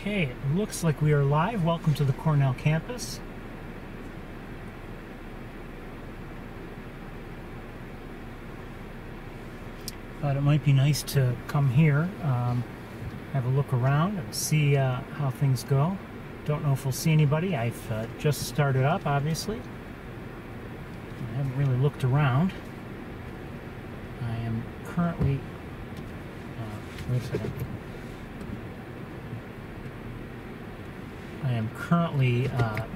Okay, it looks like we are live. Welcome to the Cornell campus. Thought it might be nice to come here, have a look around and see how things go. Don't know if we'll see anybody. I've just started up, obviously. I haven't really looked around. I am currently... wait a second. I am currently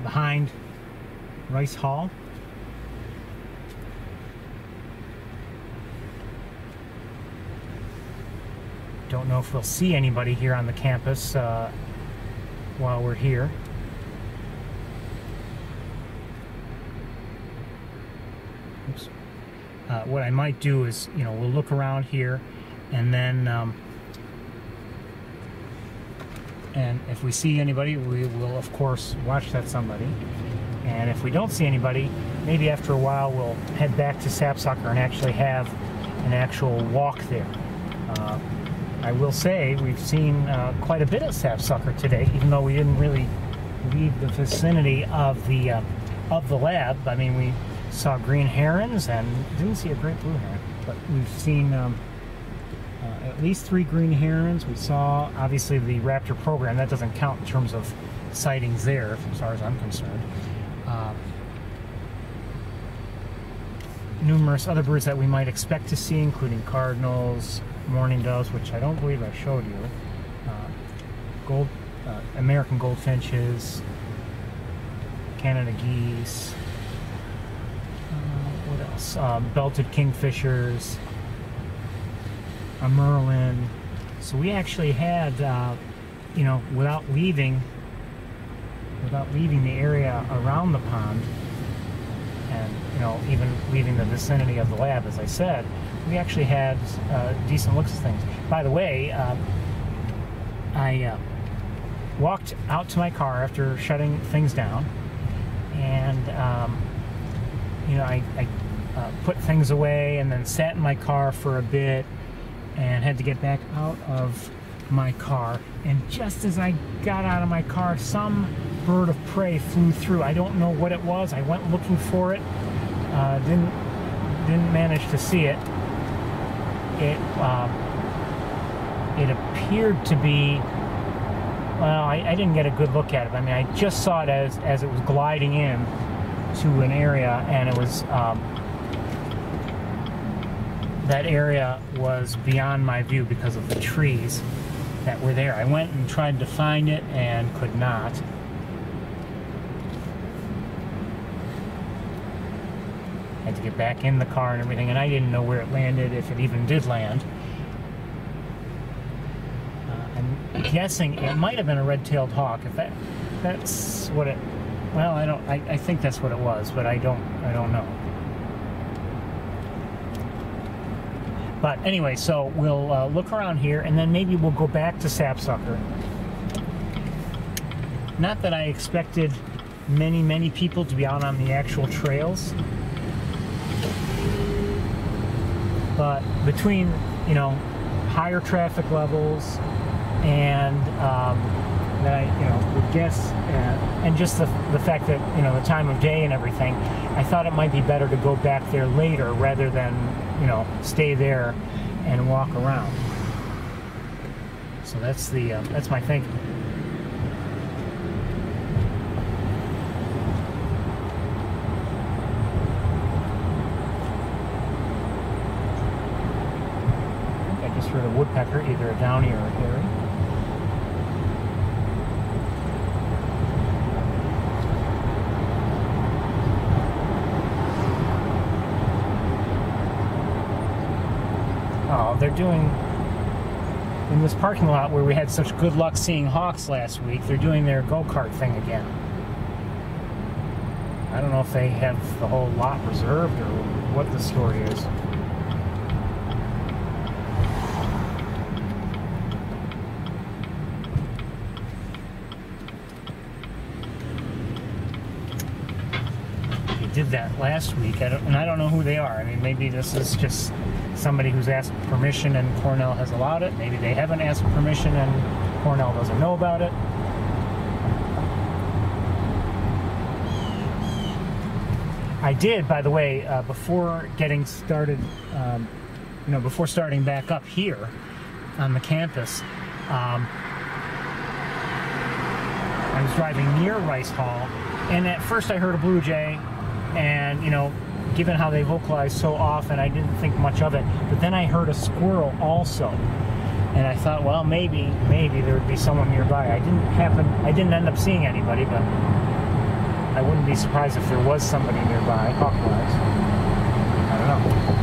behind Rice Hall. Don't know if we'll see anybody here on the campus while we're here. Oops. What I might do is, we'll look around here, and then and if we see anybody, we will of course watch that somebody. And if we don't see anybody, maybe after a while we'll head back to Sapsucker and actually have an actual walk there. I will say we've seen quite a bit of sapsucker today, even though we didn't really leave the vicinity of the lab. I mean, we saw green herons and didn't see a great blue heron, but we've seen at least 3 green herons. We saw, obviously, the raptor program. That doesn't count in terms of sightings there, as far as I'm concerned. Numerous other birds that we might expect to see, including cardinals, mourning doves, which I don't believe I showed you, American goldfinches, Canada geese, what else? Belted kingfishers, a merlin. So we actually had, without leaving the area around the pond, and even leaving the vicinity of the lab, as I said, we actually had decent looks at things. By the way, I walked out to my car after shutting things down, and I put things away and then sat in my car for a bit and had to get back out of my car. And just as I got out of my car, some bird of prey flew through. I don't know what it was. I went looking for it. Didn't manage to see it. It appeared to be, well, I didn't get a good look at it. I mean, I just saw it as it was gliding in to an area, and it was, that area was beyond my view because of the trees that were there. I went and tried to find it and could not. Had to get back in the car and everything, and I didn't know where it landed, if it even did land. I'm guessing it might have been a red-tailed hawk. If that's what it, well, I think that's what it was, but I don't know. But anyway, so we'll look around here, and then maybe we'll go back to Sapsucker. Not that I expected many people to be out on the actual trails. But between, higher traffic levels and that I, would guess, and just the fact that, the time of day and everything, I thought it might be better to go back there later rather than, stay there and walk around. So that's my thinking. Heard a woodpecker, either a downy or a hairy. Oh, they're doing, in this parking lot where we had such good luck seeing hawks last week, they're doing their go-kart thing again. I don't know if they have the whole lot reserved or what the story is. Did that last week, and I don't know who they are. I mean, maybe this is just somebody who's asked permission and Cornell has allowed it. Maybe they haven't asked permission and Cornell doesn't know about it. I did, by the way, before getting started, before starting back up here on the campus, I was driving near Rice Hall, and at first I heard a blue jay, and given how they vocalize so often, I didn't think much of it. But then I heard a squirrel also, and I thought, well, maybe there would be someone nearby. I didn't end up seeing anybody, but I wouldn't be surprised if there was somebody nearby, hawk-wise. I don't know.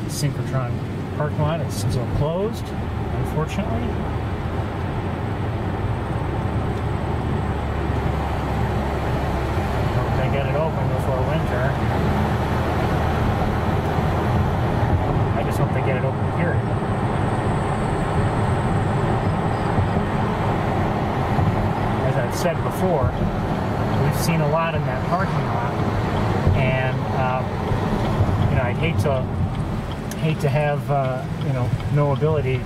Synchrotron parking lot is still closed, unfortunately. Hope they get it open before winter. I just hope they get it open, period. As I've said before, we've seen a lot in that parking lot, and I'd hate to have no ability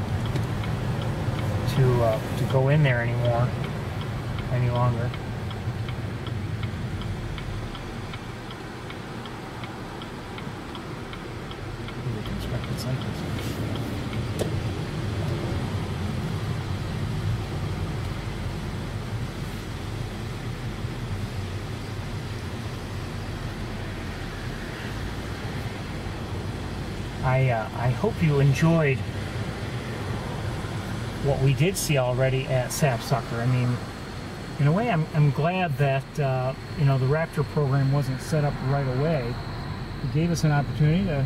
to go in there any longer. Constructed cycles. I hope you enjoyed what we did see already at Sapsucker. I mean, in a way, I'm glad that the Raptor program wasn't set up right away. It gave us an opportunity to,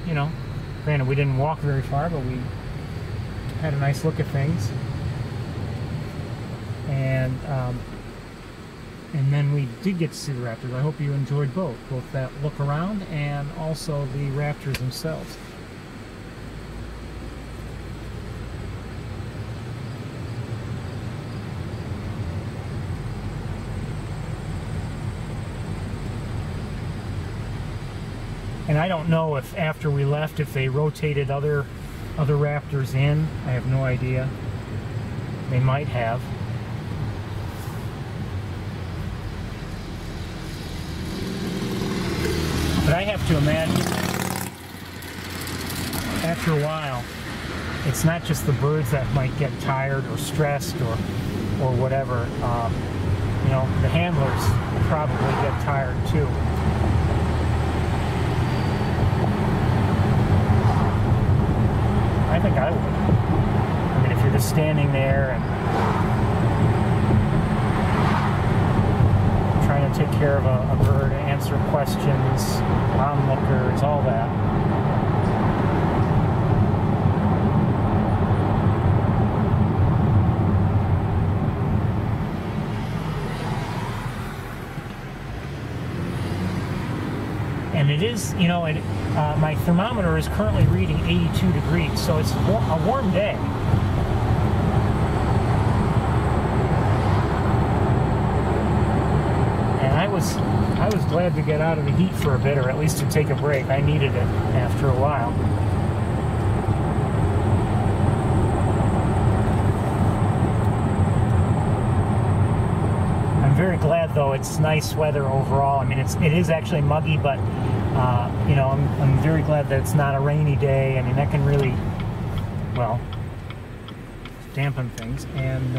granted we didn't walk very far, but we had a nice look at things, and then we did get to see the Raptors. I hope you enjoyed both that look around and also the Raptors themselves. And I don't know if after we left, if they rotated other Raptors in. I have no idea. They might have. But I have to imagine after a while, it's not just the birds that might get tired or stressed or whatever. The handlers probably get tired too. I think I would. I mean, if you're just standing there and trying to take care of a bird, answer questions, onlookers, all that. And it is, my thermometer is currently reading 82 degrees, so it's a warm day. And I was glad to get out of the heat for a bit, or at least to take a break. I needed it after a while. I'm very glad, though, it's nice weather overall. I mean, it is actually muggy, but I'm very glad that it's not a rainy day. I mean, that can really, well, dampen things and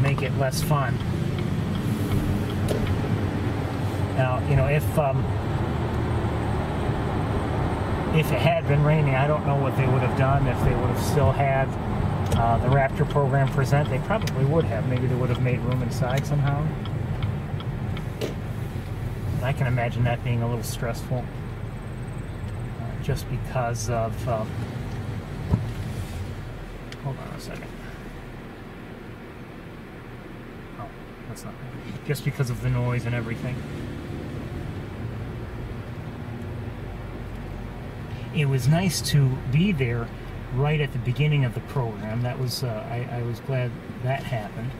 make it less fun. Now, if it had been raining, I don't know what they would have done. If they would have still had the Raptor program present, they probably would have. Maybe they would have made room inside somehow. I can imagine that being a little stressful, just because of, hold on a second. Oh, that's not right. Just because of the noise and everything. it was nice to be there right at the beginning of the program. That was I was glad that happened.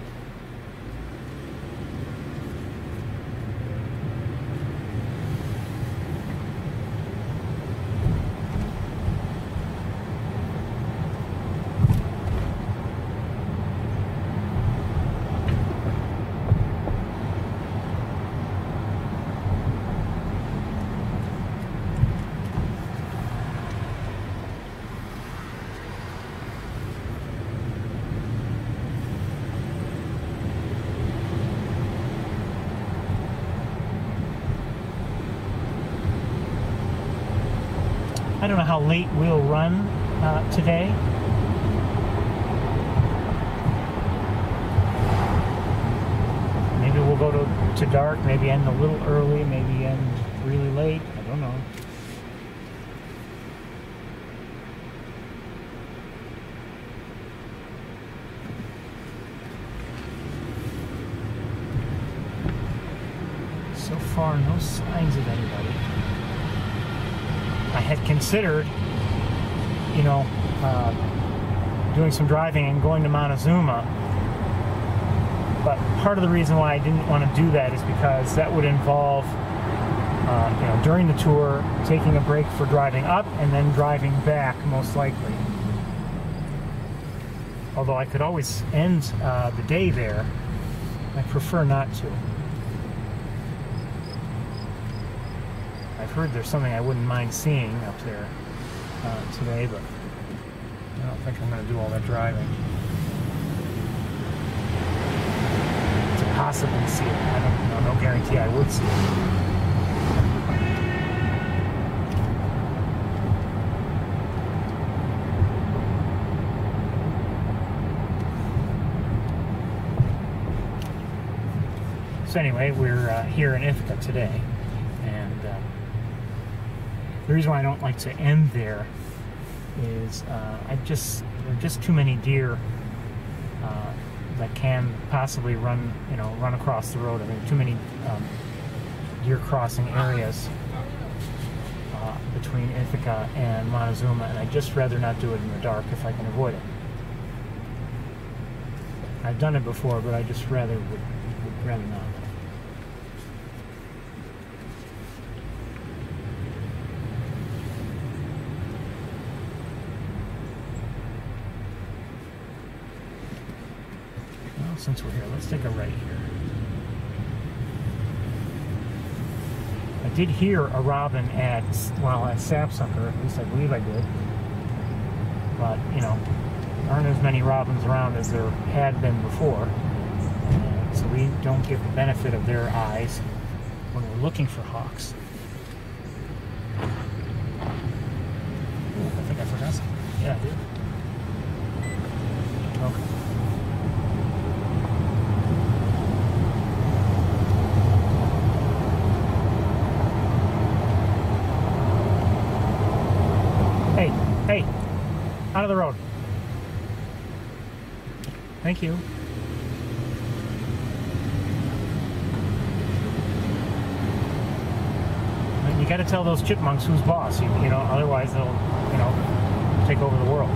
I don't know how late we'll run today. Maybe we'll go to dark, maybe end a little early, maybe end really late. I don't know. So far, no signs of anybody. I had considered, you know, doing some driving and going to Montezuma, but part of the reason why I didn't want to do that is because that would involve, you know, during the tour, taking a break for driving up and then driving back, most likely. Although I could always end the day there, I prefer not to. I've heard there's something I wouldn't mind seeing up there today, but I don't think I'm going to do all that driving. To possibly see it, I don't know, no guarantee I would see it. So anyway, we're here in Ithaca today, and the reason why I don't like to end there is there are just too many deer that can possibly run across the road. I mean, too many deer crossing areas between Ithaca and Montezuma, and I'd just rather not do it in the dark if I can avoid it. I've done it before, but I just would rather not. Since we're here, let's take a right here. I did hear a robin at Sapsucker, at least I believe I did. But, you know, there aren't as many robins around as there had been before. So we don't get the benefit of their eyes when we're looking for hawks. Ooh, I think I forgot something. Yeah, I did. Okay. Hey, out of the road. Thank you. You got to tell those chipmunks who's boss, you know, otherwise they'll, you know, take over the world.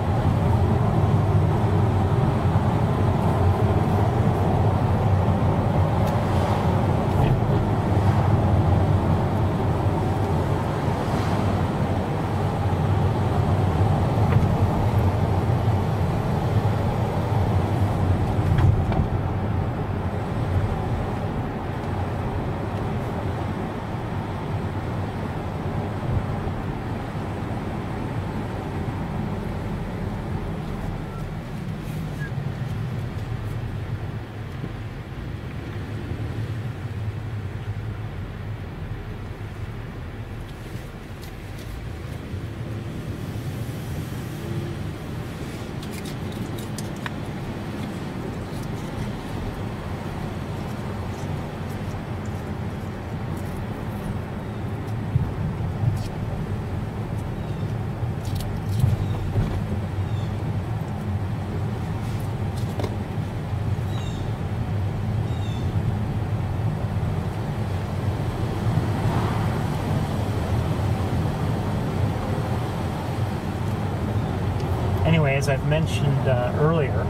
anyway, as I've mentioned earlier,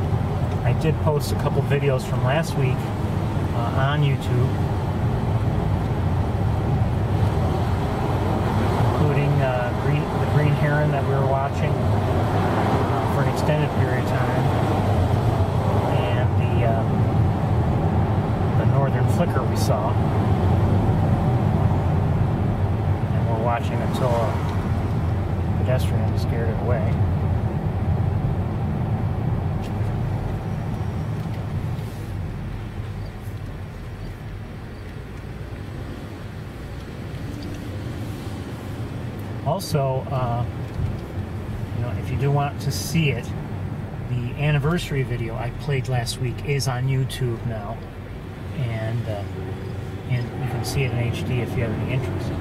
I did post a couple videos from last week on YouTube, including the green heron that we were watching for an extended period of time, and the northern flicker we saw, and we're watching until a pedestrian scared it away. Also, if you do want to see it, the anniversary video I played last week is on YouTube now, and you can see it in HD if you have any interest.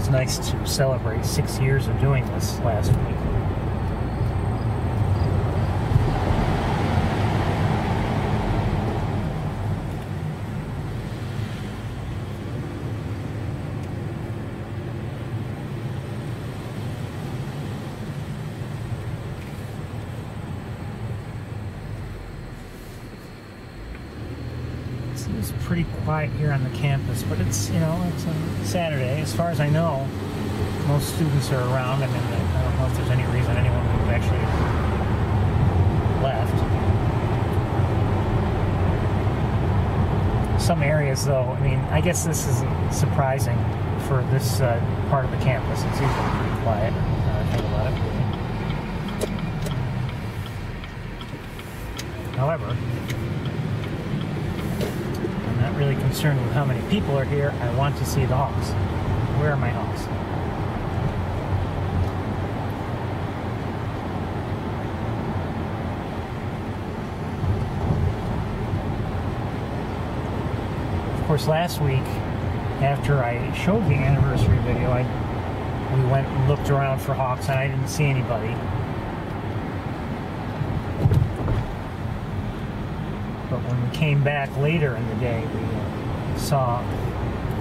Nice to celebrate 6 years of doing this last week. It's pretty quiet here on the campus, but it's, it's a Saturday. As far as I know, most students are around. I mean, I don't know if there's any reason anyone would have actually left. Some areas, though, I mean, I guess this isn't surprising for this part of the campus. It's usually pretty quiet, now that I think about it. However, really concerned with how many people are here. I want to see the hawks. Where are my hawks? Of course, last week, after I showed the anniversary video, we went and looked around for hawks, and I didn't see anybody. But when we came back later in the day, we saw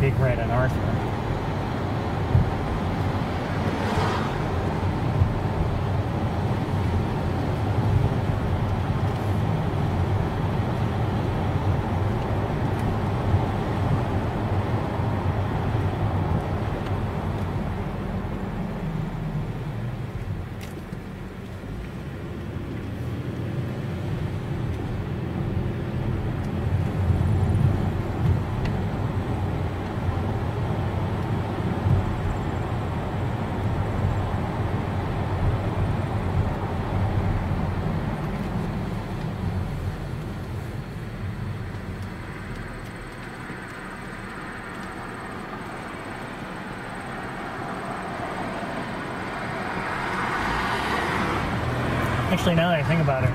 Big Red and Arthur. Actually, now that I think about it,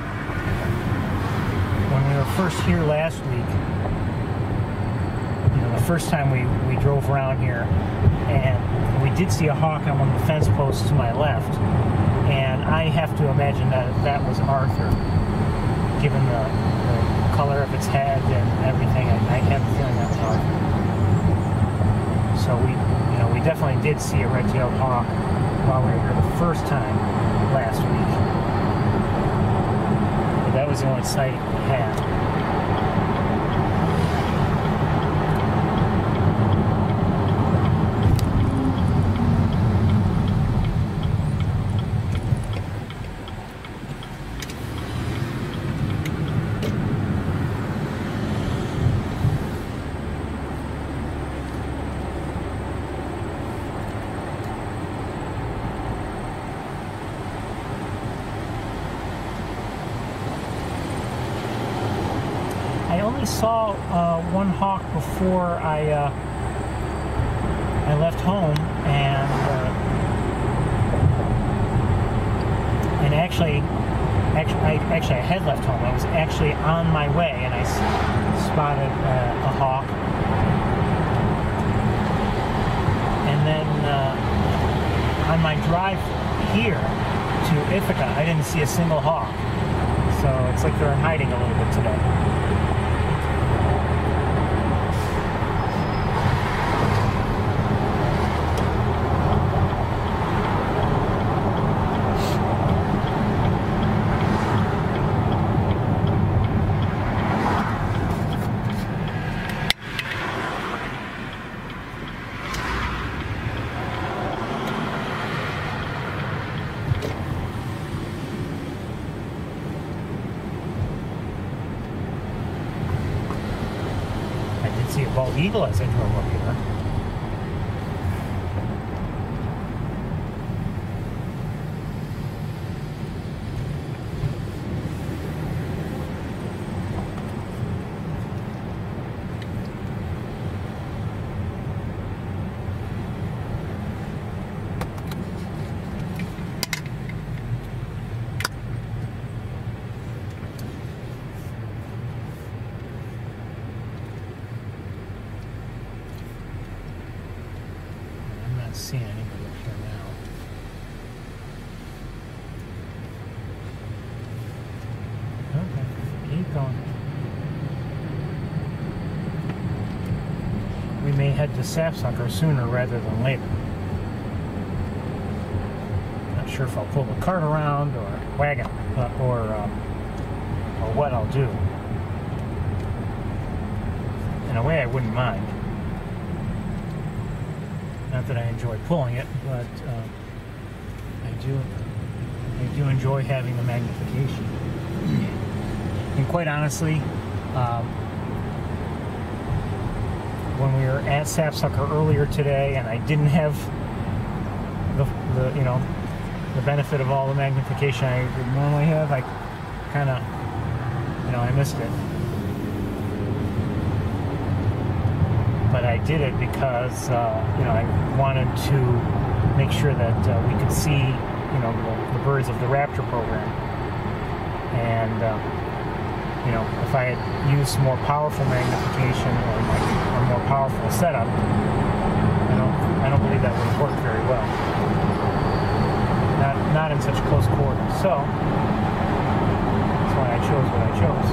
when we were first here last week, the first time we drove around here, and we did see a hawk on one of the fence posts to my left, and I have to imagine that was Arthur, given the color of its head and everything. I have a feeling that was Arthur. So we definitely did see a red-tailed hawk while we were here the first time last week. That was the only sight we had. I saw one hawk before I left home, and And actually I had left home. I was actually on my way, and I spotted a hawk. And then on my drive here to Ithaca, I didn't see a single hawk. So it's like they're in hiding a little bit today. See a bald eagle as I drove up here. Seeing anybody up here now. Okay, keep going. We may head to Sapsucker sooner rather than later. Not sure if I'll pull the cart around or wagon or what I'll do. In a way, I wouldn't mind. Not that I enjoy pulling it, but I do enjoy having the magnification. And quite honestly, when we were at Sapsucker earlier today, and I didn't have the benefit of all the magnification I would normally have, I kind of I missed it. But I did it because I wanted to make sure that we could see the birds of the Raptor program, and if I had used more powerful magnification or a more powerful setup, I don't believe that would have worked very well. Not in such close quarters. So that's why I chose what I chose.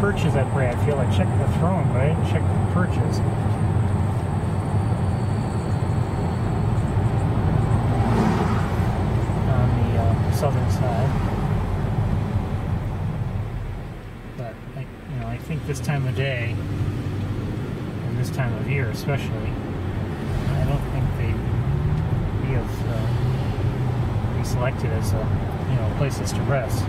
Perches at Bradfield. I checked the throne, but I didn't check the perches. On the southern side. But I think this time of day, and this time of year especially, I don't think they'd be selected as places to rest.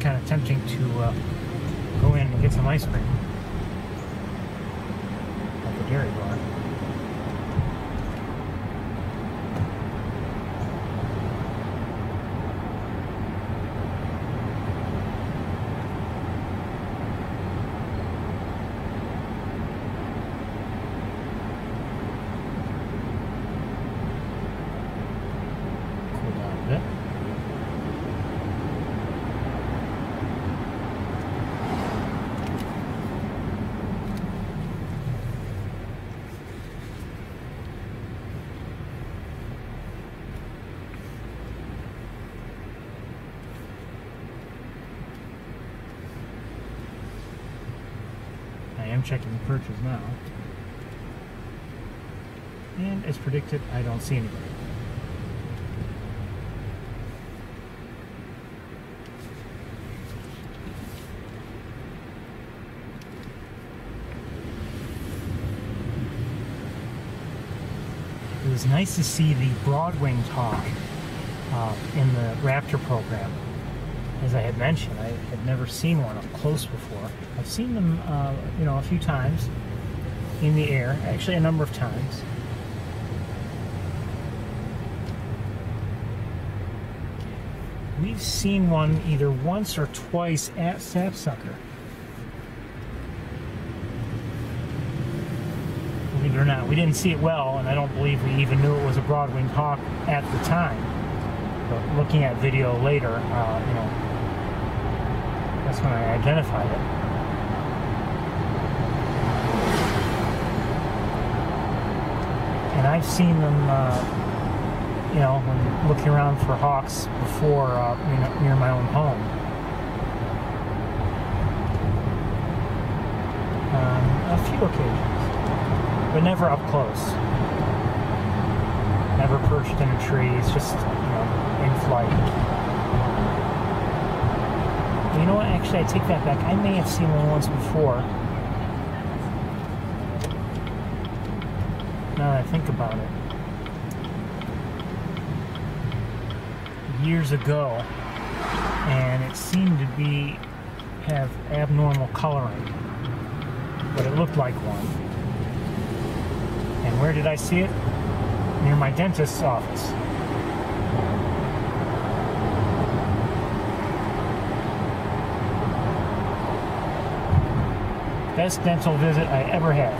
kind of tempting to go in and get some ice cream at the dairy bar. I am checking the perches now. And as predicted, I don't see anybody. It was nice to see the broad-winged hawk in the Raptor program. As I had mentioned, I had never seen one up close before. I've seen them, you know, a few times in the air, actually a number of times. We've seen one either once or twice at Sapsucker. Believe it or not, we didn't see it well, and I don't believe we even knew it was a broad-winged hawk at the time. But looking at video later, you know, that's when I identified it. And I've seen them, you know, when looking around for hawks before, you know, near my own home. On a few occasions, but never up close. Never perched in a tree. It's just, you know, in flight. You know what? Actually, I take that back. I may have seen one once before. Now that I think about it. Years ago, and it seemed to have abnormal coloring, but it looked like one. And where did I see it? Near my dentist's office. Best dental visit I ever had.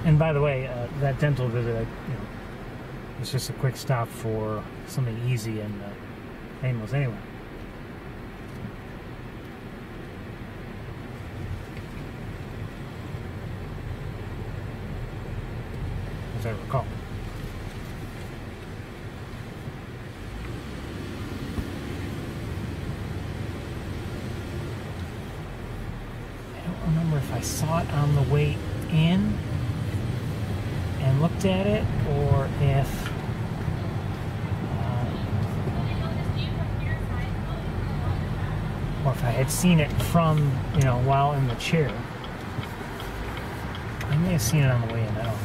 And by the way, that dental visit, you know, it's just a quick stop for something easy and painless anyway. As I recall. I don't remember if I saw it on the way in and looked at it, or if I had seen it from, you know, while in the chair. I may have seen it on the way in, I don't know.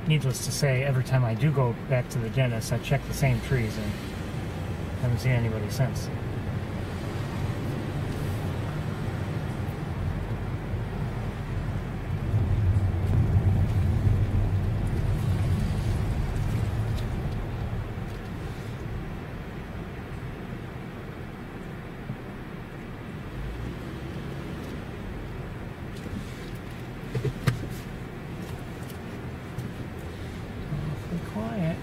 needless to say, every time I do go back to the dentist, I check the same trees and haven't seen anybody since. Quiet.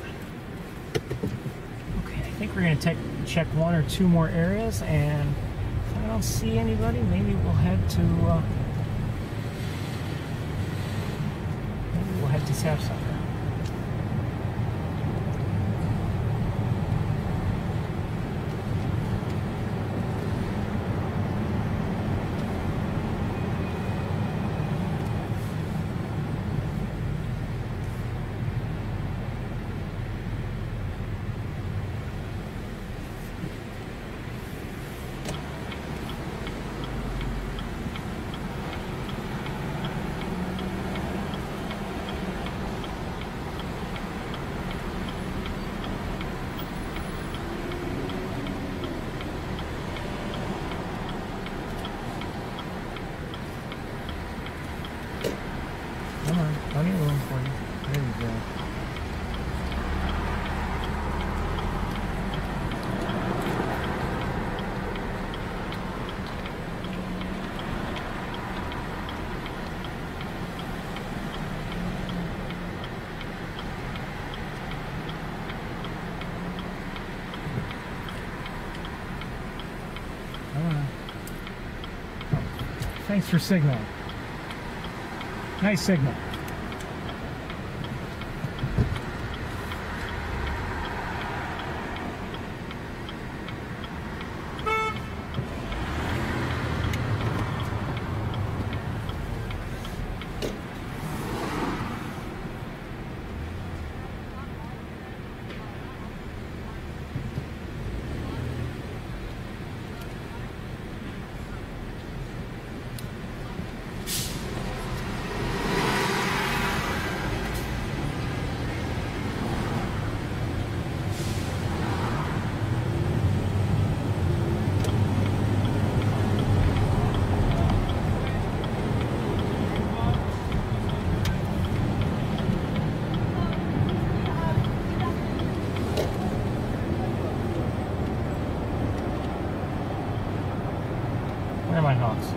Okay, I think we're going to check one or two more areas, and if I don't see anybody, maybe we'll head to Sapsucker. Come on, plenty of room for you. There you go. Come on. Oh, thanks for signaling. Nice signal. Where are my hawks?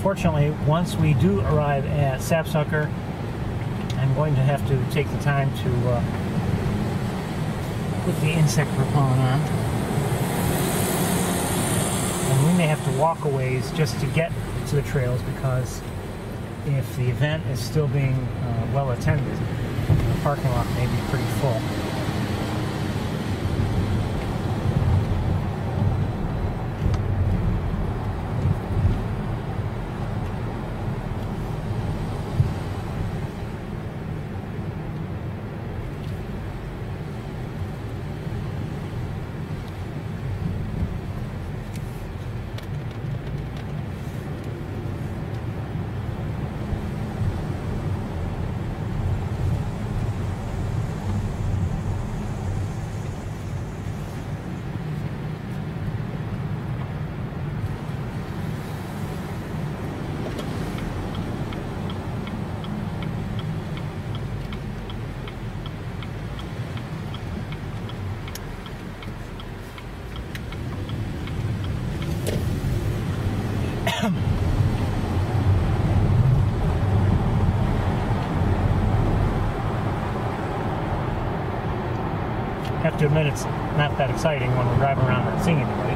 unfortunately, once we do arrive at Sapsucker, I'm going to have to take the time to put the insect repellent on. And we may have to walk a ways just to get to the trails, because if the event is still being well attended, the parking lot may be pretty full. I have to admit, it's not that exciting when we're driving around not seeing anybody.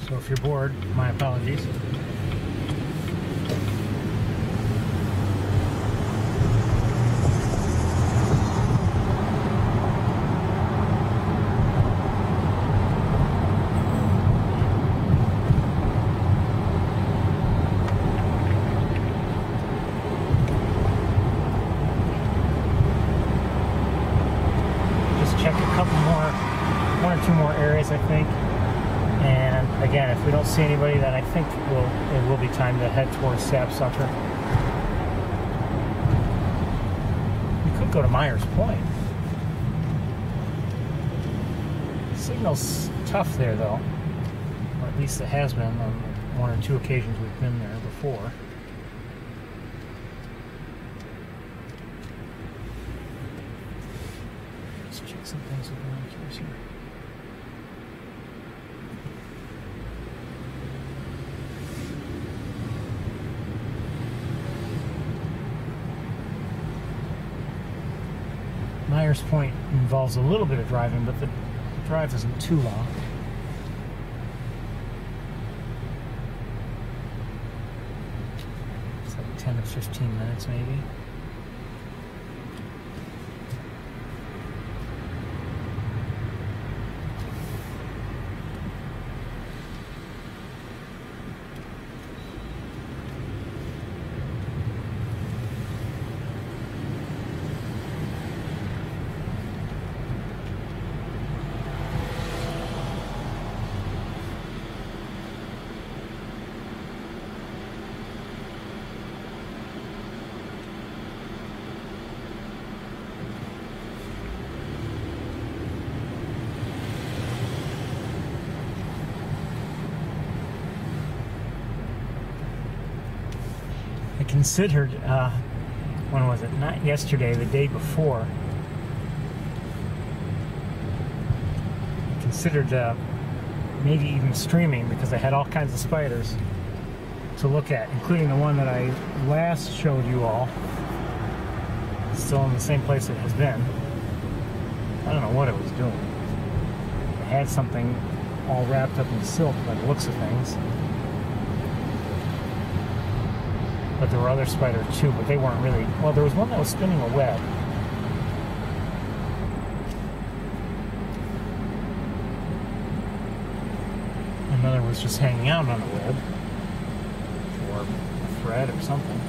So if you're bored, my apologies. One or two more areas, I think. And again, if we don't see anybody, then I think it will be time to head towards Sapsucker. We could go to Myers Point. The signal's tough there, though. Or at least it has been on one or two occasions we've been there before. Let's check some things with binoculars here. Myers Point involves a little bit of driving, but the drive isn't too long. It's like 10 or 15 minutes maybe. Considered, when was it? Not yesterday, the day before. Considered maybe even streaming, because I had all kinds of spiders to look at, including the one that I last showed you all. It's still in the same place it has been. I don't know what it was doing. It had something all wrapped up in silk by the looks of things. But there were other spiders too, but they weren't really... Well, there was one that was spinning a web. Another was just hanging out on a web. Or a thread or something.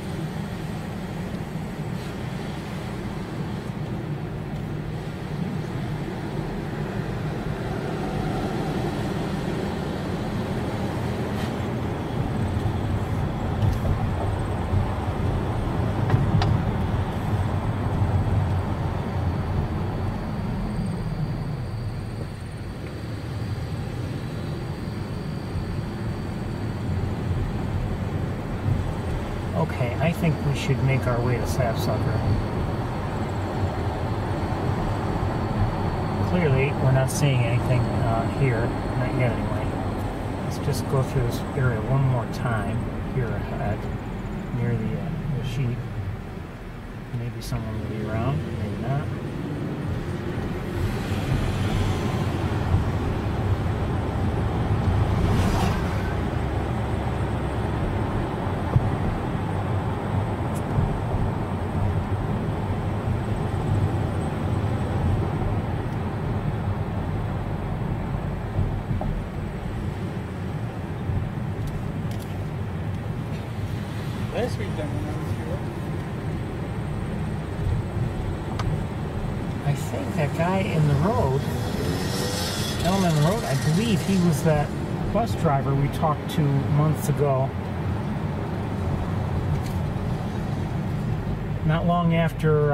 Okay, I think we should make our way to Sapsucker. Clearly, we're not seeing anything here, not yet anyway. Let's just go through this area one more time here ahead, near the sheep. Maybe someone will be around, maybe not. Last weekend when I was here. I think that guy in the road, gentleman in the road, I believe he was that bus driver we talked to months ago. Not long after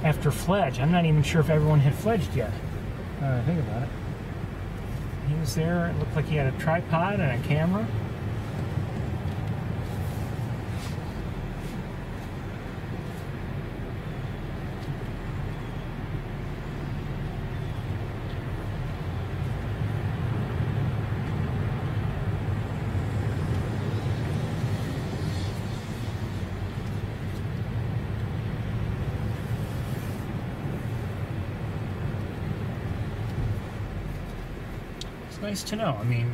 after Fledge. I'm not even sure if everyone had fledged yet. Think about it. He was there. It looked like he had a tripod and a camera. Nice to know. I mean,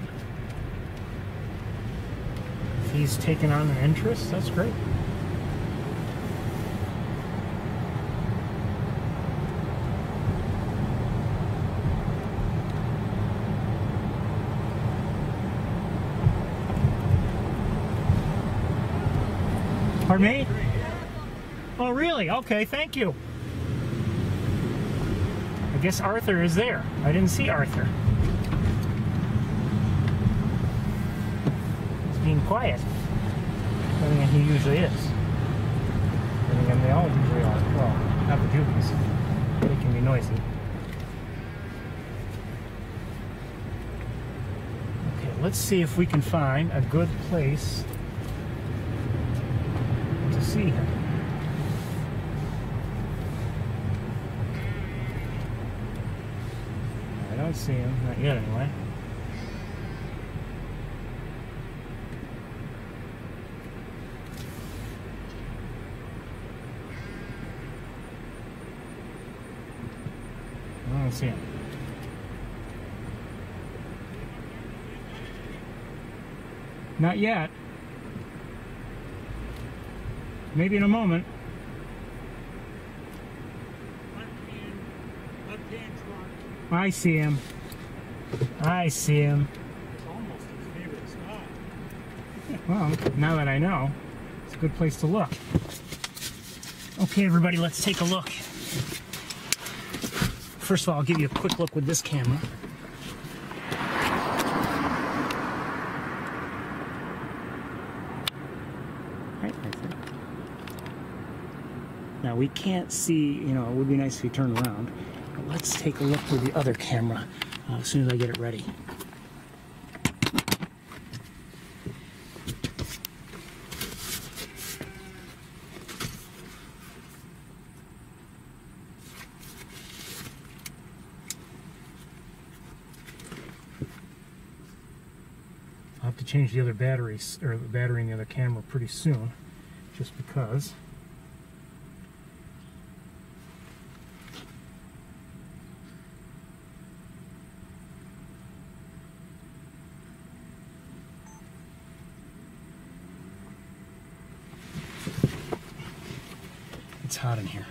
if he's taken on an interest, that's great. Pardon me? Oh, really? Okay, thank you. I guess Arthur is there. I didn't see Arthur. Being quiet. I mean, he usually is. And again, they all usually are. Well, not the Jubies. They can be noisy. Okay, let's see if we can find a good place to see him. I don't see him, not yet anyway. I don't see him. Not yet. Maybe in a moment. I see him. I see him. It's almost his favorite spot. Well, now that I know, it's a good place to look. Okay, everybody, let's take a look. First of all, I'll give you a quick look with this camera. Right there. Now we can't see, you know, it would be nice if you turned around. But let's take a look with the other camera as soon as I get it ready. I'll have to change the other batteries, or the battery in the other camera pretty soon, just because. It's hot in here.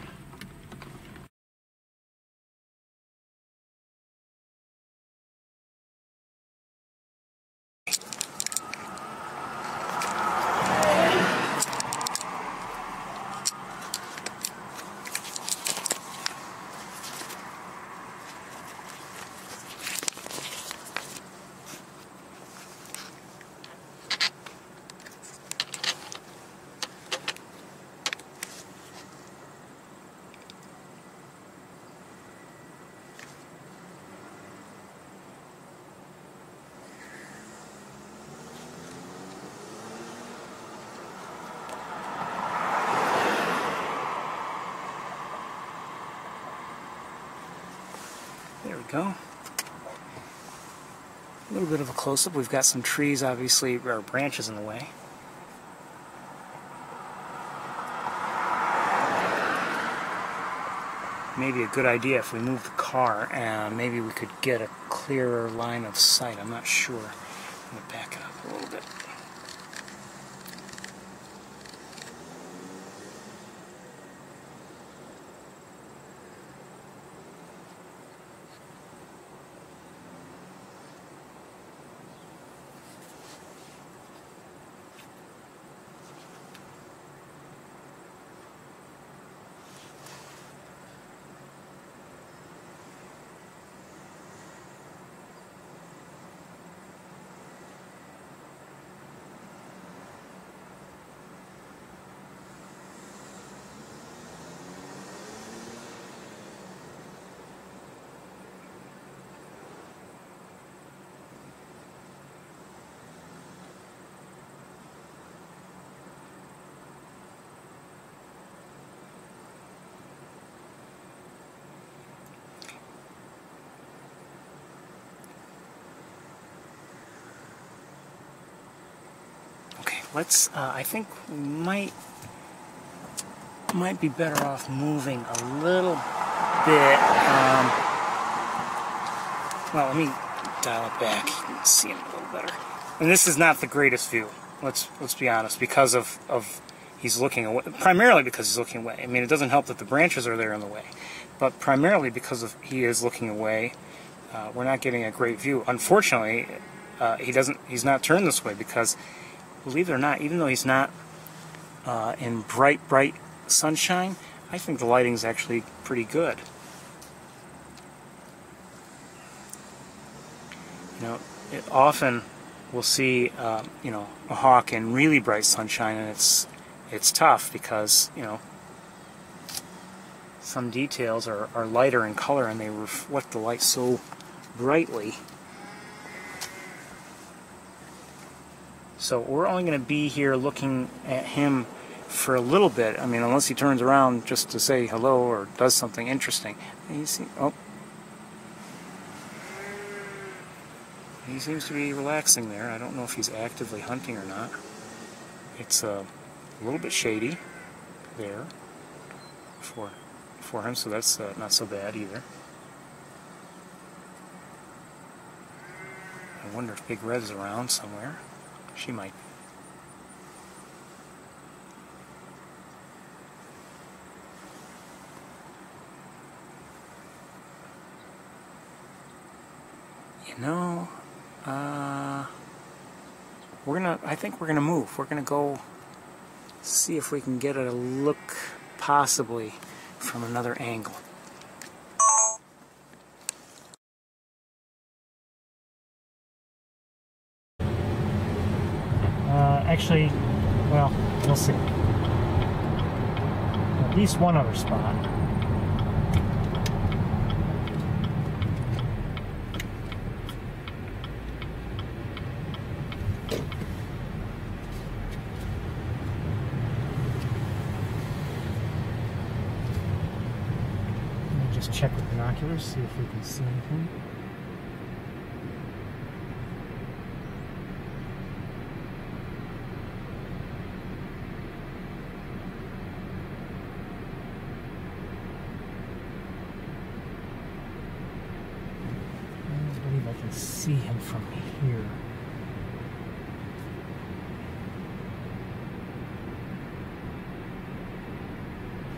go. A little bit of a close-up. We've got some trees, obviously, or branches in the way. Maybe a good idea if we move the car, and maybe we could get a clearer line of sight. I'm not sure. I'm going to back it up a little bit. Let's, I think we might be better off moving a little bit. Well, let me dial it back. You can see him a little better. And this is not the greatest view. Let's be honest, because of he's looking away. Primarily because he's looking away. I mean, it doesn't help that the branches are there in the way, but primarily because of he is looking away. We're not getting a great view. Unfortunately, he's not turned this way because, believe it or not, even though he's not in bright sunshine, I think the lighting's actually pretty good. You know, often we'll see, you know, a hawk in really bright sunshine, and it's tough because, you know, some details are lighter in color and they reflect the light so brightly. So we're only going to be here looking at him for a little bit. I mean, unless he turns around just to say hello or does something interesting. He seems to be relaxing there. I don't know if he's actively hunting or not. It's a little bit shady there for him, so that's not so bad either. I wonder if Big Red's around somewhere. She might be. You know, I think we're gonna move. We're gonna go see if we can get a look, possibly from another angle. Actually, well, we'll see. At least one other spot. Let me just check with binoculars, see if we can see anything. I can see him from here.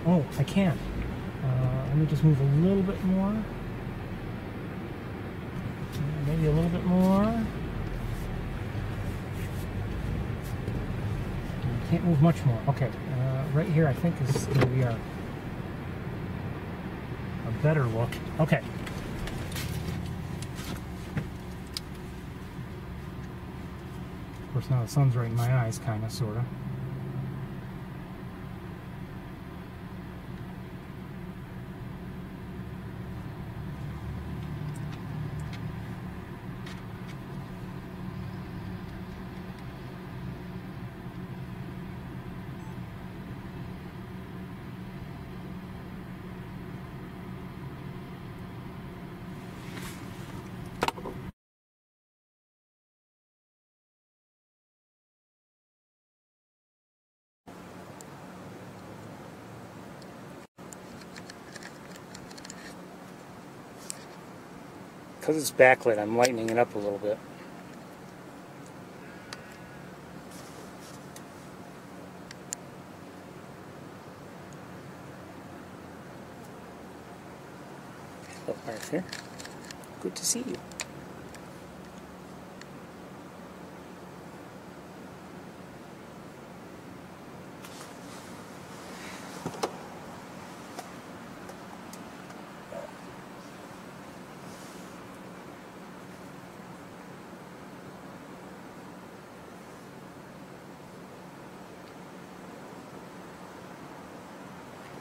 Oh, I can. Let me just move a little bit more. Maybe a little bit more. Can't move much more. Okay, right here I think is going to be a better look. Okay. Of course, now the sun's right in my eyes, kind of, sort of. Because it's backlit, I'm lightening it up a little bit. Hello, Arthur. Good to see you.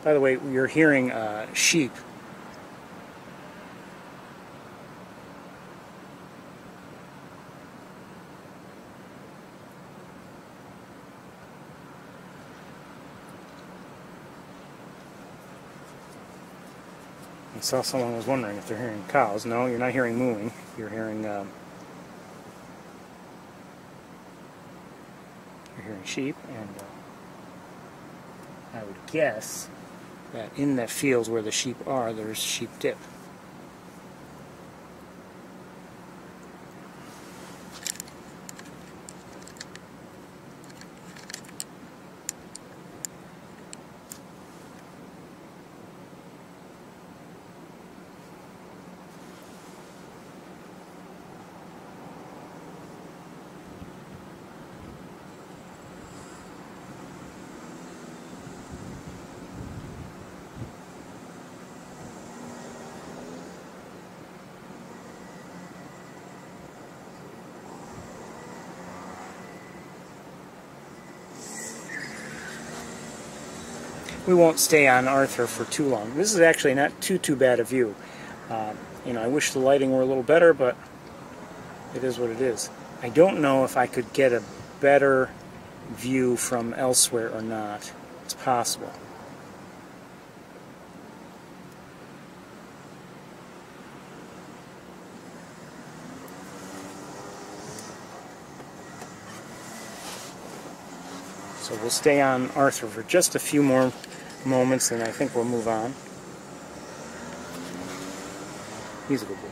By the way, you're hearing sheep. I saw someone was wondering if they're hearing cows. No, you're not hearing mooing. You're hearing sheep, and I would guess that in that field where the sheep are, there's sheep dip. We won't stay on Arthur for too long. This is actually not too bad a view. You know, I wish the lighting were a little better, but it is what it is. I don't know if I could get a better view from elsewhere or not. It's possible. So we'll stay on Arthur for just a few more moments, and I think we'll move on. He's a good boy.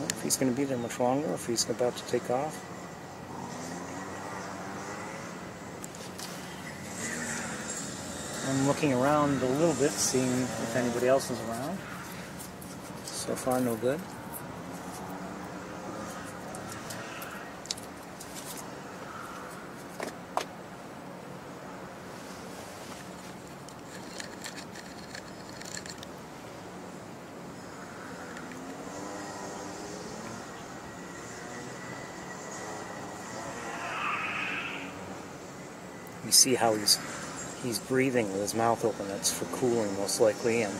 If he's going to be there much longer, if he's about to take off. I'm looking around a little bit, seeing if anybody else is around. So far, no good. You see how he's breathing with his mouth open. That's for cooling, most likely. And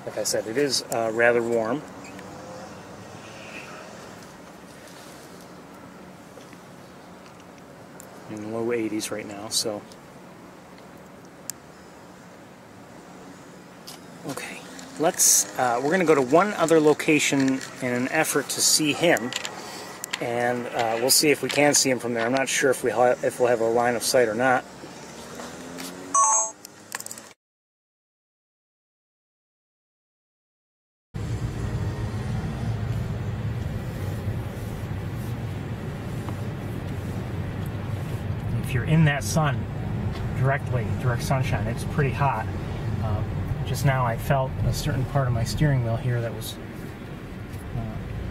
like I said, it is rather warm. In low 80s right now, so. Okay, we're going to go to one other location in an effort to see him. And we'll see if we can see him from there. I'm not sure if we'll have a line of sight or not. If you're in that sun, direct sunshine, it's pretty hot. Just now I felt a certain part of my steering wheel here that was,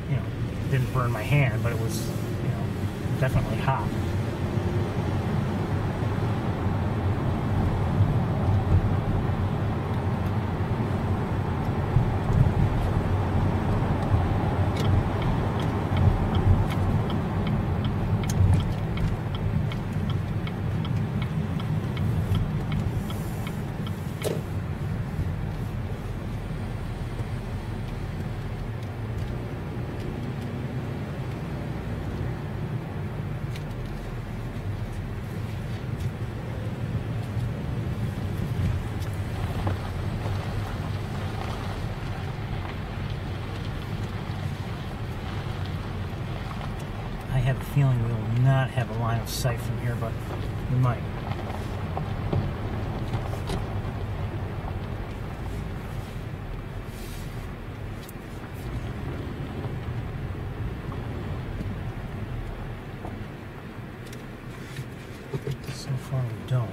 you know, didn't burn my hand, but it was, you know, definitely hot. I have a feeling we will not have a line of sight from here, but we might. So far we don't.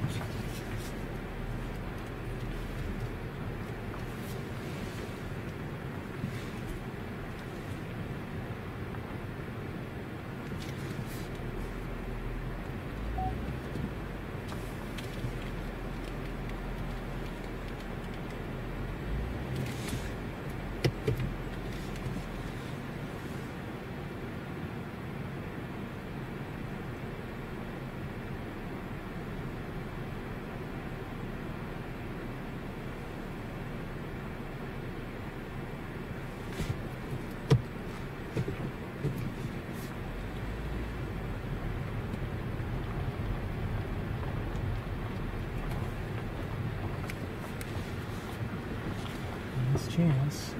Chance.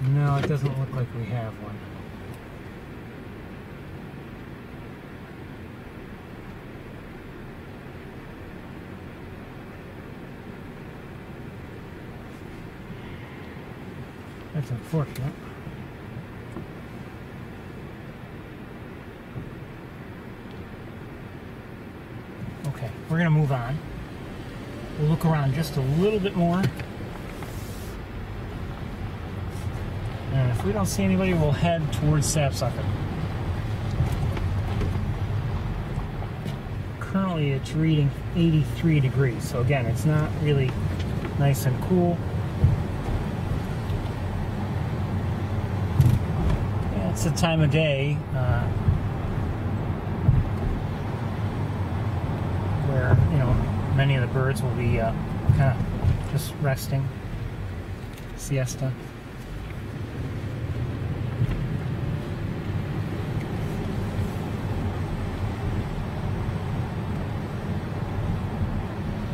No, it doesn't look like we have one. That's unfortunate. Okay, we're going to move on. We'll look around just a little bit more. And if we don't see anybody, we'll head towards Sapsucker. Currently it's reading 83 degrees, so again, it's not really nice and cool. It's the time of day where, you know, many of the birds will be kind of just resting, siesta.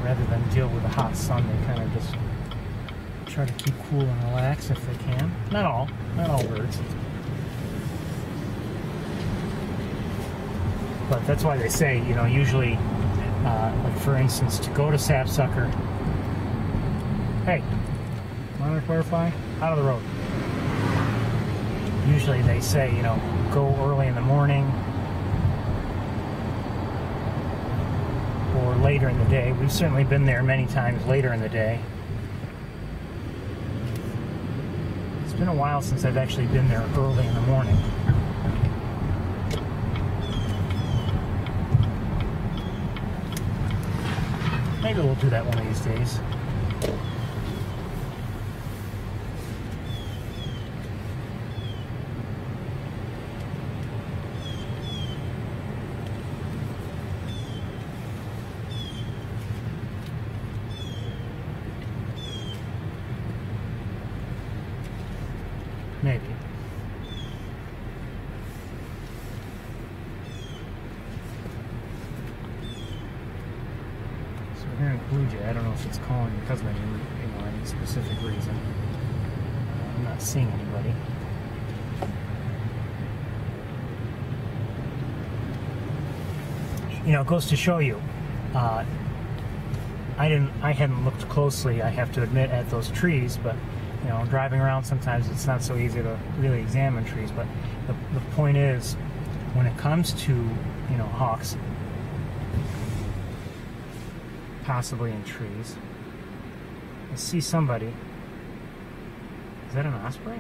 Rather than deal with the hot sun, they kind of just try to keep cool and relax if they can. Not all birds. But that's why they say, you know, usually, like for instance, to go to Sapsucker, hey, monarch butterfly, out of the road. Usually they say, you know, go early in the morning or later in the day. We've certainly been there many times later in the day. It's been a while since I've actually been there early in the morning. Maybe we'll do that one of these days. Maybe. Here in Blue Jay, I don't know if it's calling because of any, any specific reason. I'm not seeing anybody. You know, it goes to show you. I hadn't looked closely, I have to admit, at those trees, but you know, driving around sometimes it's not so easy to really examine trees. But the point is, when it comes to, you know, hawks, possibly in trees. I see somebody. Is that an osprey?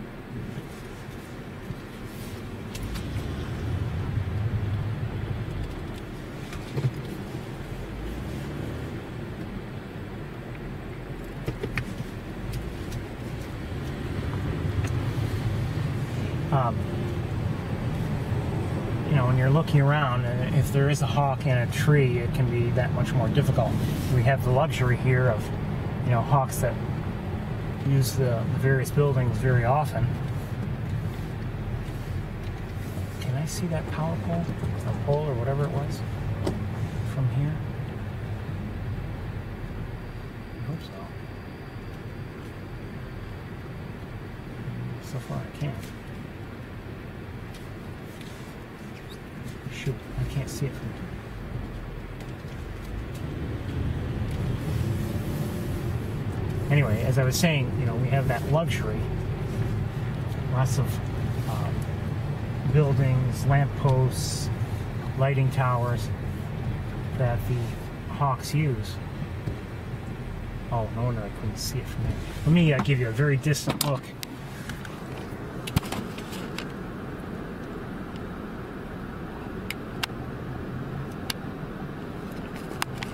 You know, when you're looking around, if there is a hawk in a tree, it can be that much more difficult. We have the luxury here of, you know, hawks that use the various buildings very often. Can I see that power pole or pole or whatever it was from here? I hope so. So far I can't. Shoot, I can't see it from here. Anyway, as I was saying, you know, we have that luxury. Lots of buildings, lampposts, lighting towers that the Hawks use. Oh, no wonder I couldn't see it from there. Let me give you a very distant look.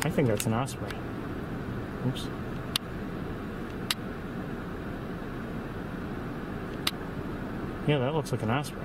I think that's an osprey. Oops. Yeah, that looks like an osprey.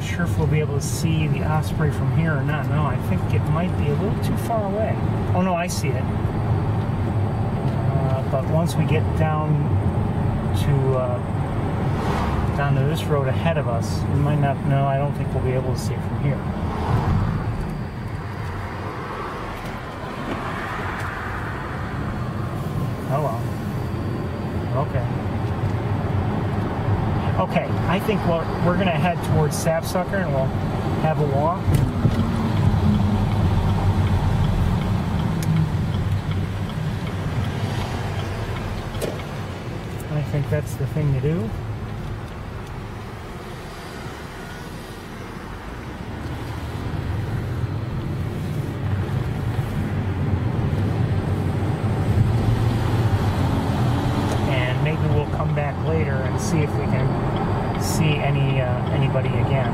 Sure if we'll be able to see the osprey from here or not. No, I think it might be a little too far away. Oh no, I see it. But once we get down to this road ahead of us, we might not. No, I don't think we'll be able to see it from here. Oh well. Okay. Okay, I think we're going to head towards Sapsucker and we'll have a walk. I think that's the thing to do. And maybe we'll come back later and see if we can see anybody again.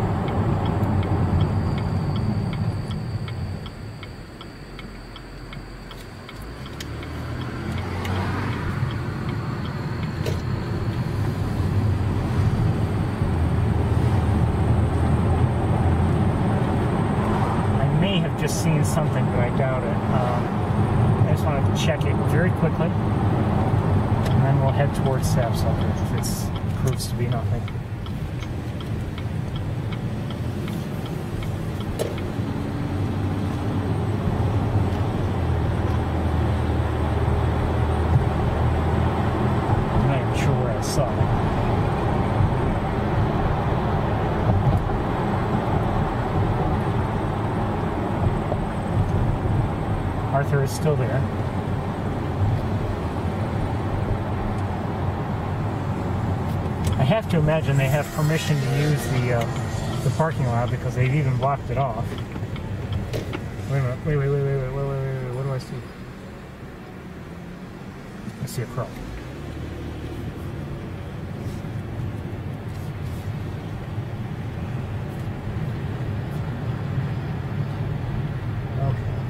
I may have just seen something, but I doubt it. I just wanted to check it very quickly, and then we'll head towards Sapsucker if it proves to be nothing. Arthur is still there. I have to imagine they have permission to use the parking lot because they've even blocked it off. Wait a minute. Wait. What do I see? I see a crow.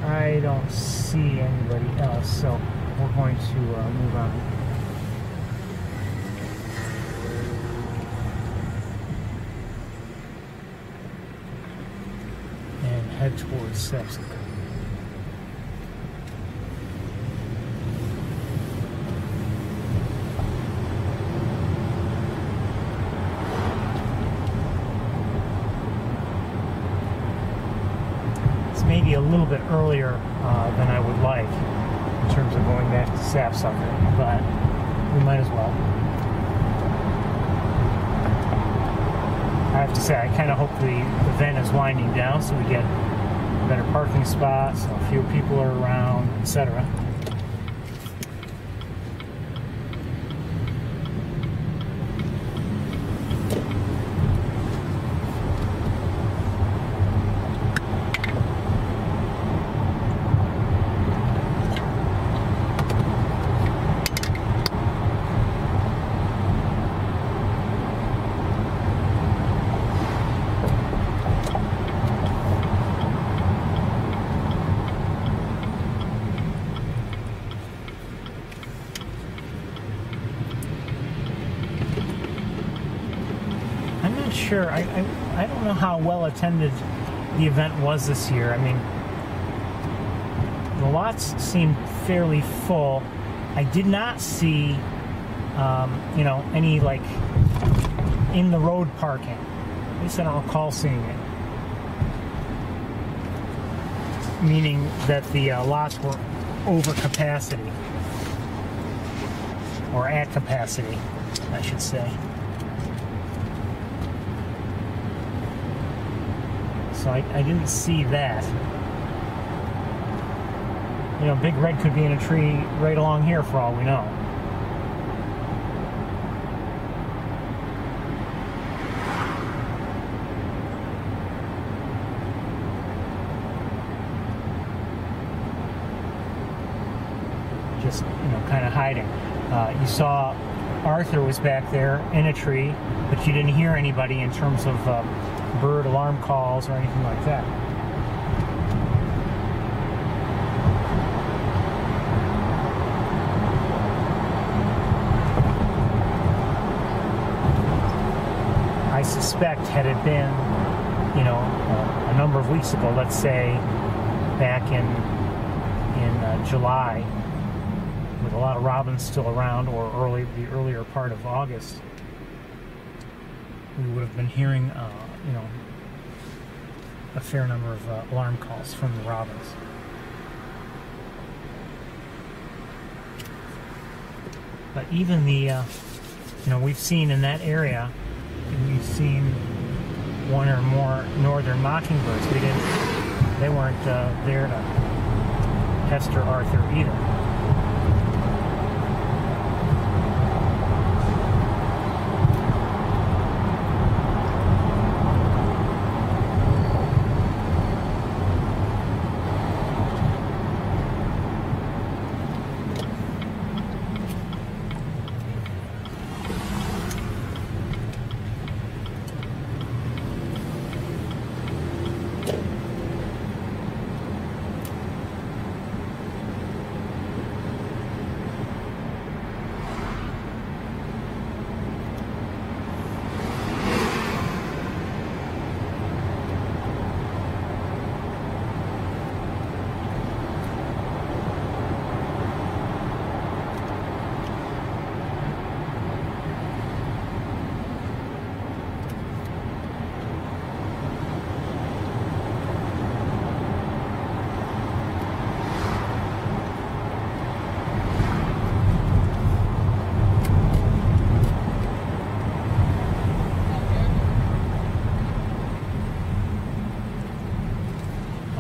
I don't see anybody else, so we're going to move on. And head towards Sapsucker. little bit earlier than I would like in terms of going back to Sapsucker, but we might as well. I have to say, I kind of hope the event is winding down so we get better parking spots, so fewer people are around, etc. Sure, I don't know how well attended the event was this year. I mean, the lots seemed fairly full. I did not see, you know, any like in the road parking. At least I don't recall seeing it. Meaning that the lots were over capacity, or at capacity, I should say. So I didn't see that. You know, Big Red could be in a tree right along here for all we know. Just, you know, kind of hiding. You saw Arthur was back there in a tree, but you didn't hear anybody in terms of bird alarm calls or anything like that. I suspect had it been, you know, a number of weeks ago, let's say back in July, with a lot of robins still around, or the earlier part of August, we would have been hearing you know, a fair number of alarm calls from the robins. But even the, you know, we've seen in that area, we've seen one or more northern mockingbirds. They weren't there to pester Arthur either.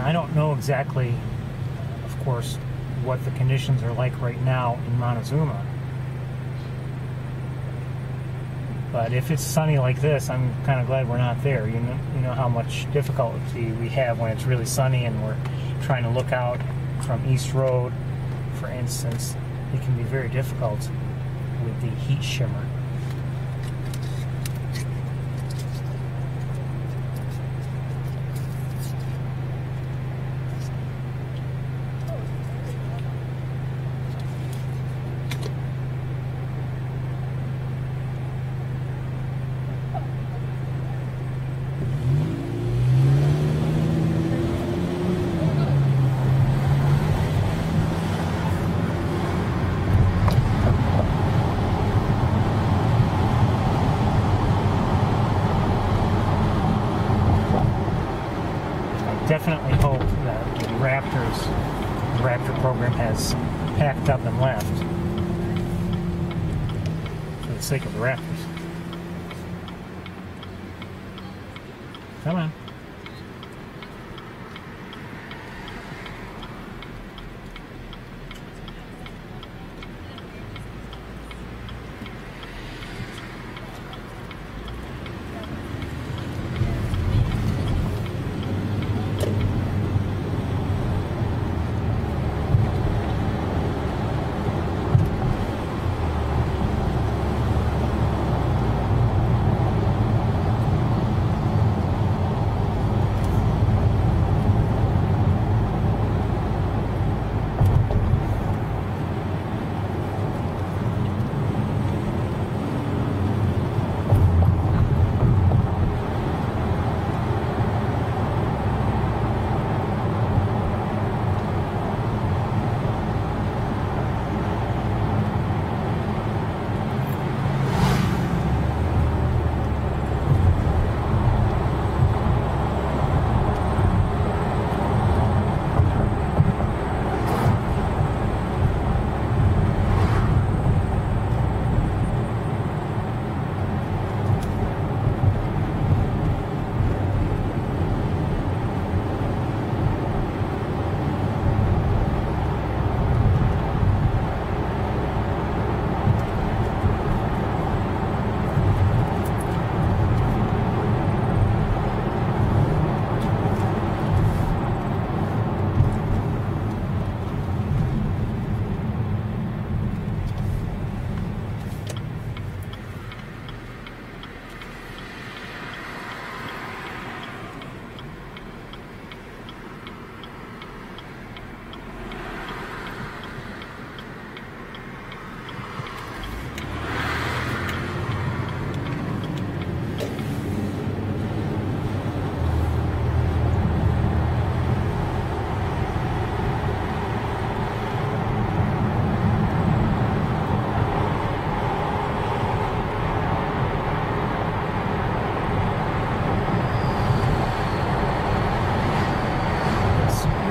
I don't know exactly, of course, what the conditions are like right now in Montezuma. But if it's sunny like this, I'm kind of glad we're not there. You know how much difficulty we have when it's really sunny and we're trying to look out from East Road, for instance. It can be very difficult with the heat shimmer. Raptors, the Raptor program has packed up and left for the sake of the Raptors. Come on.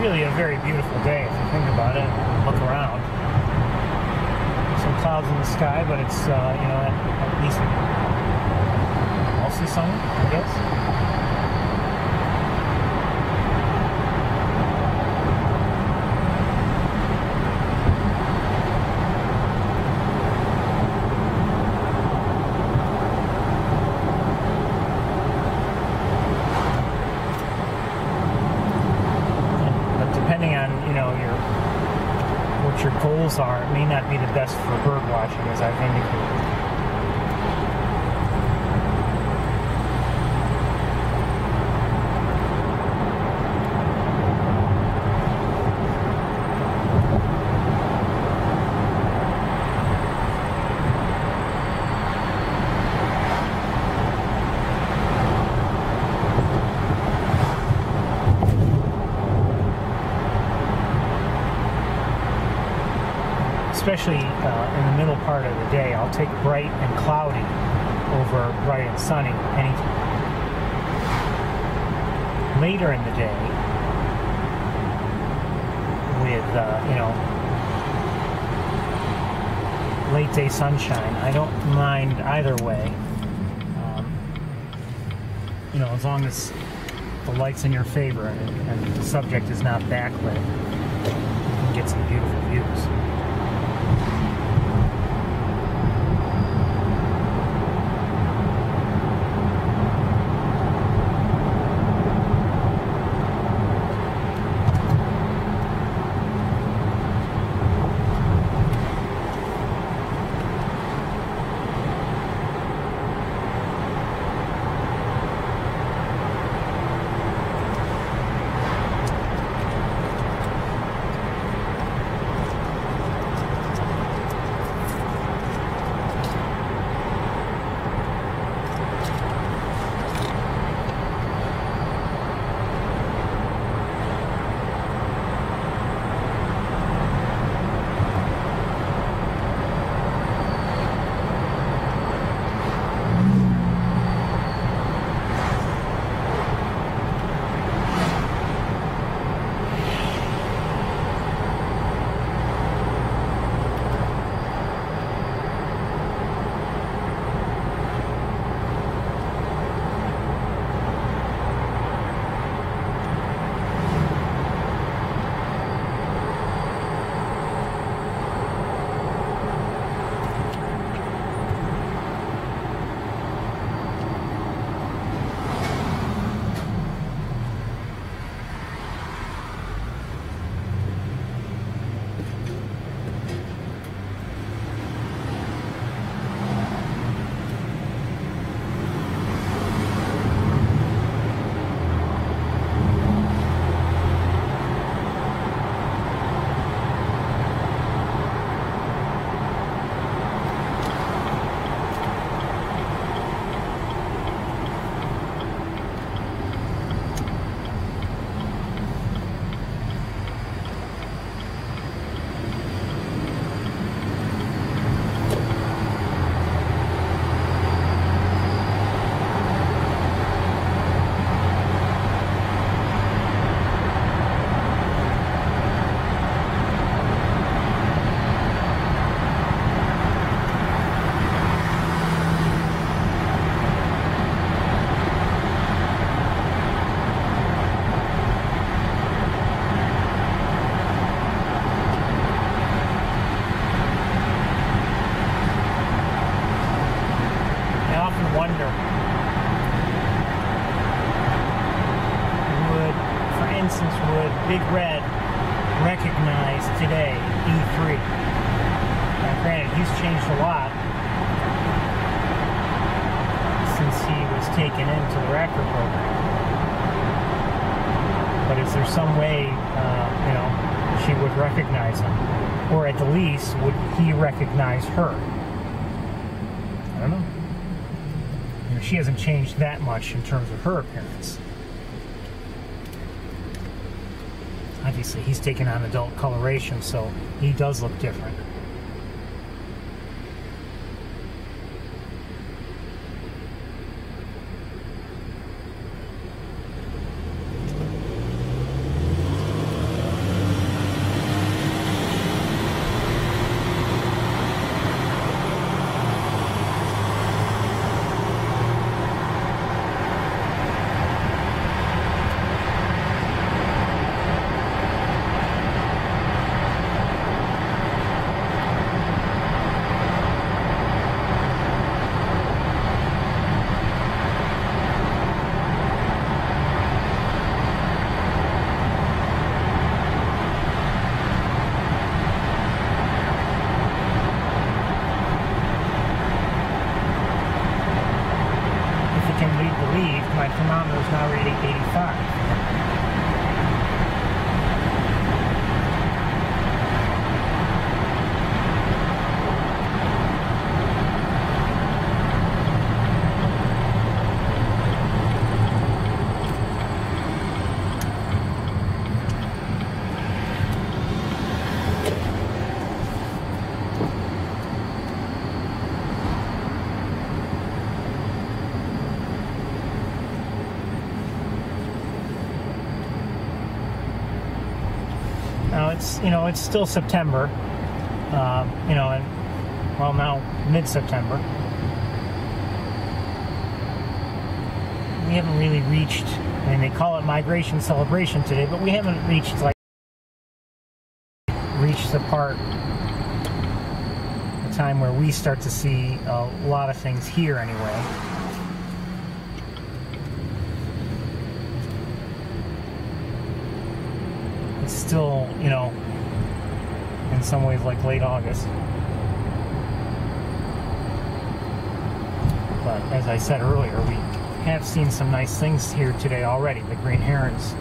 Really a very beautiful day if you think about it. Look around. Some clouds in the sky, but it's you know, at least mostly sunny, I guess. Your goals are, it may not be the best for bird watching, as I've indicated. Especially in the middle part of the day, I'll take bright and cloudy over bright and sunny anytime. Later in the day, with you know, late day sunshine, I don't mind either way. You know, as long as the light's in your favor and the subject is not backlit, you can get some beautiful views. wonder, for instance, would Big Red recognize today E3? Now, granted, he's changed a lot since he was taken into the Raptor program. But is there some way, she would recognize him? Or at the least, would he recognize her? I don't know. She hasn't changed that much in terms of her appearance. Obviously, he's taken on adult coloration, so he does look different. My thermometer is now reading 85. Now it's still September, and well, now mid-September. We haven't really reached, I mean, they call it migration celebration today, but we haven't reached the part, the time where we start to see a lot of things here anyway. It's still, in some ways like late August. But as I said earlier, we have seen some nice things here today already. The green herons,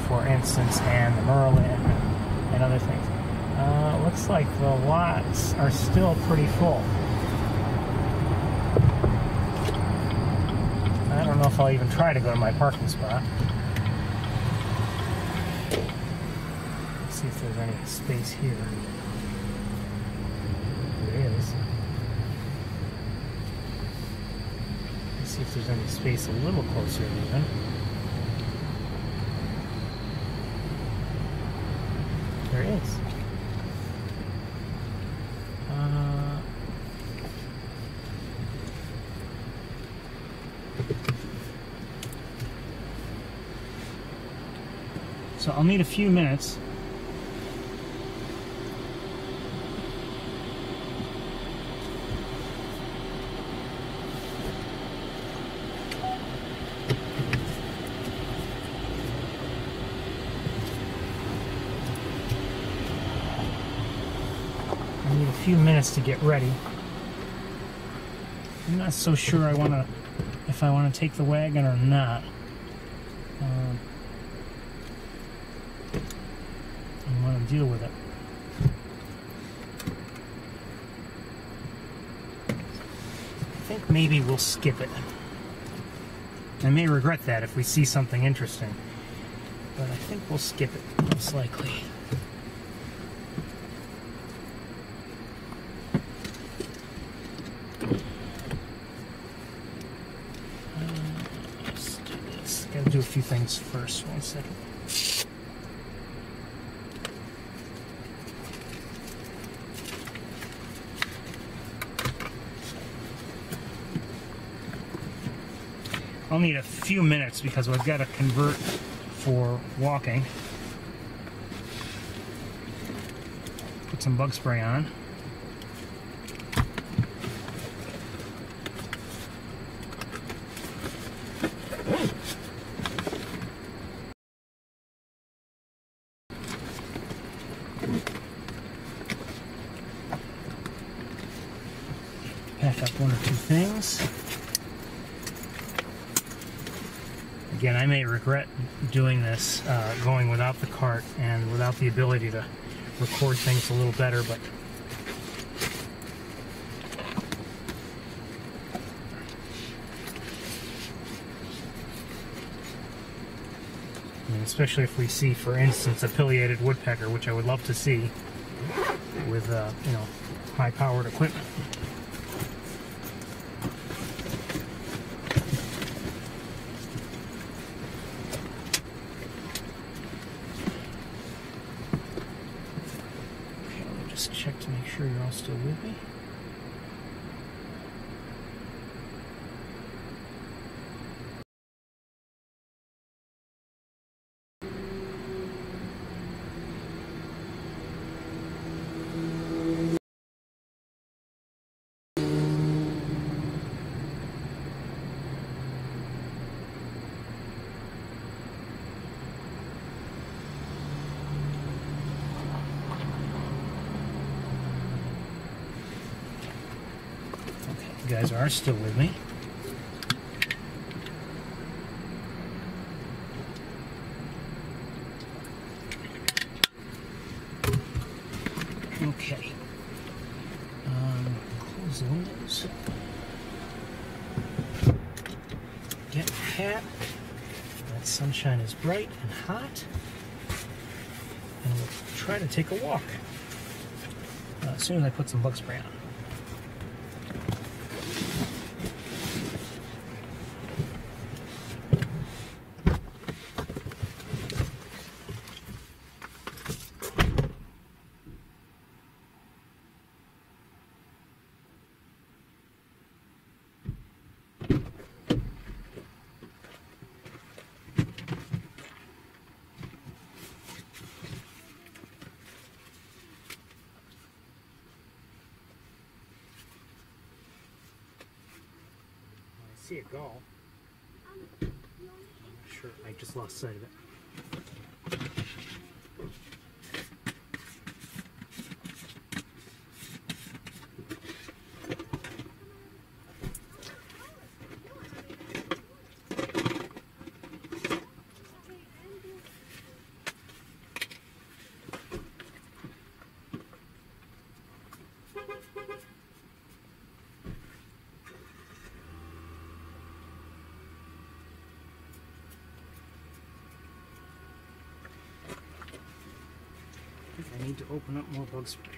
for instance, and the merlin and other things. Looks like the lots are still pretty full. I don't know if I'll even try to go to my parking spot. See if there's any space here. There is. Let's see if there's any space a little closer even. There is. So I'll need a few minutes. Few minutes to get ready. I'm not so sure if I want to take the wagon or not. I want to deal with it. I think maybe we'll skip it. I may regret that if we see something interesting, but I think we'll skip it, most likely. Gotta do a few things first. 1 second. I'll need a few minutes because I've got to convert for walking. Put some bug spray on. pack up one or two things. Again, I may regret doing this, going without the cart and without the ability to record things a little better, but especially if we see, for instance, a pileated woodpecker, which I would love to see with, you know, high-powered equipment. Okay, let me just check to make sure you're all still with me. You guys are still with me. Okay. Close the windows. Get your hat. That sunshine is bright and hot. And we'll try to take a walk as soon as I put some bug spray on. I see a gull. I'm not sure, I just lost sight of it. I need to open up more bug spray.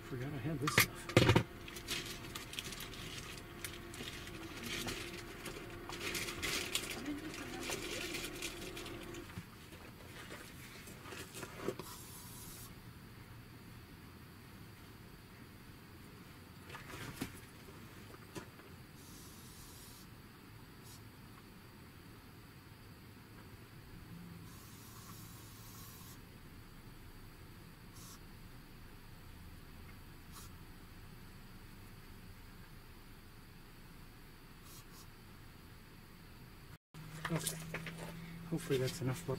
Forgot I had this stuff. Okay, hopefully that's enough look.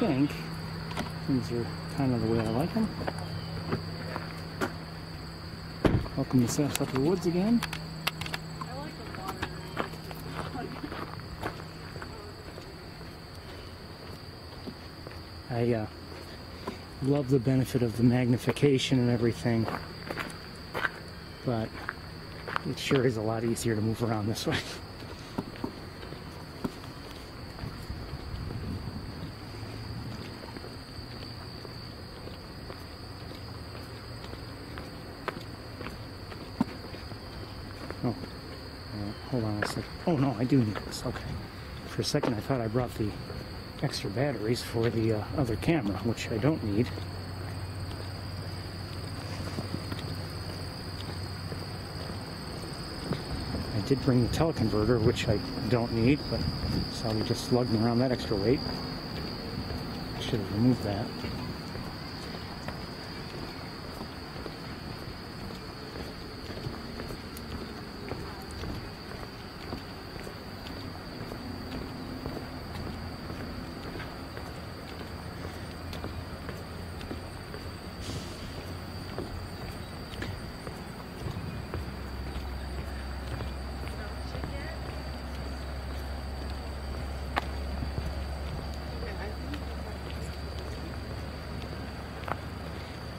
I think things are kind of the way I like them. Welcome to Sapsucker Woods again. I like the water. I love the benefit of the magnification and everything, but It sure is a lot easier to move around this way. Oh, hold on a second. Oh no, I do need this. Okay. For a second I thought I brought the extra batteries for the other camera, which I don't need. I did bring the teleconverter, which I don't need, but so we just lugging around that extra weight. I should have removed that.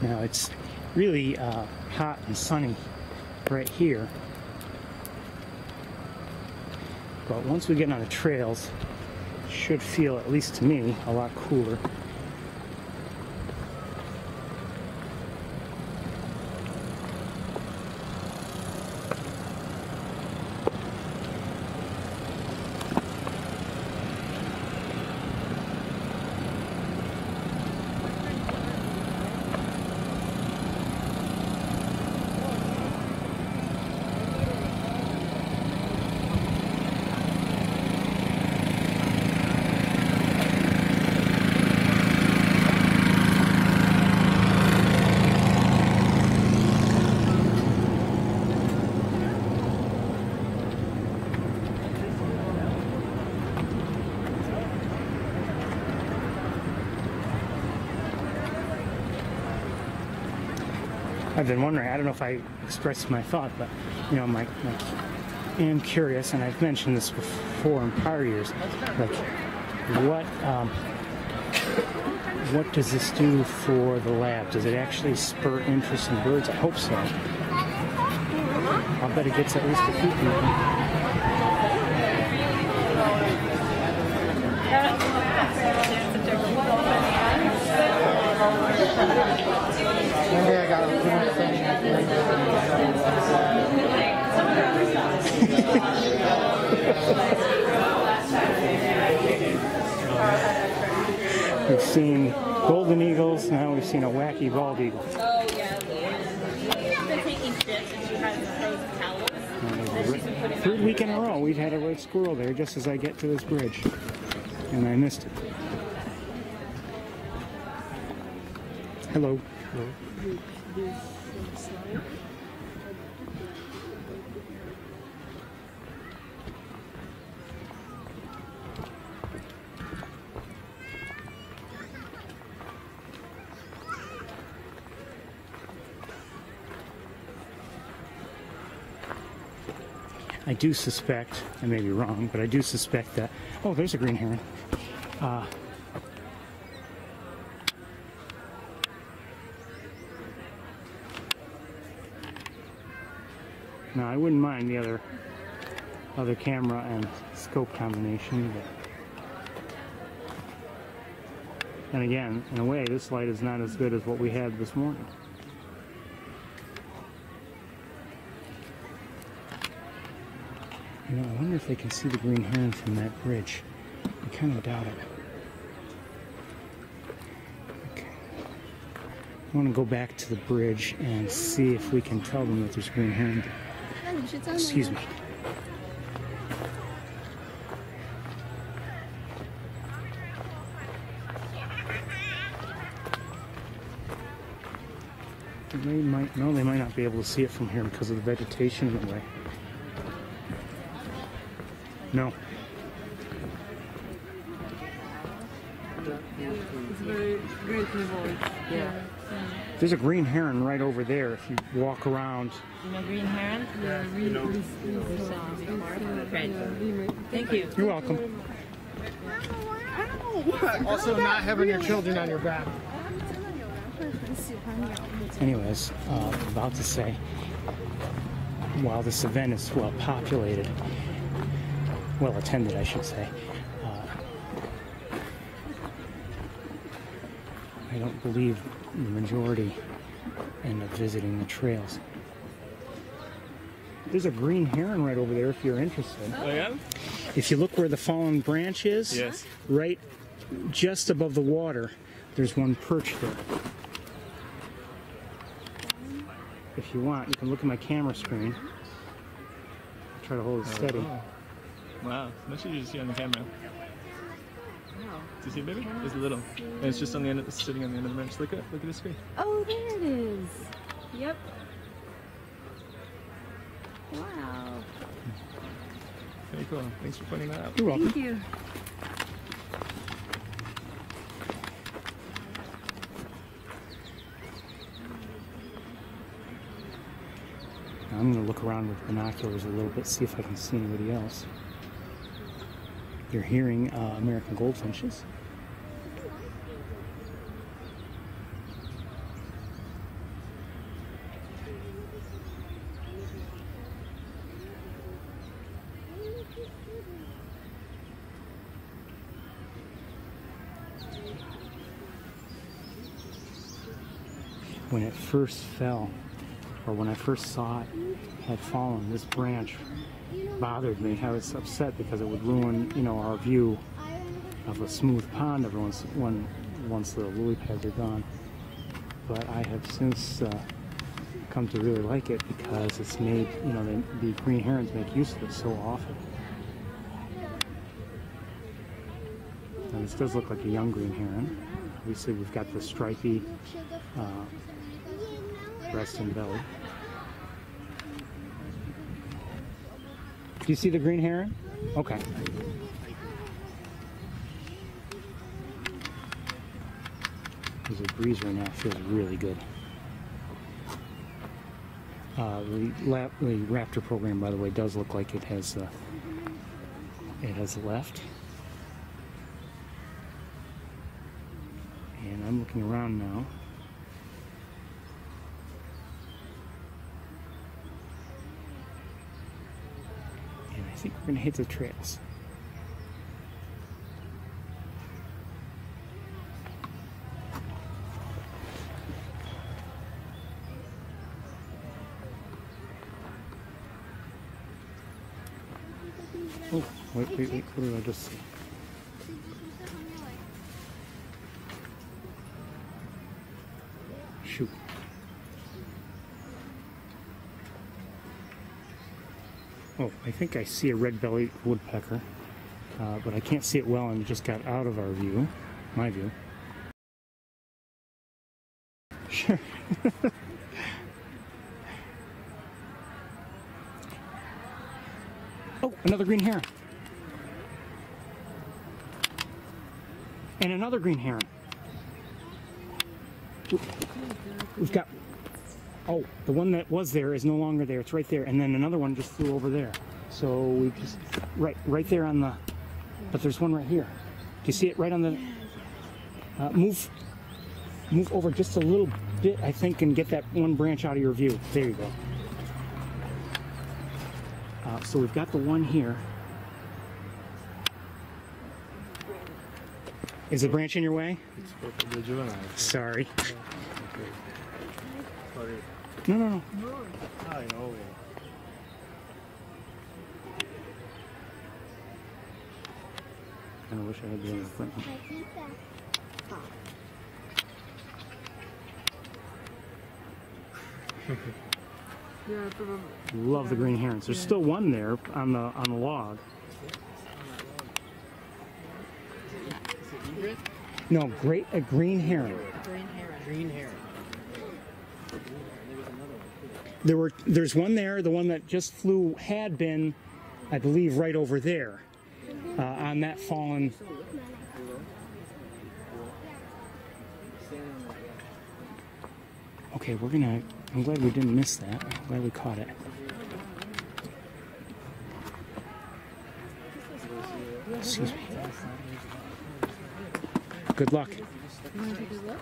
Now it's really hot and sunny right here, but once we get on the trails, it should feel, at least to me, a lot cooler. I've been wondering, I don't know if I expressed my thought, but, you know, I am curious, and I've mentioned this before in prior years, like, what does this do for the lab? Does it actually spur interest in birds? I hope so. I'll bet it gets at least a few people. Maybe I got a We've seen golden eagles, now we've seen a wacky bald eagle. Oh, yeah. They're taking trips and she has those towels. That she's been putting Third week in a row, we've had a red squirrel there just as I get to this bridge. And I missed it. Hello. Hello. I do suspect, I may be wrong, but I do suspect that, oh, there's a green heron. Now, I wouldn't mind the other camera and scope combination, but and again, in a way, this light is not as good as what we had this morning. You know, I wonder if they can see the green heron from that bridge. I kind of doubt it. Okay. I want to go back to the bridge and see if we can tell them that there's a green heron there. Excuse me. They might not be able to see it from here because of the vegetation in the way. No. It's very great to avoid. Yeah. There's a green heron right over there if you walk around. You know green heron? Yeah, Great. Thank you. You're welcome. Also, not having your children on your back. Anyways, about to say, while this event is well populated, well attended, I should say, I don't believe the majority end up visiting the trails. There's a green heron right over there if you're interested. Oh yeah? If you look where the fallen branch is, Yes. right just above the water, there's one perched there. If you want, you can look at my camera screen. Try to hold it steady. Oh. Wow. Much you see on the camera. Do you see it, baby? It's little. And it's just on the end of, it's sitting on the end of the bench. Look at the screen. Oh, there it is. Yep. Wow. Very cool. Thanks for pointing that out. You're welcome. Thank you. I'm going to look around with binoculars a little bit, see if I can see anybody else. You're hearing American goldfinches. When it first fell, or when I first saw it had fallen, this branch bothered me. I was upset because it would ruin, you know, our view of a smooth pond every once the lily pads are gone. But I have since come to really like it because it's made, you know, the green herons make use of it so often. And this does look like a young green heron. Obviously, we've got the stripy breast and belly. Do you see the green heron? Okay. There's a breeze right now. It feels really good. The raptor program, by the way, does look like it has left. And I'm looking around now. I think we're going to hit the trails. Oh, wait, what did I just see? Shoot. Oh, I think I see a red-bellied woodpecker, but I can't see it well, and it just got out of our view, my view. Sure. Oh, another green heron. And another green heron. We've got... Oh, the one that was there is no longer there. It's right there. And then another one just flew over there. So we just... Right there on the... But there's one right here. Do you see it right on the... Move over just a little bit, I think, and get that one branch out of your view. There you go. So we've got the one here. Is the branch in your way? It's for the juvenile. Sorry. Sorry. No. I know. I wish I had the other equipment. Love the green herons. There's still one there on the log. No, a green heron. Green heron. There's one there. The one that just flew had been, I believe, right over there on that fallen. Okay, I'm glad we didn't miss that. I'm glad we caught it. Excuse me. Good luck. You want to take a look?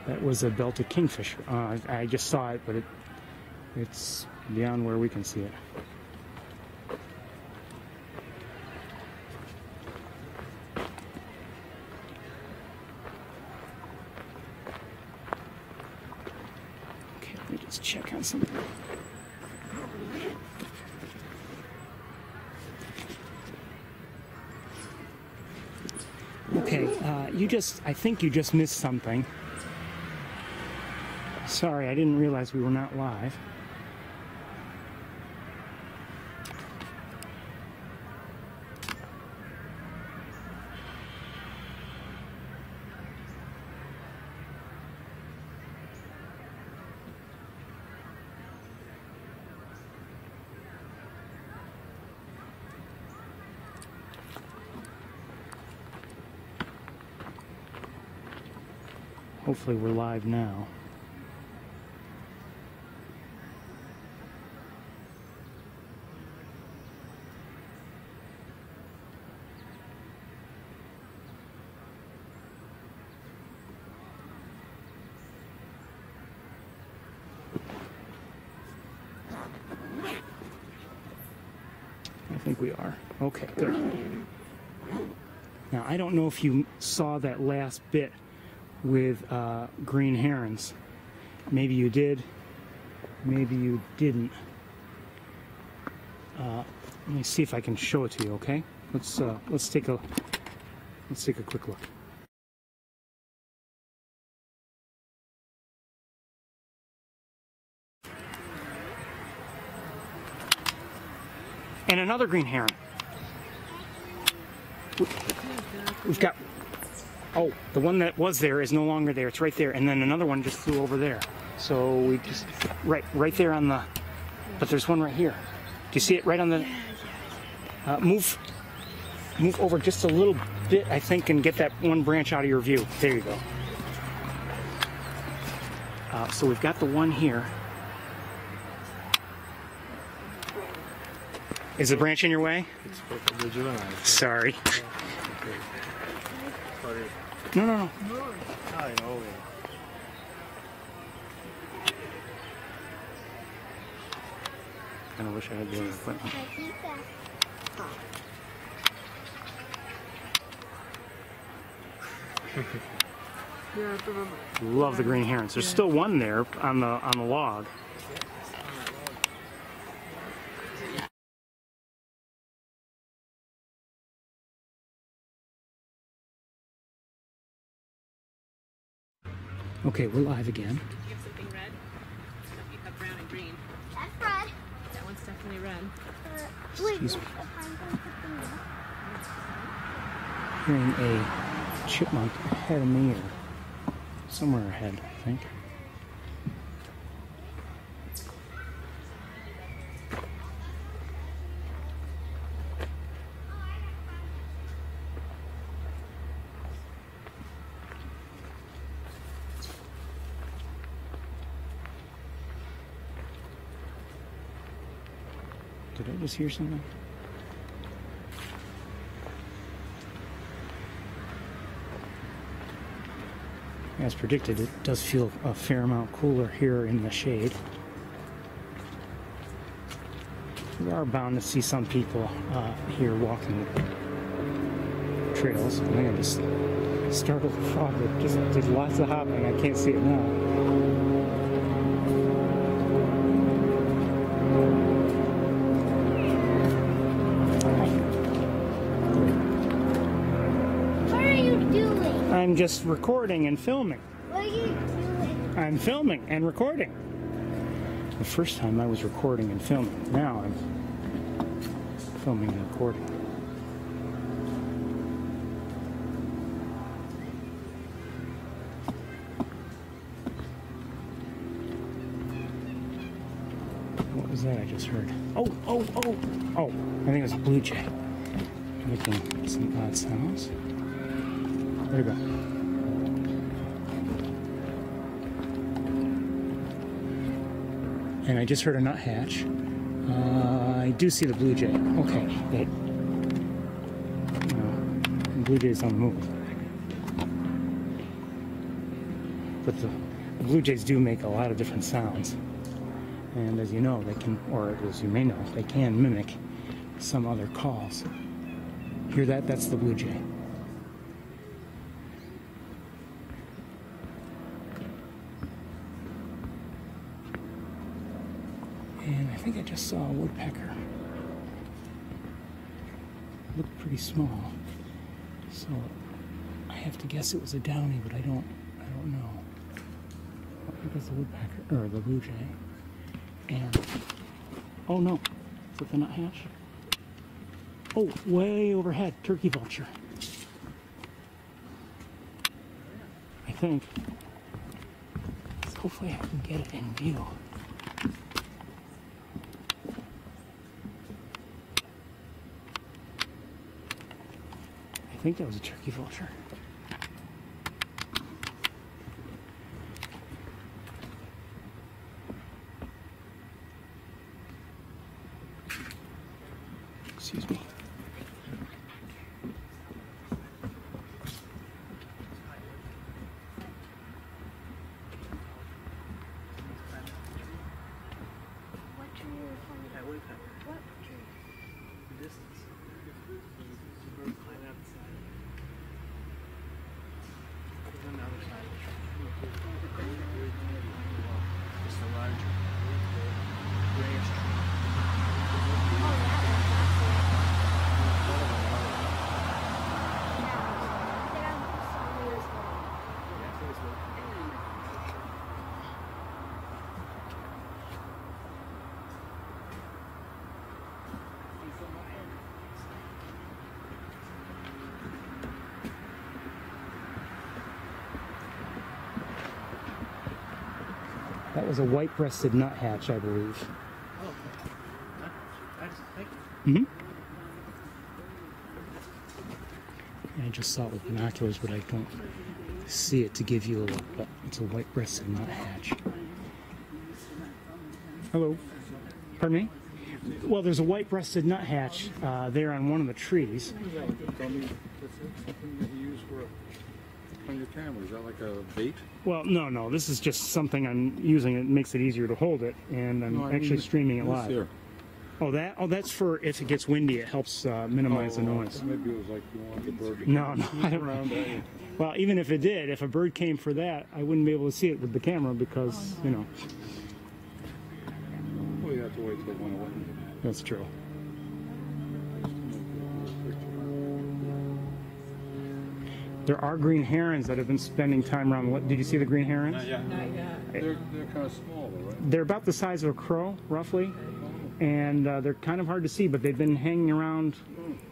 That was a belted kingfisher. I just saw it, but it's beyond where we can see it. Okay, let me just check on something. Okay, I think you just missed something. Sorry, I didn't realize we were not live. Hopefully we're live now. I think we are. Okay, good. Now, I don't know if you saw that last bit with green herons. Maybe you did, maybe you didn't. Let me see if I can show it to you, okay? Let's take a quick look. And another green heron. We've got, oh, the one that was there is no longer there. It's right there. And then another one just flew over there. So we just, right there on the, but there's one right here. Do you see it right on the, move over just a little bit, I think, and get that one branch out of your view. There you go. So we've got the one here. Is the branch in your way? Sorry. No. I know. I wish I had the other equipment. Love the green herons. There's still one there on the log. Okay, we're live again. Did you have something red? You have brown and green. That's red. That one's definitely red. Excuse me. Hearing a chipmunk ahead of me, or somewhere ahead, I think. Did I just hear something? As predicted, it does feel a fair amount cooler here in the shade. We are bound to see some people here walking the trails. I think I just startled the frog that just did lots of hopping. I can't see it now. I'm just recording and filming. What are you doing? I'm filming and recording. The first time I was recording and filming. Now I'm filming and recording. What was that I just heard? Oh, I think it was a blue jay making some odd sounds. There you go. And I just heard a nuthatch. I do see the blue jay. Okay. The blue jay's on the move. But the blue jays do make a lot of different sounds. And as you know, they can, or as you may know, they can mimic some other calls. Hear that? That's the blue jay. And I think I just saw a woodpecker. Looked pretty small. So I have to guess it was a downy, but I don't know. I think it's the woodpecker, or the blue jay. And, oh no, is it the nuthatch? Oh, way overhead, turkey vulture. I think. So hopefully I can get it in view. I think that was a turkey vulture. Excuse me. What tree are you from? That woodpecker. What tree? The distance. The bird climbing up the side. It's on the other side. Just a large grayish tree. That was a white-breasted nuthatch, I believe. Oh, thank you. Mm-hmm. I just saw it with binoculars, but I don't see it to give you a look. But it's a white-breasted nuthatch. Hello. Pardon me? Well, there's a white-breasted nuthatch there on one of the trees. Tell me, that's something that you use for on your camera. Is that like a bait? Well, no. This is just something I'm using. It makes it easier to hold it, and I'm No, I mean actually streaming it this live. here. Oh, that? Oh, that's for if it gets windy. It helps minimize the noise. Maybe it was like you wanted the bird to No, I don't. around at you. Well, even if it did, if a bird came for that, I wouldn't be able to see it with the camera because, you know. Well, you have to wait till it went away. That's true. There are green herons that have been spending time around. Did you see the green herons? Not yet. They're kind of small, though, right? They're about the size of a crow, roughly, and they're kind of hard to see, but they've been hanging around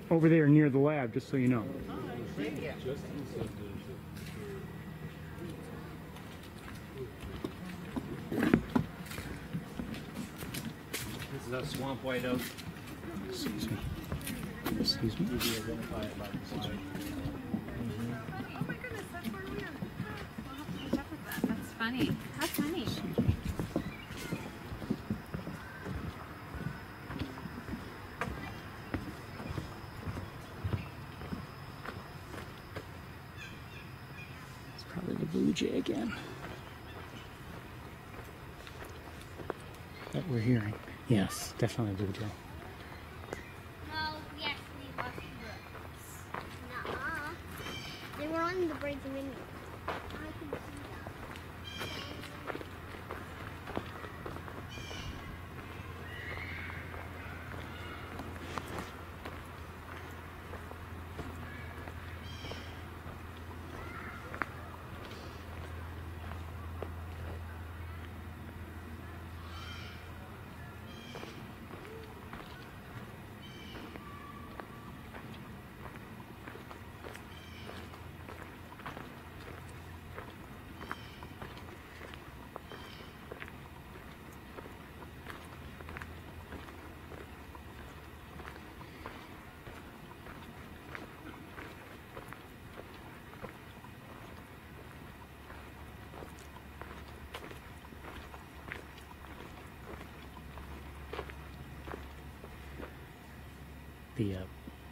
over there near the lab, just so you know. This is a swamp white oak. Excuse me. Excuse me. Easy to identify it by the slide. Oh my goodness, that's where we are. I'll have to catch up with that. That's funny. How funny. It's probably the blue jay again that we're hearing. Yes, definitely blue jay. No, we actually lost the birds. Nuh-uh. They were on the birds and menu. I can see that.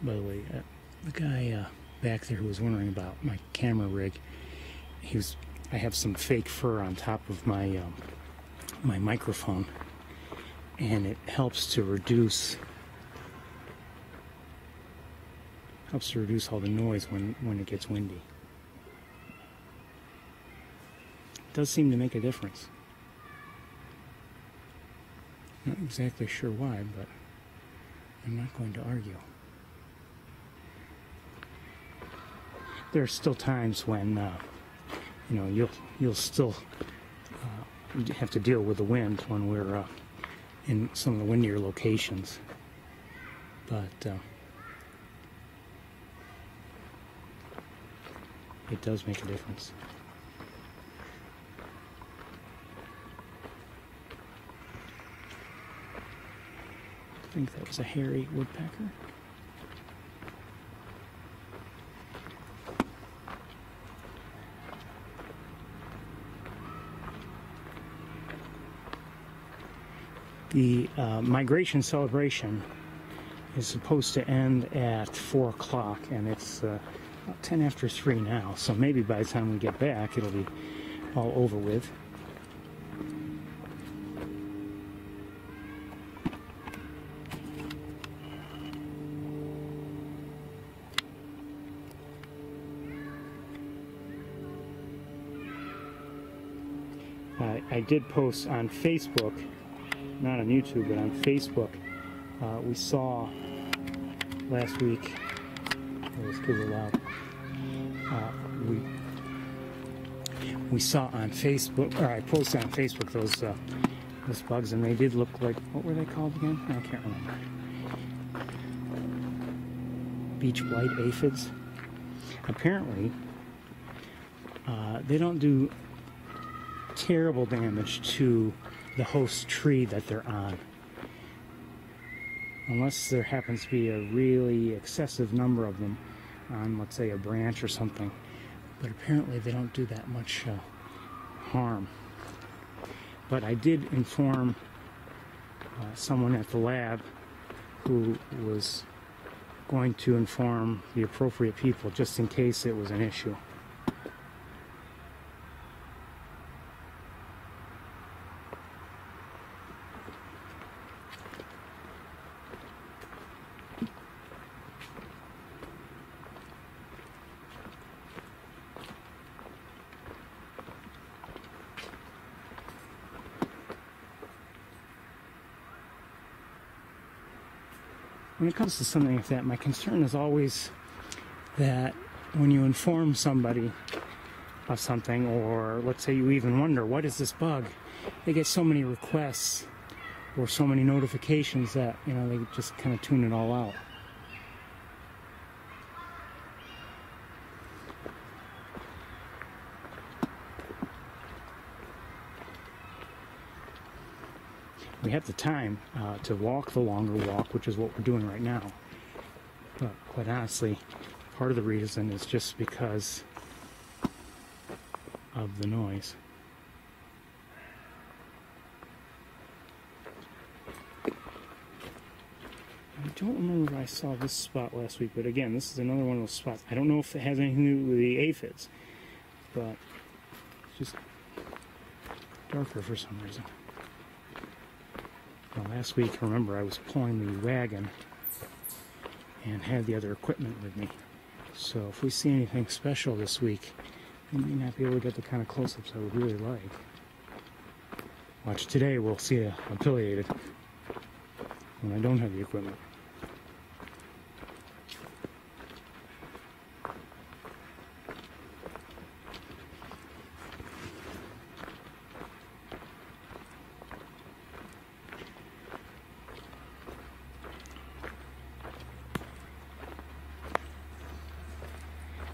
By the way, the guy back there who was wondering about my camera rig, he was I have some fake fur on top of my my microphone, and it helps to reduce all the noise when it gets windy. It does seem to make a difference. Not exactly sure why, but I'm not going to argue. There are still times when you know, you'll still have to deal with the wind when we're in some of the windier locations, but it does make a difference. I think that was a hairy woodpecker. The migration celebration is supposed to end at 4 o'clock, and it's about 10 after 3 now, so maybe by the time we get back it'll be all over with. I did post on Facebook, not on YouTube, but on Facebook. We saw last week, those kids are loud. We saw on Facebook, or I posted on Facebook those bugs, and they did look like, what were they called again? I can't remember. Beach blight aphids. Apparently, they don't do terrible damage to the host tree that they're on, unless there happens to be a really excessive number of them on, let's say, a branch or something. But apparently they don't do that much harm. But I did inform someone at the lab who was going to inform the appropriate people just in case it was an issue. When it comes to something like that, my concern is always that when you inform somebody of something, or let's say you even wonder, what is this bug? They get so many requests or so many notifications that, you know, they just kind of tune it all out. We have the time to walk the longer walk, which is what we're doing right now. But quite honestly, part of the reason is just because of the noise. I don't remember if I saw this spot last week, but again, this is another one of those spots. I don't know if it has anything to do with the aphids, but it's just darker for some reason. Well, last week, remember, I was pulling the wagon and had the other equipment with me. So if we see anything special this week, we may not be able to get the kind of close-ups I would really like. Watch today, we'll see a pileated when I don't have the equipment.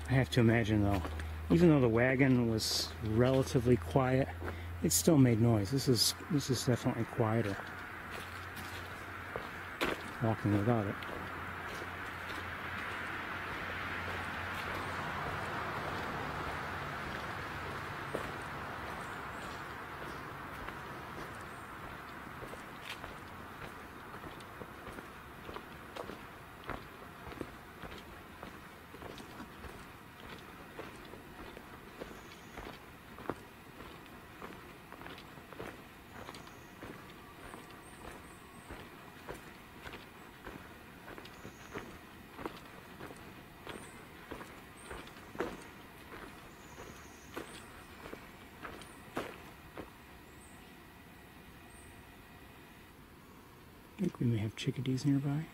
I have to imagine, though, even though the wagon was relatively quiet, it still made noise. This is definitely quieter walking without it. I think we may have chickadees nearby.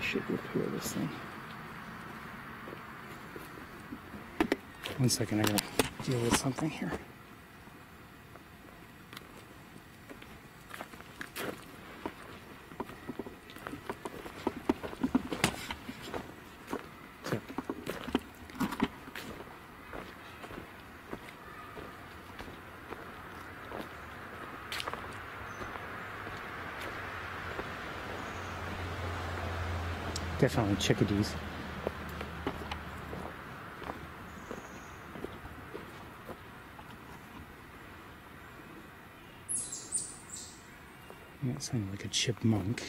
Should repair this thing. One second, I gotta deal with something here. So. Definitely chickadees. That sounded like a chipmunk.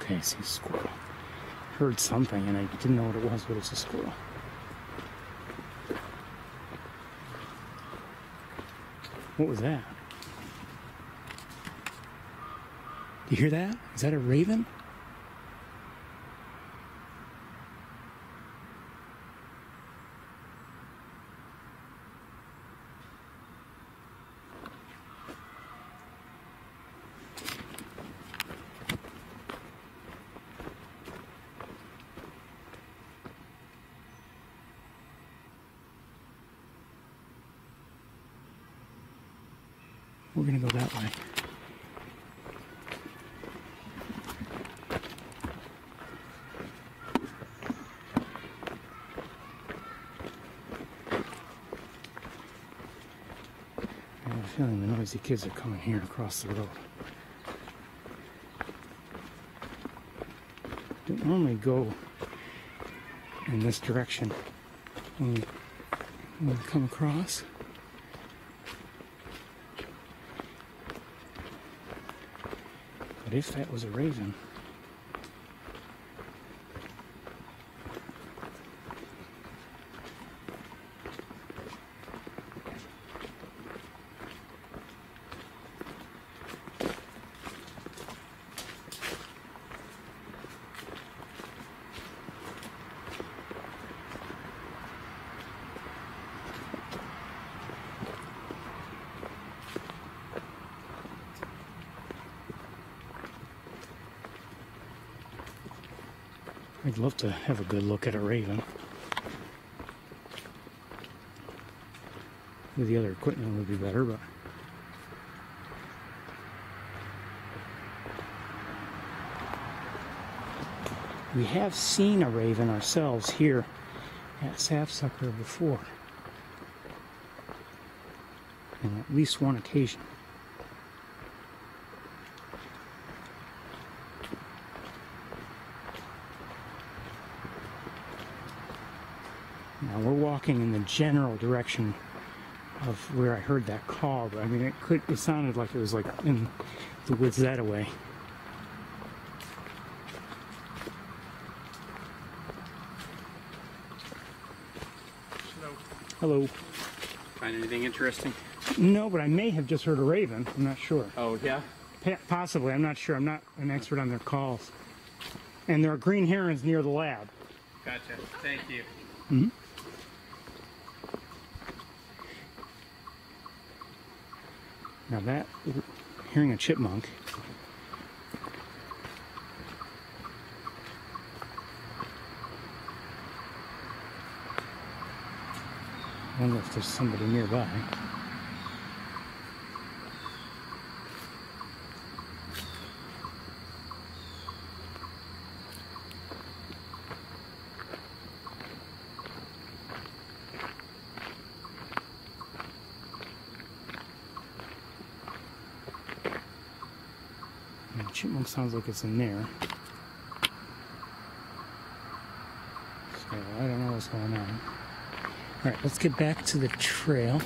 Okay, I see a squirrel. Heard something and I didn't know what it was, but it's a squirrel. What was that? Do you hear that? Is that a raven? We're gonna go that way. I have a feeling the noisy kids are coming here across the road. Don't normally go in this direction when we come across. But if that was a raven, I'd love to have a good look at a raven. With the other equipment would be better, but we have seen a raven ourselves here at Sapsucker before. On at least one occasion. Now we're walking in the general direction of where I heard that call, but I mean it sounded like it was like in the woods that way. Hello. Hello. Find anything interesting? No, but I may have just heard a raven. I'm not sure. Oh, yeah? Possibly. I'm not sure. I'm not an expert on their calls. And there are green herons near the lab. Gotcha. Thank you. Mm-hmm. Now that, hearing a chipmunk. I wonder if there's somebody nearby. And the chipmunk sounds like it's in there. So I don't know what's going on. All right, let's get back to the trail.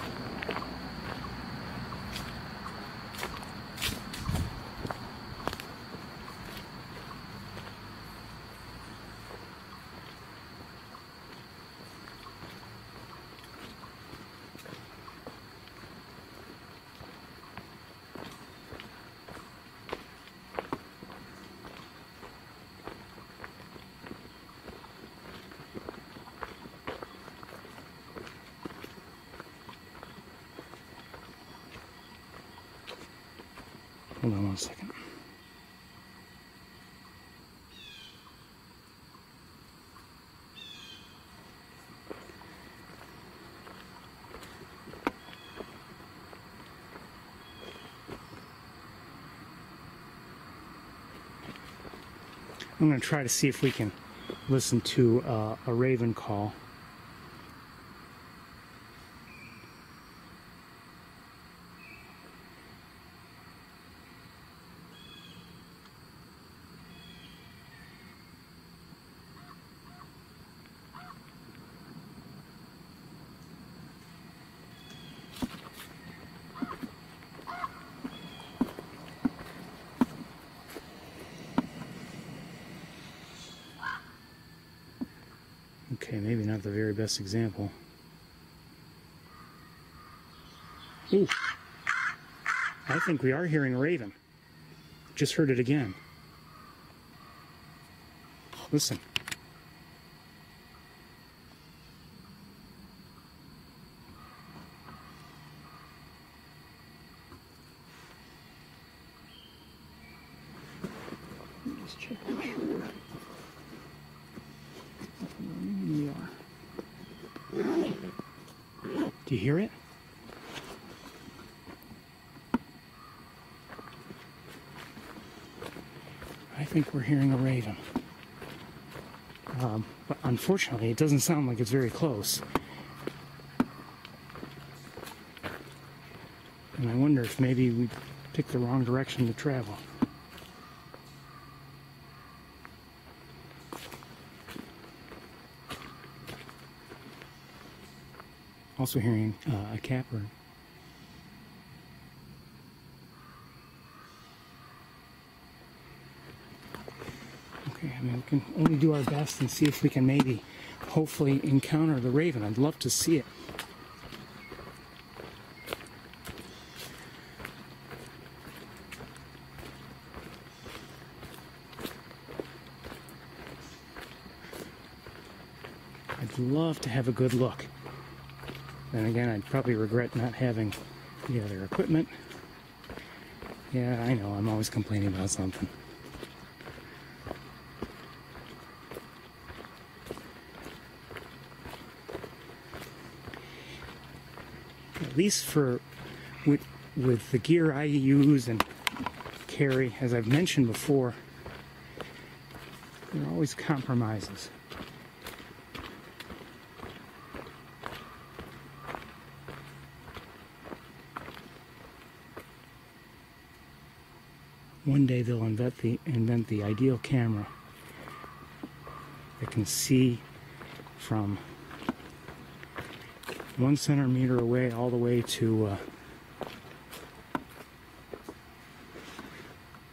Hold on one second. I'm going to try to see if we can listen to a raven call. Okay, maybe not the very best example. Ooh, I think we are hearing a raven. Just heard it again. Listen. Let's check this here. Do you hear it? I think we're hearing a raven. But unfortunately, it doesn't sound like it's very close. And I wonder if maybe we picked the wrong direction to travel. Also hearing a catbird. Okay, I mean, we can only do our best and see if we can maybe, hopefully, encounter the raven. I'd love to see it. I'd love to have a good look. Then again, I'd probably regret not having the other equipment. Yeah, I know, I'm always complaining about something. At least with the gear I use and carry, as I've mentioned before, there are always compromises. One day they'll invent the ideal camera that can see from 1 centimeter away all the way to a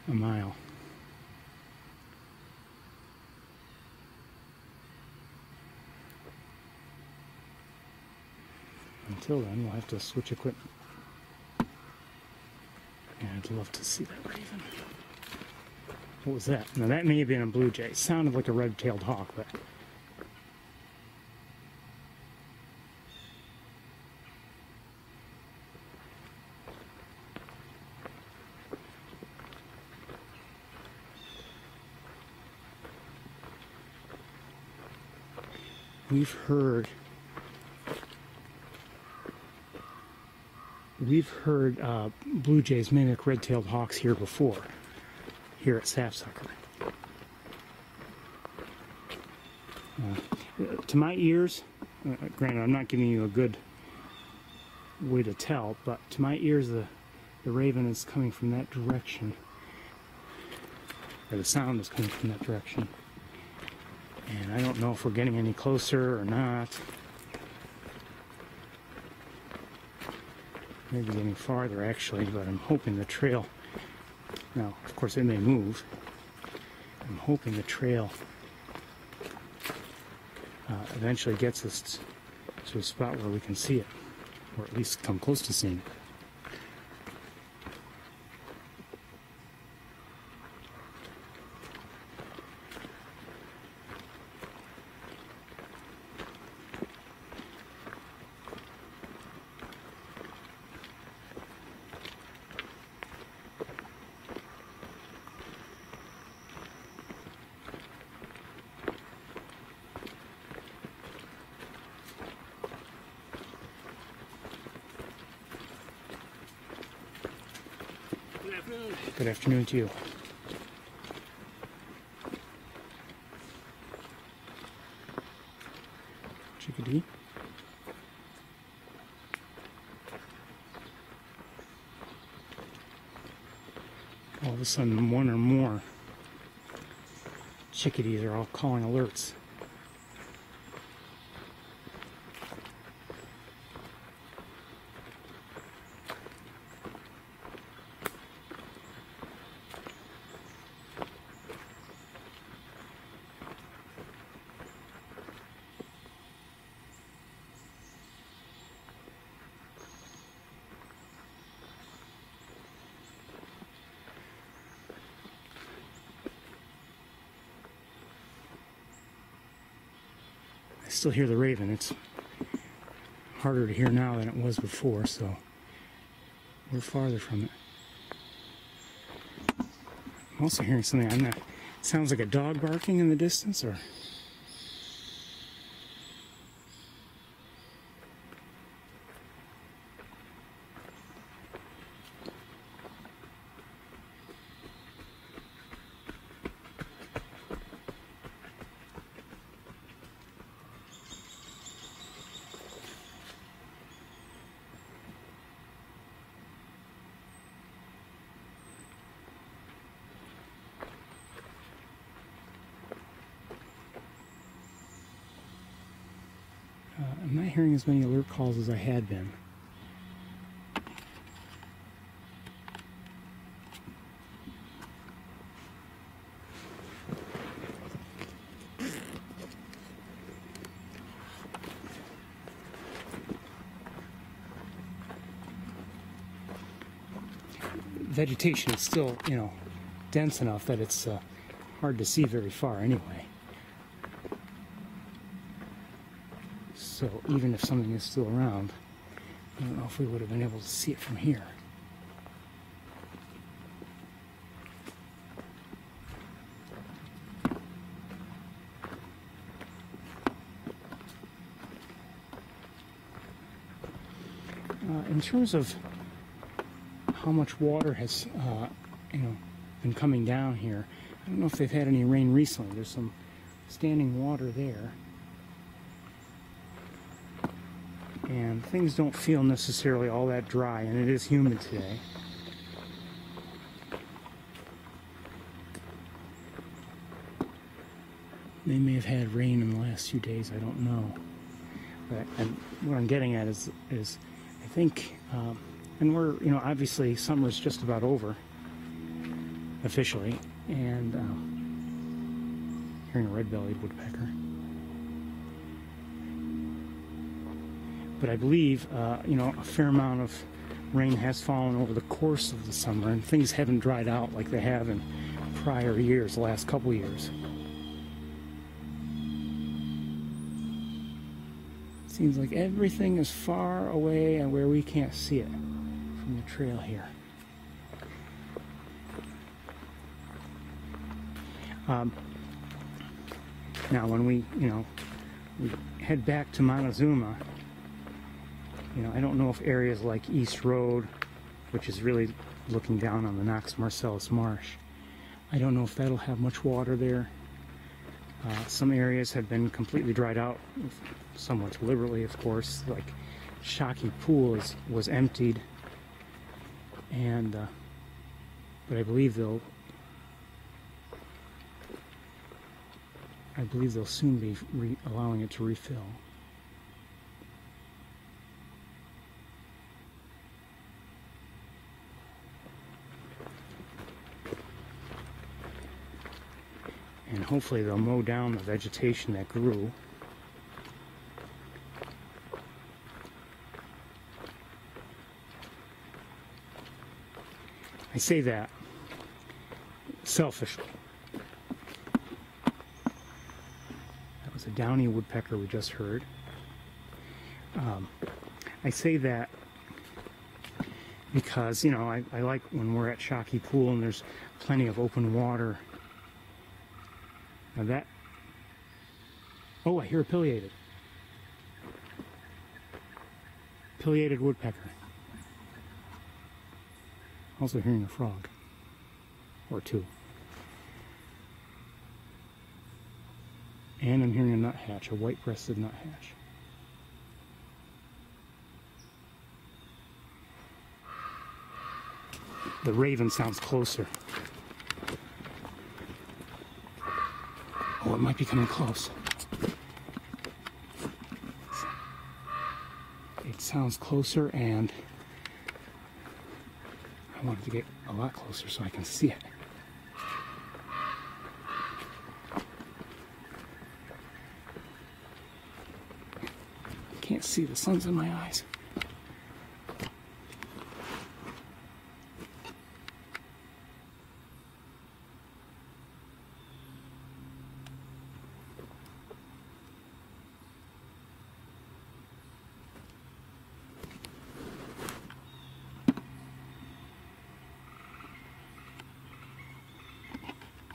mile. Until then, we'll have to switch equipment. I'd love to see that raven. What was that? Now that may have been a blue jay. It sounded like a red-tailed hawk, but we've heard blue jays mimic red-tailed hawks here before, here at Sapsucker. To my ears, granted I'm not giving you a good way to tell, but to my ears the raven is coming from that direction, or the sound is coming from that direction. And I don't know if we're getting any closer or not. Maybe getting farther actually, but I'm hoping the trail, now of course it may move, I'm hoping the trail eventually gets us to a spot where we can see it, or at least come close to seeing it. Good afternoon to you. Chickadee. All of a sudden, one or more chickadees are all calling alerts. I still hear the raven. It's harder to hear now than it was before, so we're farther from it. I'm also hearing something. I'm not. It sounds like a dog barking in the distance, or. I'm not hearing as many alert calls as I had been. Vegetation is still, dense enough that it's hard to see very far anyway. So even if something is still around, I don't know if we would have been able to see it from here. In terms of how much water has, been coming down here, I don't know if they've had any rain recently. There's some standing water there. And things don't feel necessarily all that dry, and it is humid today. They may have had rain in the last few days, I don't know. But what I'm getting at is I think, and we're, obviously summer's just about over, officially, and hearing a red-bellied woodpecker. But I believe, a fair amount of rain has fallen over the course of the summer and things haven't dried out like they have in prior years, the last couple years. Seems like everything is far away and where we can't see it from the trail here. Now when we head back to Montezuma, I don't know if areas like East Road, which is really looking down on the Knox Marcellus Marsh, I don't know if that'll have much water there. Some areas have been completely dried out, somewhat deliberately, of course. Like Shockey Pool was emptied, and but I believe they'll soon be allowing it to refill. And hopefully they'll mow down the vegetation that grew. I say that selfishly. That was a downy woodpecker we just heard. I say that because, I like when we're at Shockey Pool and there's plenty of open water. Now I hear a pileated. Pileated woodpecker. Also hearing a frog. Or two. And I'm hearing a nuthatch, a white-breasted nuthatch. The raven sounds closer. Oh, it might be coming close. It sounds closer, and I want it to get a lot closer so I can see it. I can't see, the sun's in my eyes.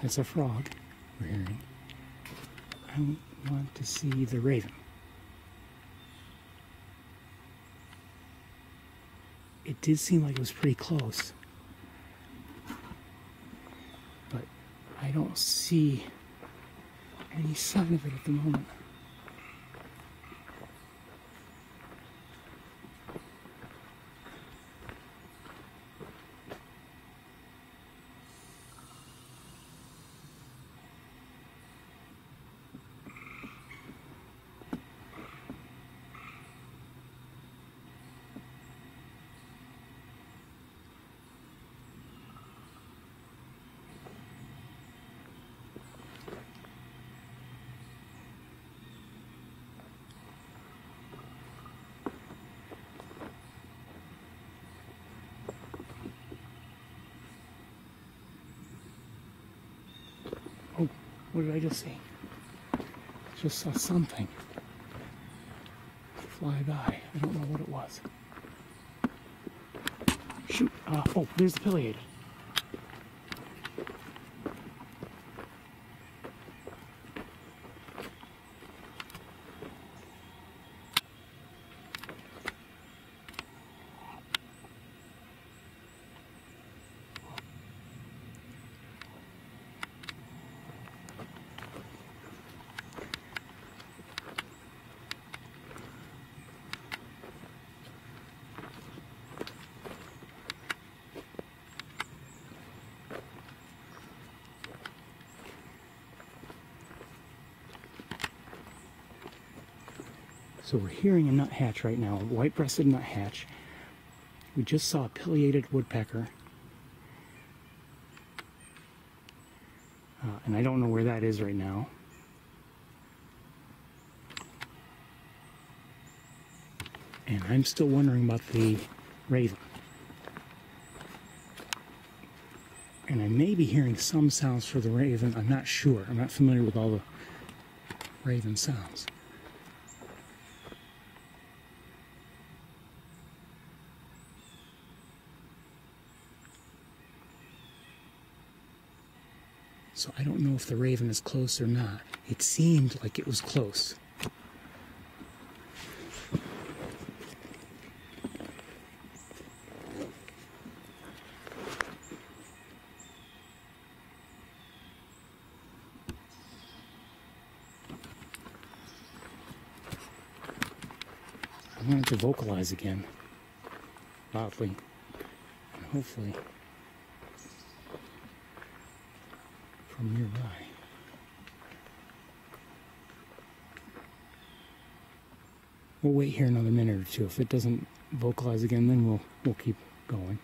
It's a frog we're hearing. I want to see the raven. It did seem like it was pretty close, but I don't see any sign of it at the moment. Oh, what did I just see? Just saw something fly by. I don't know what it was. Shoot. Oh, there's the pileated. So we're hearing a nuthatch right now, a white-breasted nuthatch. We just saw a pileated woodpecker. And I don't know where that is right now. And I'm still wondering about the raven. And I may be hearing some sounds for the raven. I'm not sure. I'm not familiar with all the raven sounds. So I don't know if the raven is close or not. It seemed like it was close. I wanted to vocalize again, loudly, and hopefully from nearby. We'll wait here another minute or two. If it doesn't vocalize again, then we'll keep going.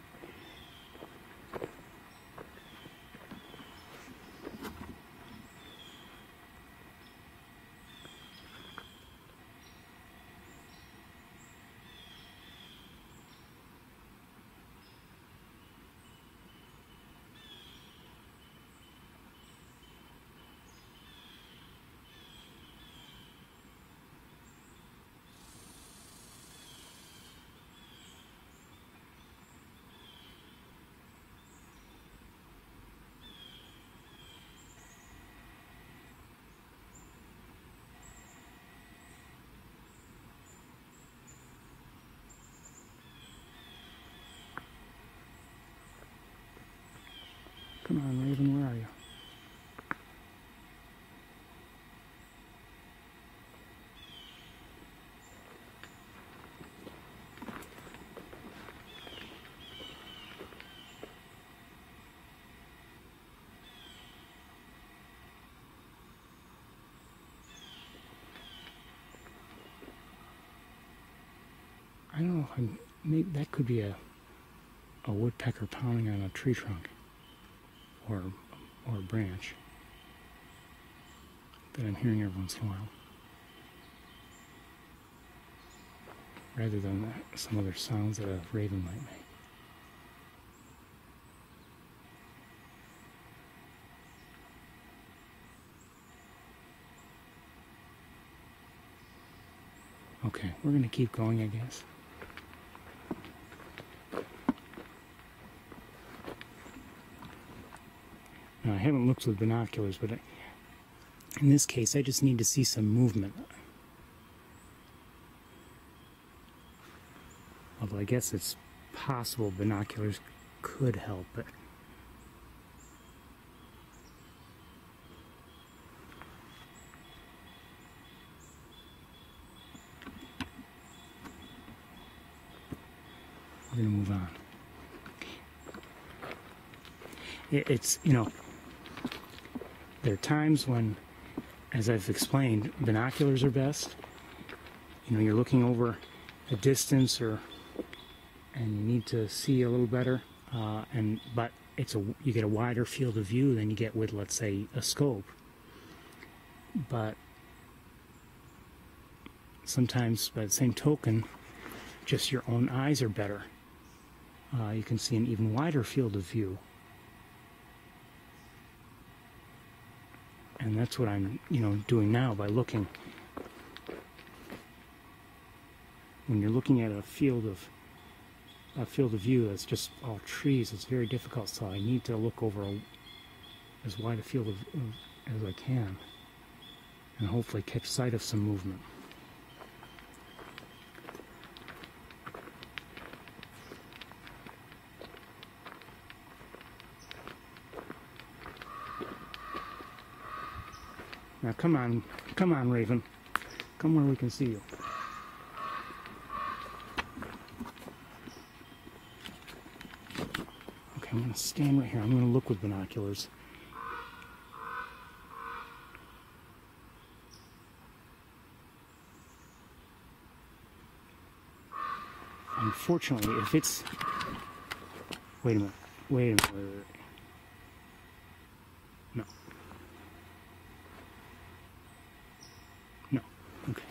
Come on, Raven, where are you? I don't know if maybe that could be a woodpecker pounding on a tree trunk. Or a branch that I'm hearing every once in a while, rather than some other sounds that a raven might make. Okay, we're going to keep going, I guess. Now, I haven't looked with binoculars, but in this case, I just need to see some movement. Although I guess it's possible binoculars could help, but we're going to move on. It's, you know, there are times when, as I've explained, binoculars are best. You know, you're looking over a distance and you need to see a little better, but you get a wider field of view than you get with, let's say, a scope. But sometimes, by the same token, just your own eyes are better. You can see an even wider field of view. And that's what I'm, doing now by looking. When you're looking at a field of view that's just all trees, it's very difficult. So I need to look over as wide a field as I can, and hopefully catch sight of some movement. Now come on, Raven. Come where we can see you. Okay, I'm going to stand right here. I'm going to look with binoculars. Unfortunately, if it's... Wait a minute. No. No. Okay.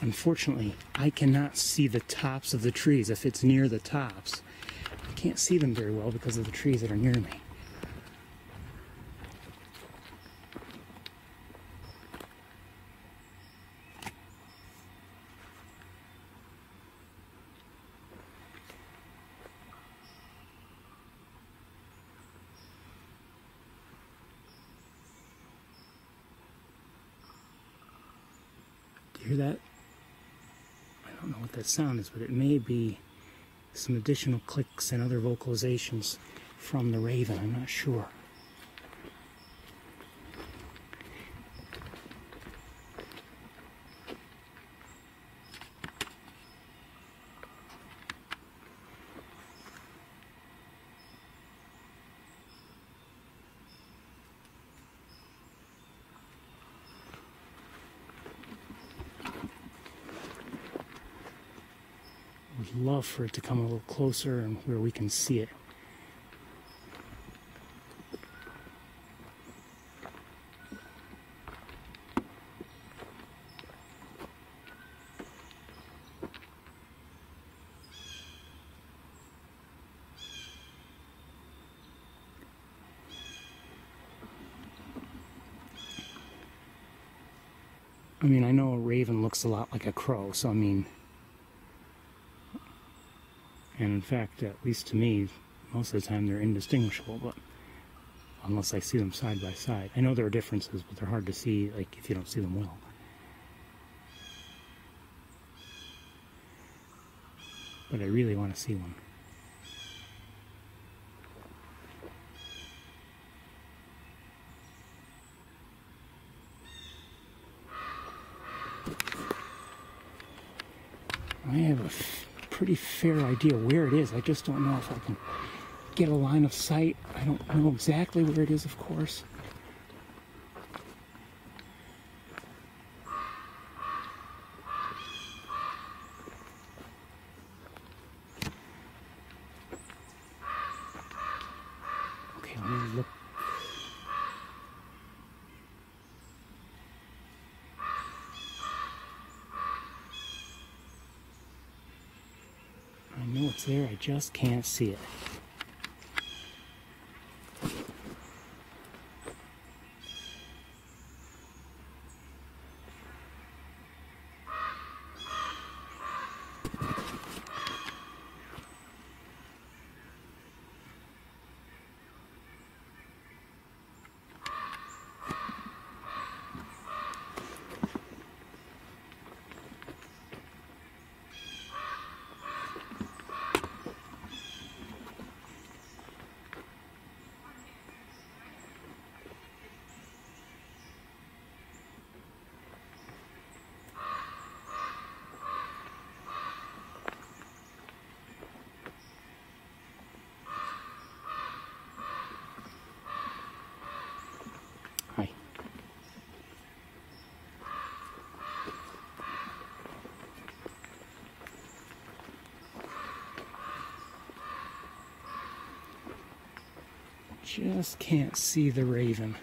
unfortunately, I cannot see the tops of the trees. If it's near the tops, I can't see them very well because of the trees that are near me. Do you hear that? I don't know what that sound is, but it may be some additional clicks and other vocalizations from the raven. I'm not sure. Would love for it to come a little closer and where we can see it. I mean, I know a raven looks a lot like a crow, so I mean, and in fact, at least to me, most of the time they're indistinguishable, but unless I see them side by side. I know there are differences, but they're hard to see, like, if you don't see them well. But I really want to see one. I have a pretty fair idea where it is. I just don't know if I can get a line of sight. I don't know exactly where it is, of course. Okay, let me look. I know it's there, I just can't see it. Hi. Just can't see the raven.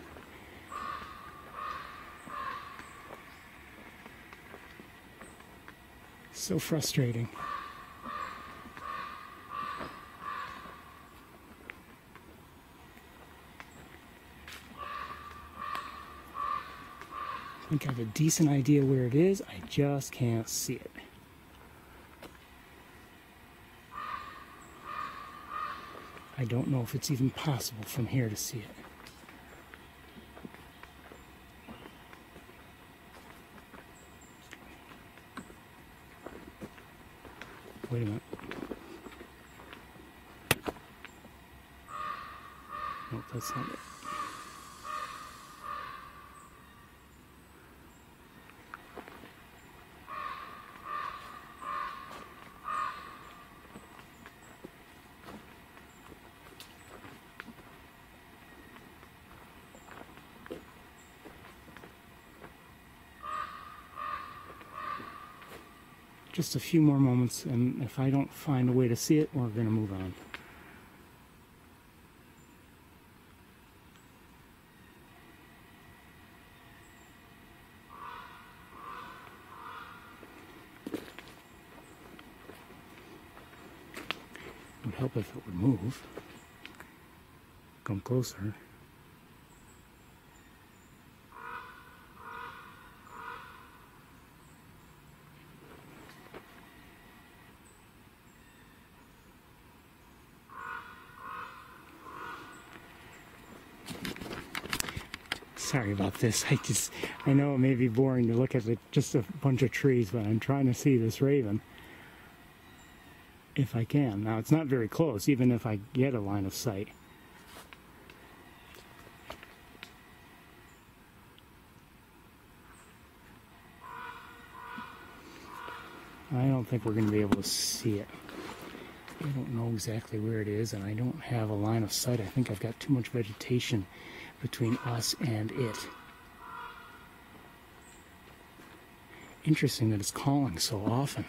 So frustrating. I think I have a decent idea where it is, I just can't see it. I don't know if it's even possible from here to see it. Wait a minute. Nope, that's not it. Just a few more moments, and if I don't find a way to see it, we're going to move on. help if it would move. Come closer. Sorry about this. I know it may be boring to look at just a bunch of trees, but I'm trying to see this raven if I can. Now, it's not very close, even if I get a line of sight. I don't think we're going to be able to see it. I don't know exactly where it is, and I don't have a line of sight. I think I've got too much vegetation between us and it. Interesting that it's calling so often.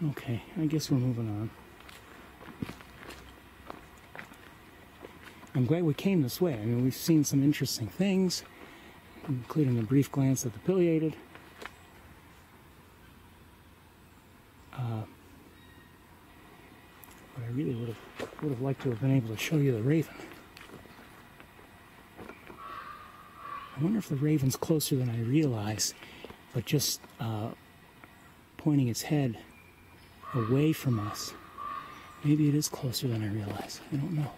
Okay, I guess we're moving on. I'm glad we came this way. I mean, we've seen some interesting things, including a brief glance at the pileated. But I really would have liked to have been able to show you the raven. I wonder if the raven's closer than I realize, but just pointing its head away from us. Maybe it is closer than I realize. I don't know.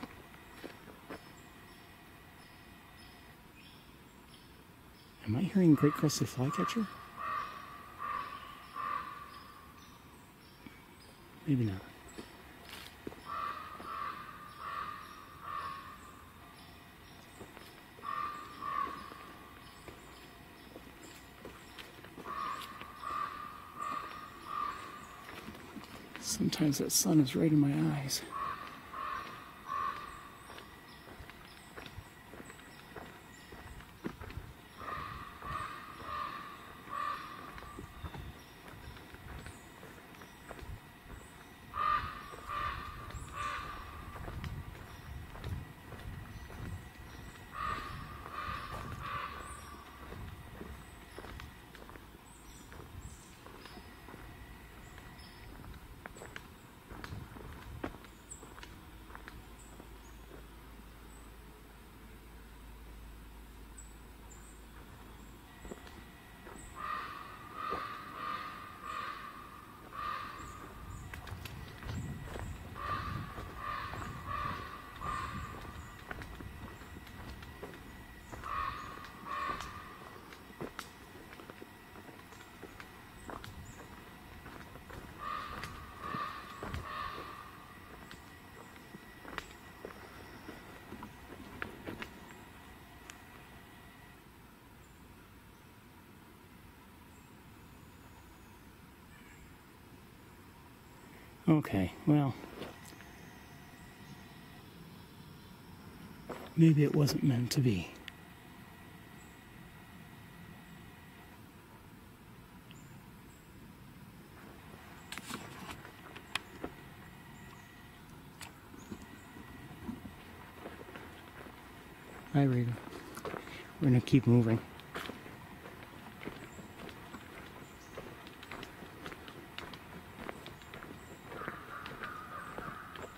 Am I hearing great-crested flycatcher? Maybe not. Sometimes that sun is right in my eyes. Okay, well, maybe it wasn't meant to be. Hi, Rita. We're gonna keep moving.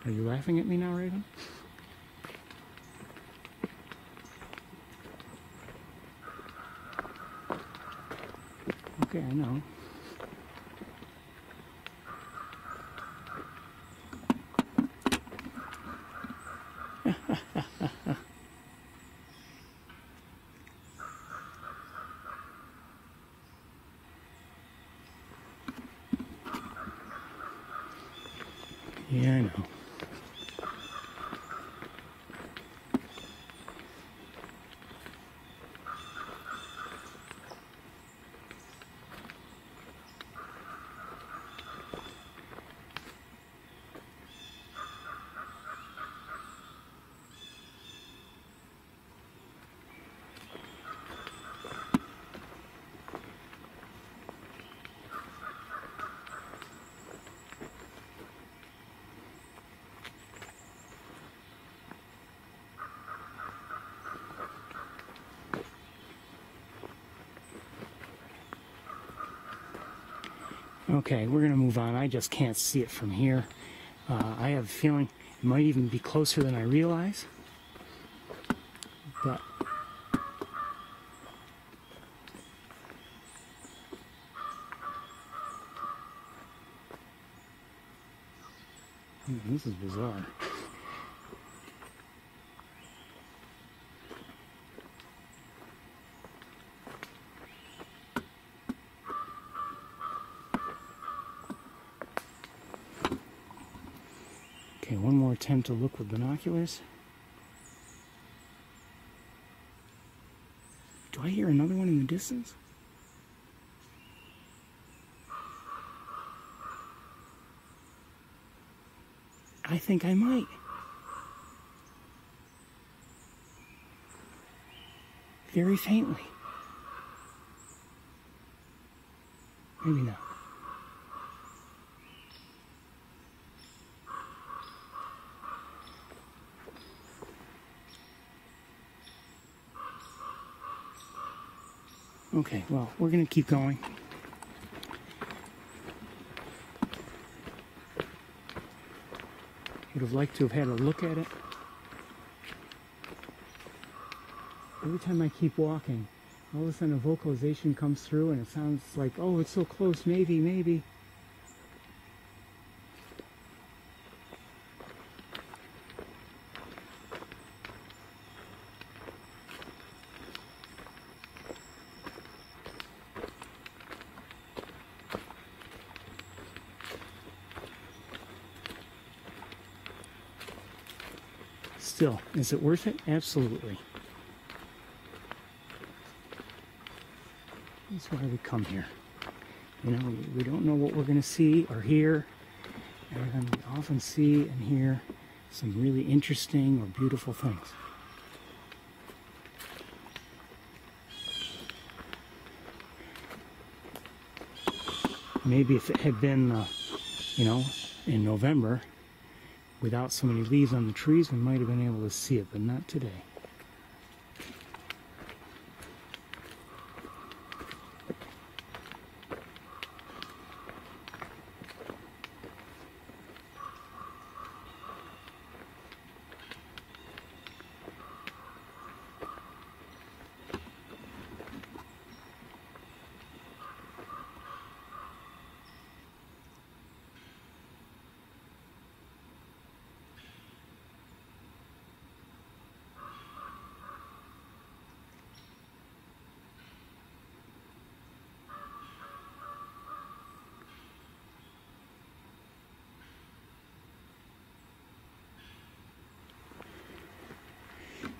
Are you laughing at me now, Raven? Okay, I know. Yeah, I know. Okay, we're gonna move on. I just can't see it from here. I have a feeling it might even be closer than I realize. But this is bizarre. Okay, one more attempt to look with binoculars. Do I hear another one in the distance? I think I might. Very faintly. Maybe not. Okay, well, we're going to keep going. Would have liked to have had a look at it. Every time I keep walking, all of a sudden a vocalization comes through and it sounds like, oh, it's so close, maybe, maybe. Still, is it worth it? Absolutely. That's why we come here. You know, we don't know what we're going to see or hear, and we often see and hear some really interesting or beautiful things. Maybe if it had been, you know, in November, without so many leaves on the trees, we might have been able to see it, but not today.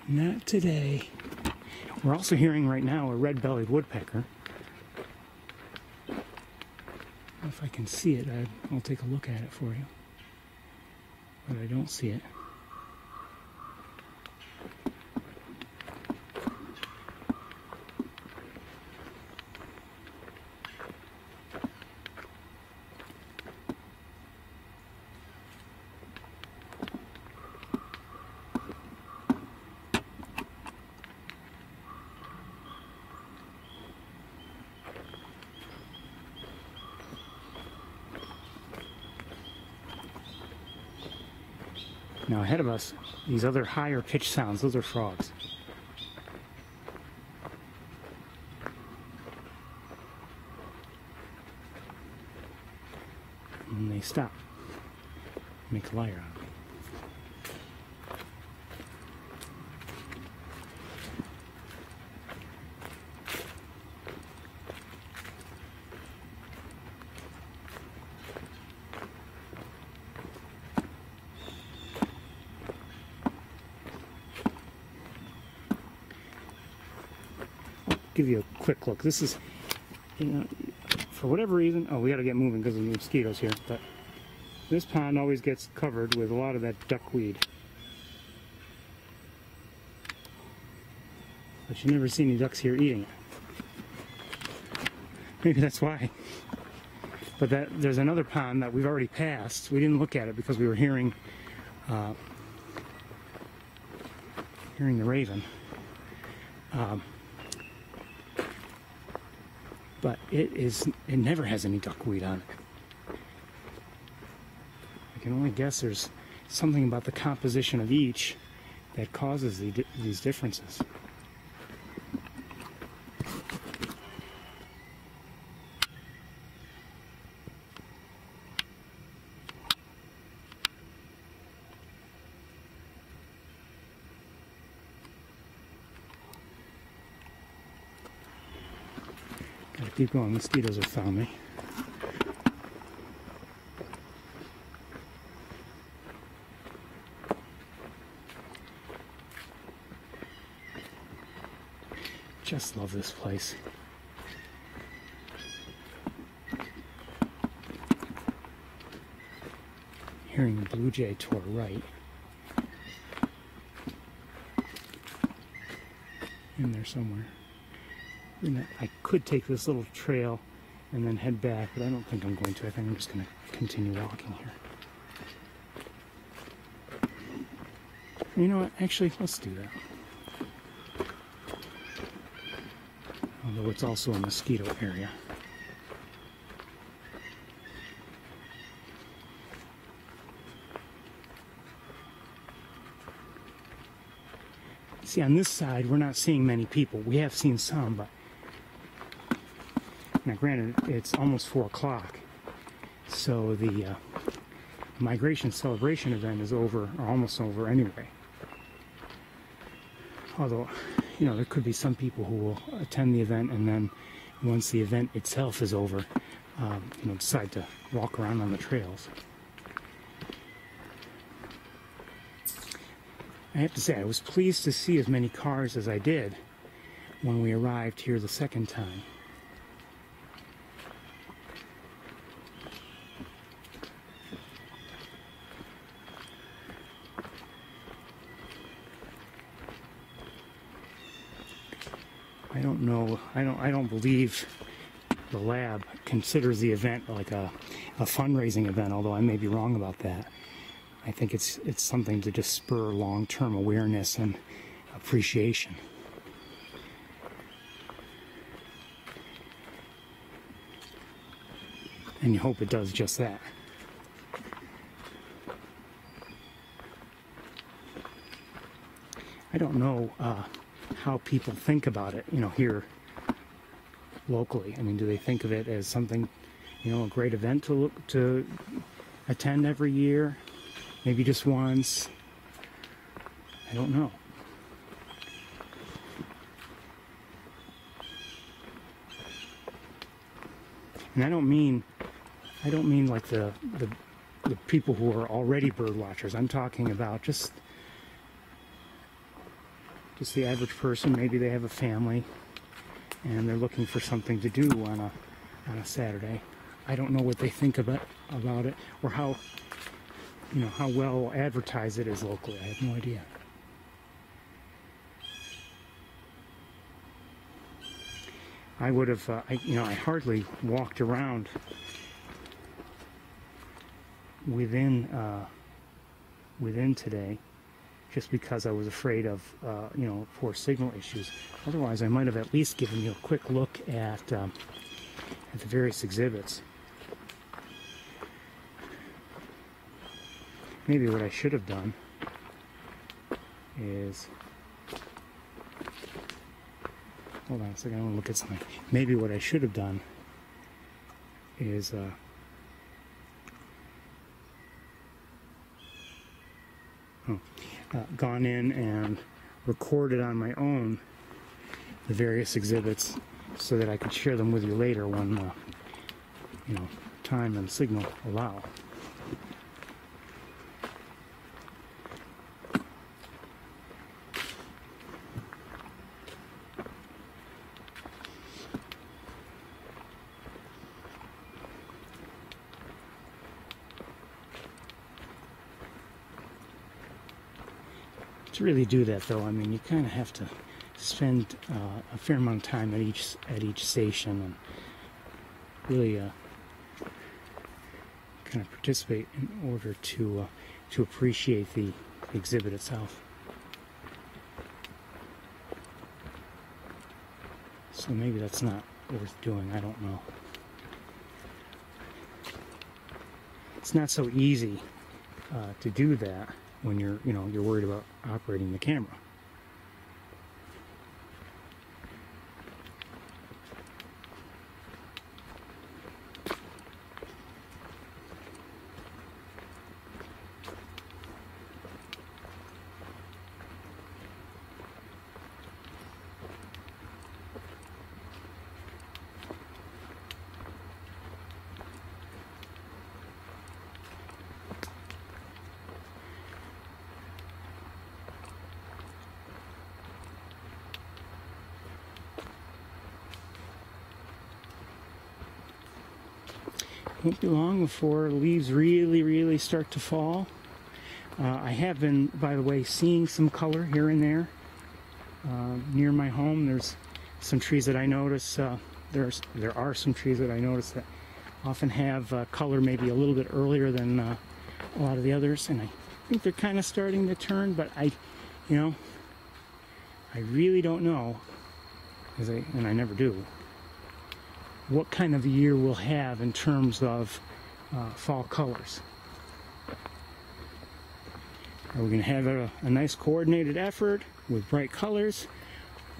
Not today. We're also hearing right now a red-bellied woodpecker. If I can see it, I'll take a look at it for you. But I don't see it. Now ahead of us, these other higher pitched sounds, those are frogs. And they stop, make a lyre out of it. Give you a quick look. This is, you know, for whatever reason, oh, we got to get moving because of the mosquitoes here, but this pond always gets covered with a lot of that duckweed. But you never see any ducks here eating it. Maybe that's why. But there's another pond that we've already passed. We didn't look at it because we were hearing the raven. But it never has any duckweed on it. can only guess there's something about the composition of each that causes these differences. Gotta keep going, mosquitoes have found me. Just love this place. Hearing a blue jay to our right. In there somewhere. And I could take this little trail and then head back, but I don't think I'm going to. I think I'm just going to continue walking here. You know what? Actually, let's do that. Although it's also a mosquito area. See, on this side, we're not seeing many people. We have seen some, but now granted, it's almost 4 o'clock. So the migration celebration event is over, or almost over anyway. Although, you know, there could be some people who will attend the event and then once the event itself is over, you know, decide to walk around on the trails. I have to say, I was pleased to see as many cars as I did when we arrived here the second time. I don't know, I don't believe the lab considers the event like a fundraising event, although I may be wrong about that. I think it's something to just spur long-term awareness and appreciation. And you hope it does just that. I don't know how people think about it, you know, here locally. I mean, do they think of it as something, you know, a great event to attend every year? Maybe just once? I don't know. And I don't mean like the people who are already bird watchers. I'm talking about just the average person. Maybe they have a family and they're looking for something to do on a Saturday. I don't know what they think about it, or how, you know, how well advertised it is locally. I have no idea. I would have, I hardly walked around within today, just because I was afraid of, poor signal issues. Otherwise, I might have at least given you a quick look at the various exhibits. Maybe what I should have done is, hold on a second, I want to look at something. Maybe what I should have done is gone in and recorded on my own the various exhibits so that I could share them with you later when time and signal allow. To really do that, though, I mean, you kind of have to spend a fair amount of time at each station and really kind of participate in order to appreciate the exhibit itself. So maybe that's not worth doing. I don't know. It's not so easy to do that when you're worried about operating the camera. Won't be long before leaves really start to fall. I have been, by the way, seeing some color here and there near my home. There's some trees that I notice. There are some trees that I notice that often have color maybe a little bit earlier than a lot of the others, and I think they're kind of starting to turn. But I really don't know, and I never do, what kind of a year we'll have in terms of fall colors. Are we going to have a nice coordinated effort with bright colors,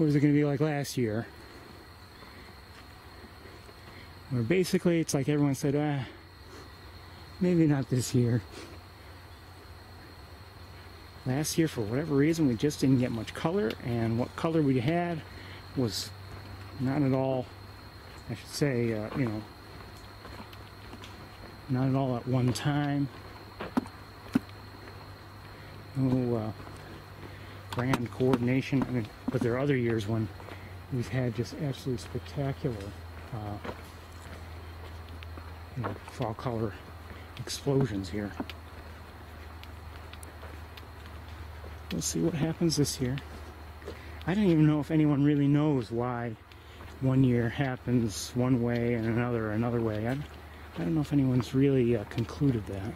or is it going to be like last year, where basically it's like everyone said, maybe not this year. Last year, for whatever reason, we just didn't get much color, and what color we had was not at all, I should say, not at all at one time. No grand coordination. I mean, but there are other years when we've had just absolutely spectacular fall color explosions here. We'll see what happens this year. I don't even know if anyone really knows why one year happens one way and another way. I don't know if anyone's really concluded that.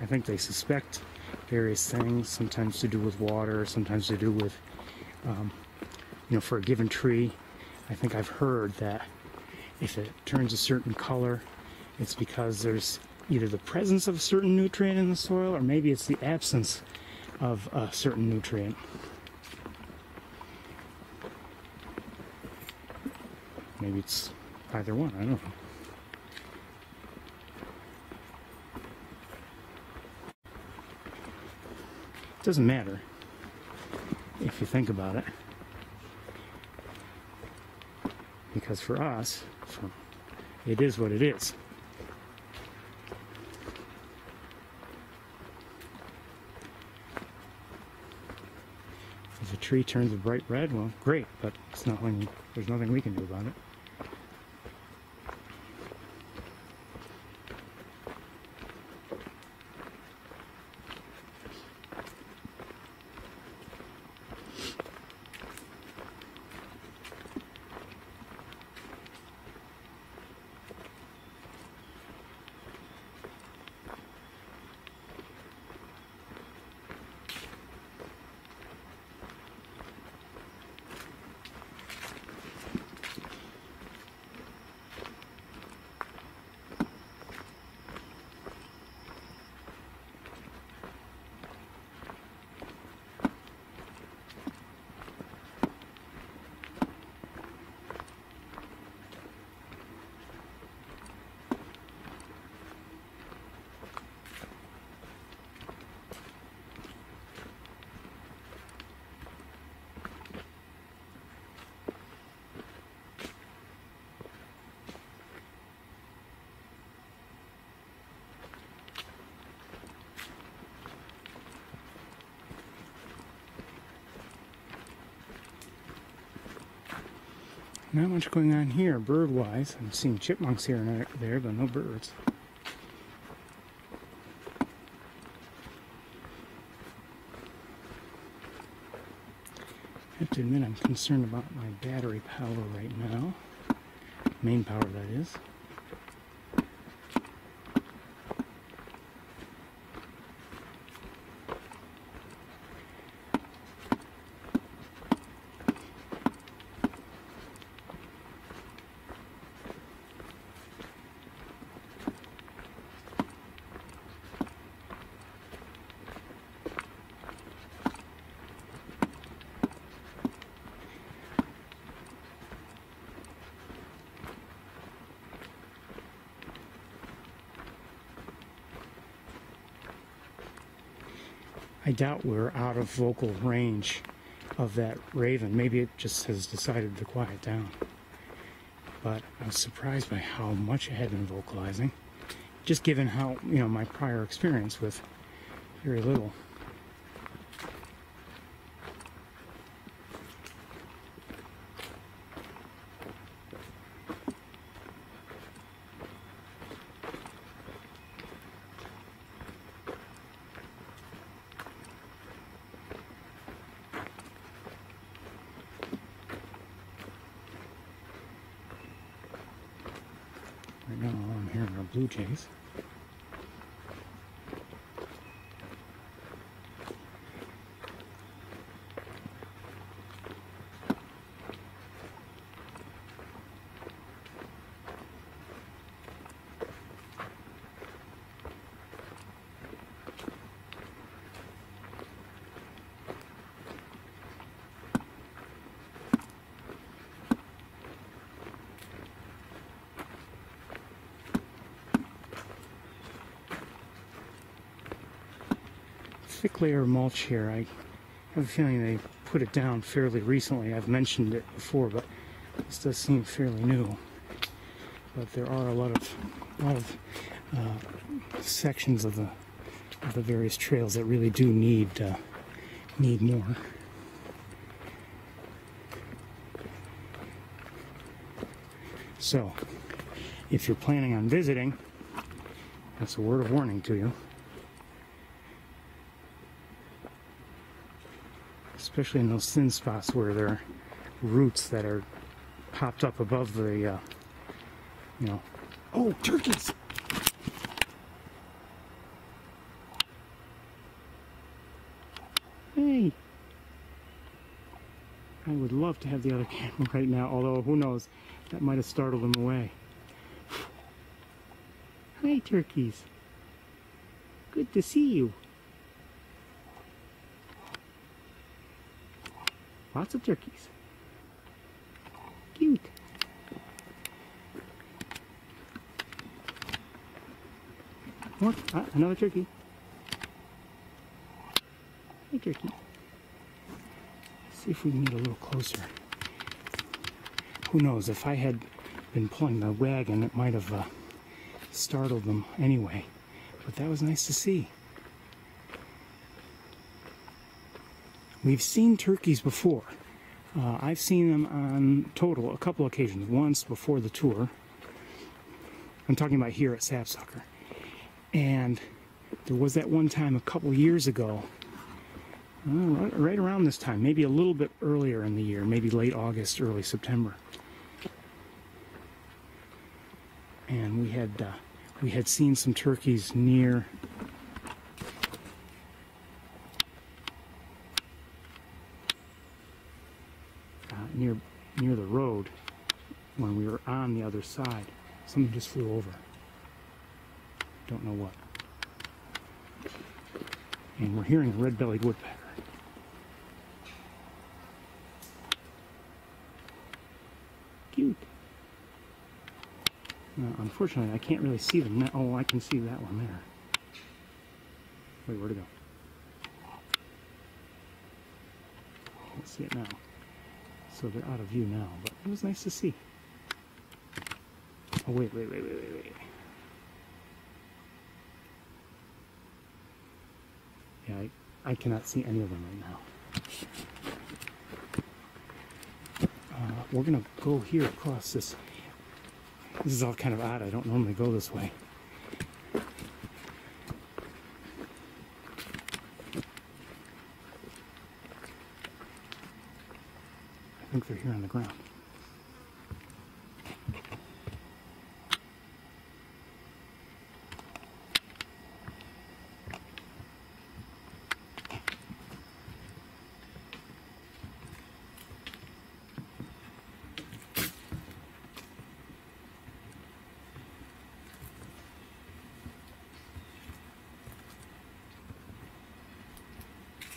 I think they suspect various things, sometimes to do with water, sometimes to do with, for a given tree. I think I've heard that if it turns a certain color, it's because there's either the presence of a certain nutrient in the soil, or maybe it's the absence of a certain nutrient. Maybe it's either one, I don't know. It doesn't matter if you think about it, because for us, it is what it is. If a tree turns a bright red, well, great, but it's not there's nothing we can do about it. Not much going on here bird-wise. I'm seeing chipmunks here and there, but no birds. I have to admit I'm concerned about my battery power right now. Main power, that is. I doubt we're out of vocal range of that raven. Maybe it just has decided to quiet down. But I was surprised by how much it had been vocalizing, just given how, you know, my prior experience with very little. Right now, all I'm hearing are blue jays. Thick layer of mulch here. I have a feeling they put it down fairly recently. I've mentioned it before, but this does seem fairly new. But there are a lot of sections of the various trails that really do need more. So, if you're planning on visiting, that's a word of warning to you. Especially in those thin spots where there are roots that are popped up above the, you know. Oh, turkeys! Hey! I would love to have the other camera right now, although who knows, that might have startled them away. Hi, turkeys. Good to see you. Lots of turkeys. Cute. More. Another turkey. Hey, turkey. Let's see if we can get a little closer. Who knows, if I had been pulling the wagon, it might have startled them anyway. But that was nice to see. We've seen turkeys before. I've seen them on total a couple occasions. Once before the tour. I'm talking about here at Sapsucker. And there was that one time a couple years ago, right around this time, maybe a little bit earlier in the year, maybe late August, early September. And we had seen some turkeys near near the road when we were on the other side. Something just flew over. Don't know what. And we're hearing a red-bellied woodpecker. Cute. Unfortunately, I can't really see them now. Oh, I can see that one there. Wait, where'd it go? Can't see it now. So they're out of view now, but it was nice to see. Oh, wait. Yeah, I cannot see any of them right now. We're going to go here across this. This is all kind of odd. I don't normally go this way. I think they're here on the ground.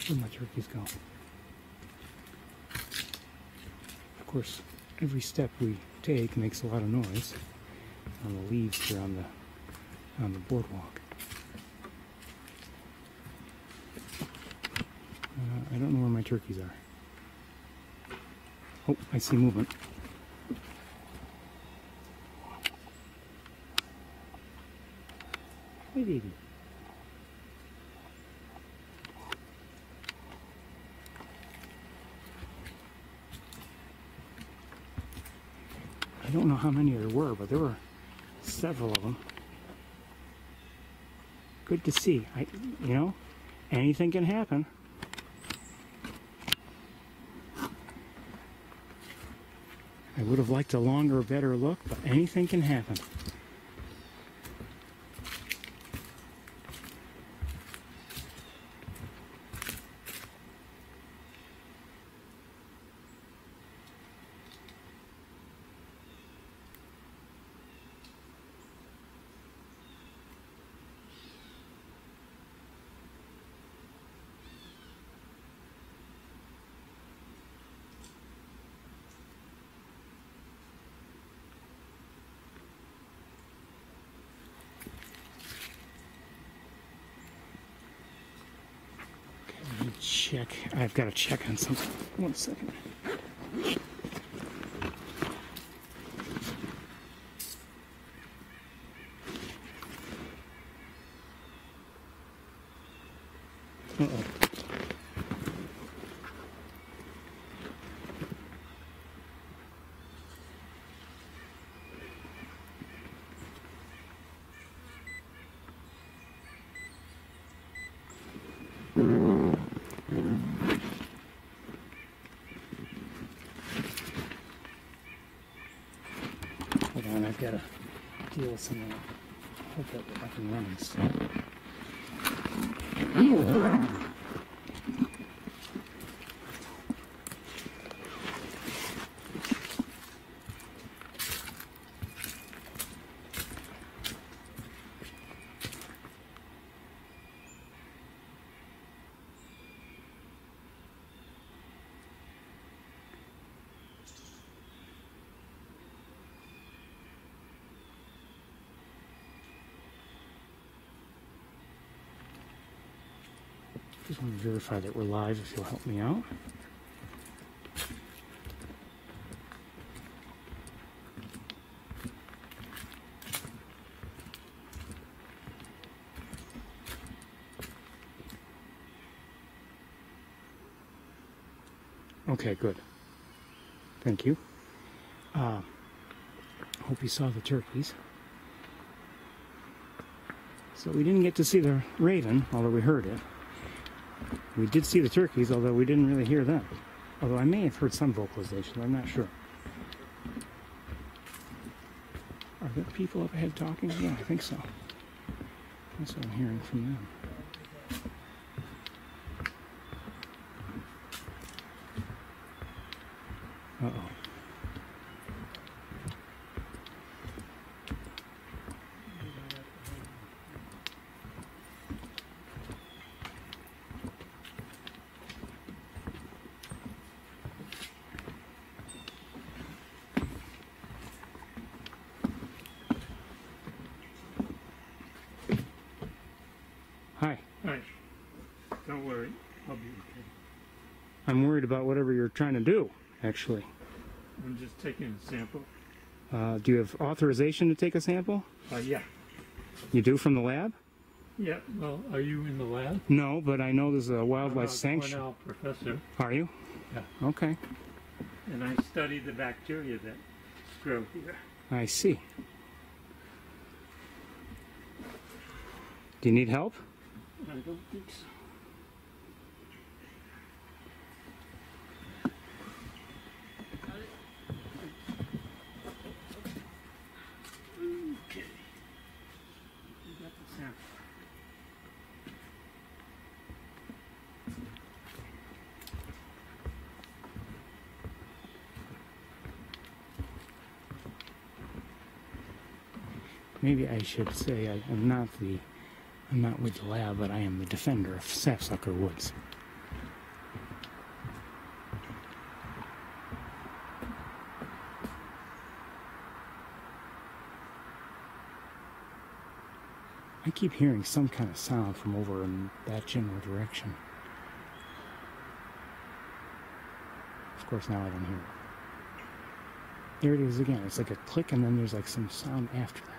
Where'd my turkeys go? Of course, every step we take makes a lot of noise on the leaves here on the boardwalk. I don't know where my turkeys are. Oh, I see movement. Hey, baby. I don't know how many there were, but there were several of them. Good to see. You know, anything can happen. I would have liked a longer, better look, but anything can happen. Check. I've got to check on something. 1 second. Uh-oh. Hold on, I've got to deal with something. Hope that we're up and running still. Just want to verify that we're live if you'll help me out. Okay, good. Thank you. Hope you saw the turkeys. So we didn't get to see the raven, although we heard it. We did see the turkeys, although we didn't really hear them. Although I may have heard some vocalization, I'm not sure. Are there people up ahead talking? Yeah, I think so. That's what I'm hearing from them. Uh-oh. Hi. Hi. Don't worry. I'll be okay. I'm worried about whatever you're trying to do, actually. I'm just taking a sample. Do you have authorization to take a sample? Yeah. You do from the lab? Yeah. Well, are you in the lab? No, but I know there's a wildlife I'm a sanctuary. Cornell professor. Are you? Yeah. Okay. And I study the bacteria that grow here. I see. Do you need help? I don't think so. Okay. You got the sample. Maybe I should say I'm not with the lab, but I am the defender of sapsucker woods. I keep hearing some kind of sound from over in that general direction. course, now I don't hear it. There it is again. It's like a click, and then there's like some sound after that.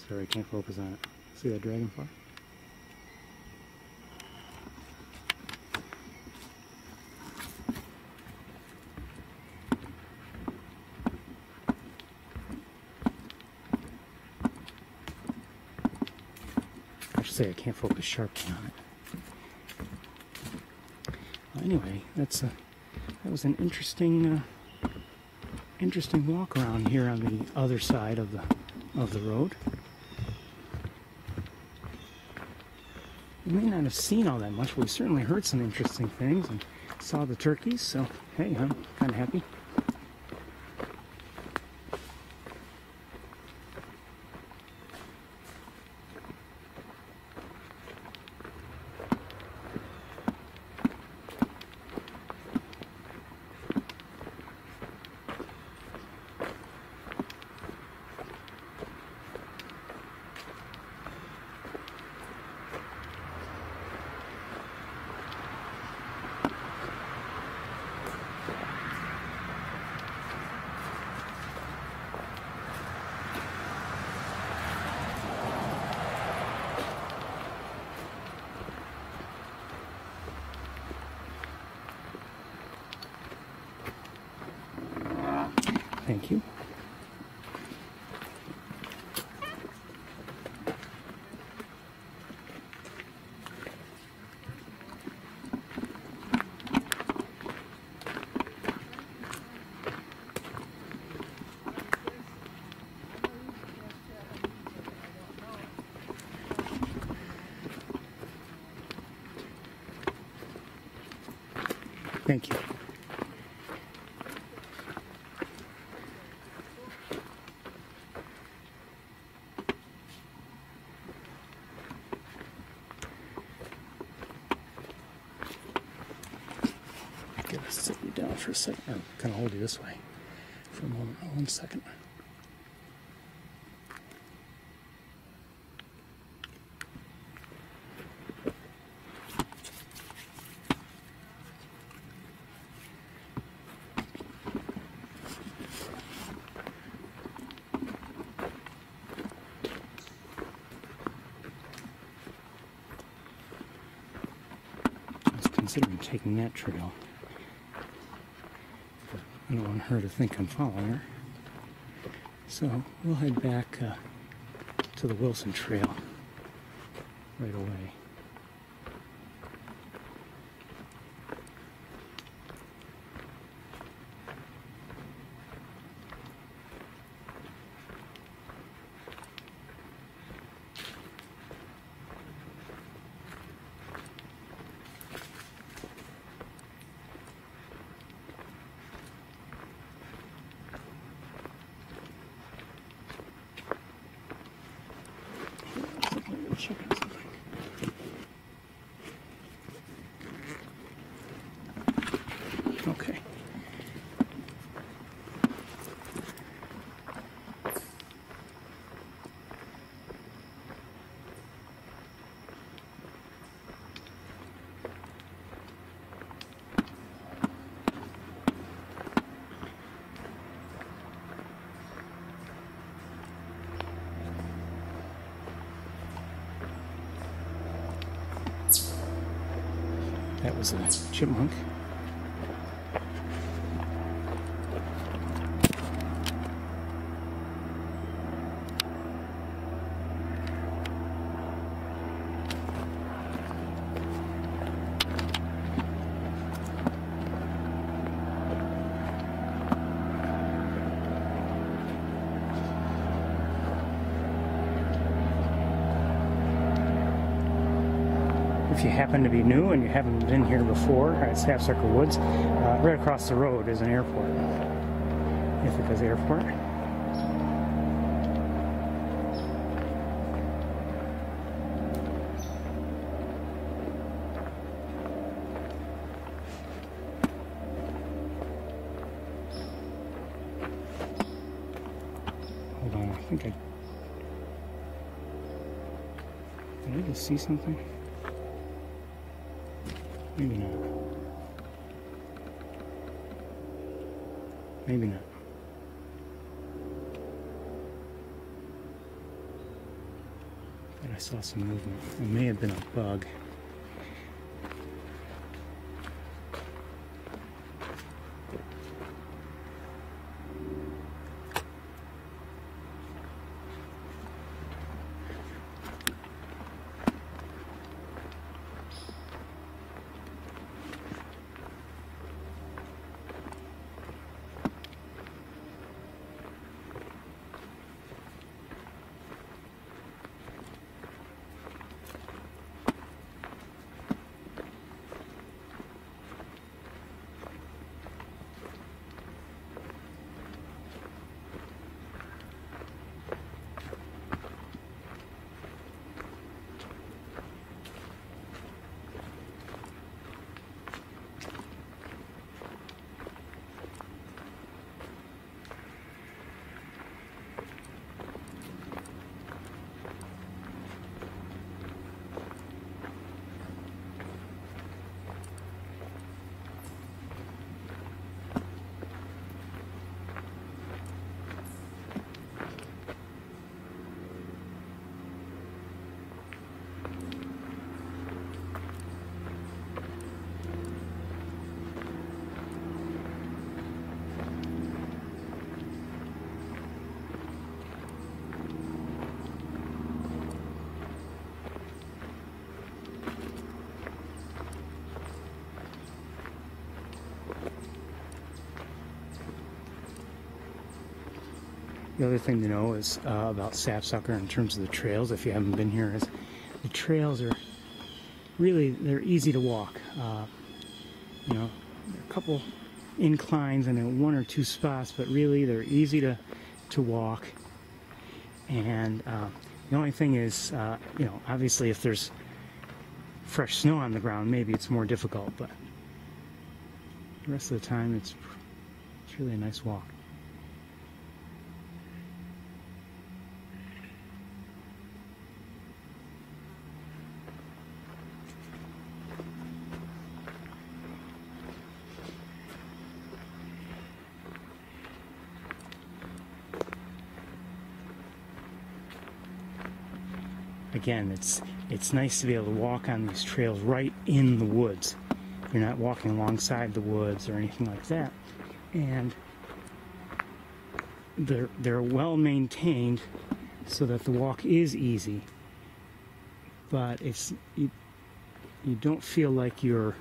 Sorry, I can't focus on it. See that dragonfly? I should say I can't focus sharply on it. Well, anyway, that was an interesting walk around here on the other side of the road. We may not have seen all that much, but we certainly heard some interesting things and saw the turkeys, so hey, I'm kind of happy. Thank you. Thank you. Sit you down for a second. I'm going to hold you this way for a moment. 1 second. I was considering taking that trail. I don't want her to think I'm following her. So we'll head back to the Wilson Trail right away. was a chipmunk. If you happen to be new and you haven't been here before at Sapsucker Woods, right across the road is an airport. Ithaca's airport. Hold on, I think did I just see something? Maybe not. Maybe not. But I saw some movement. It may have been a bug. The other thing to know is about Sapsucker in terms of the trails, if you haven't been here, is the trails are really, they're easy to walk. You know, there are a couple inclines and then one or two spots, but really they're easy to walk. And the only thing is, you know, obviously if there's fresh snow on the ground, maybe it's more difficult, but the rest of the time it's really a nice walk. Again, it's nice to be able to walk on these trails right in the woods. You're not walking alongside the woods or anything like that. And they're well maintained so that the walk is easy. But it's you don't feel like you're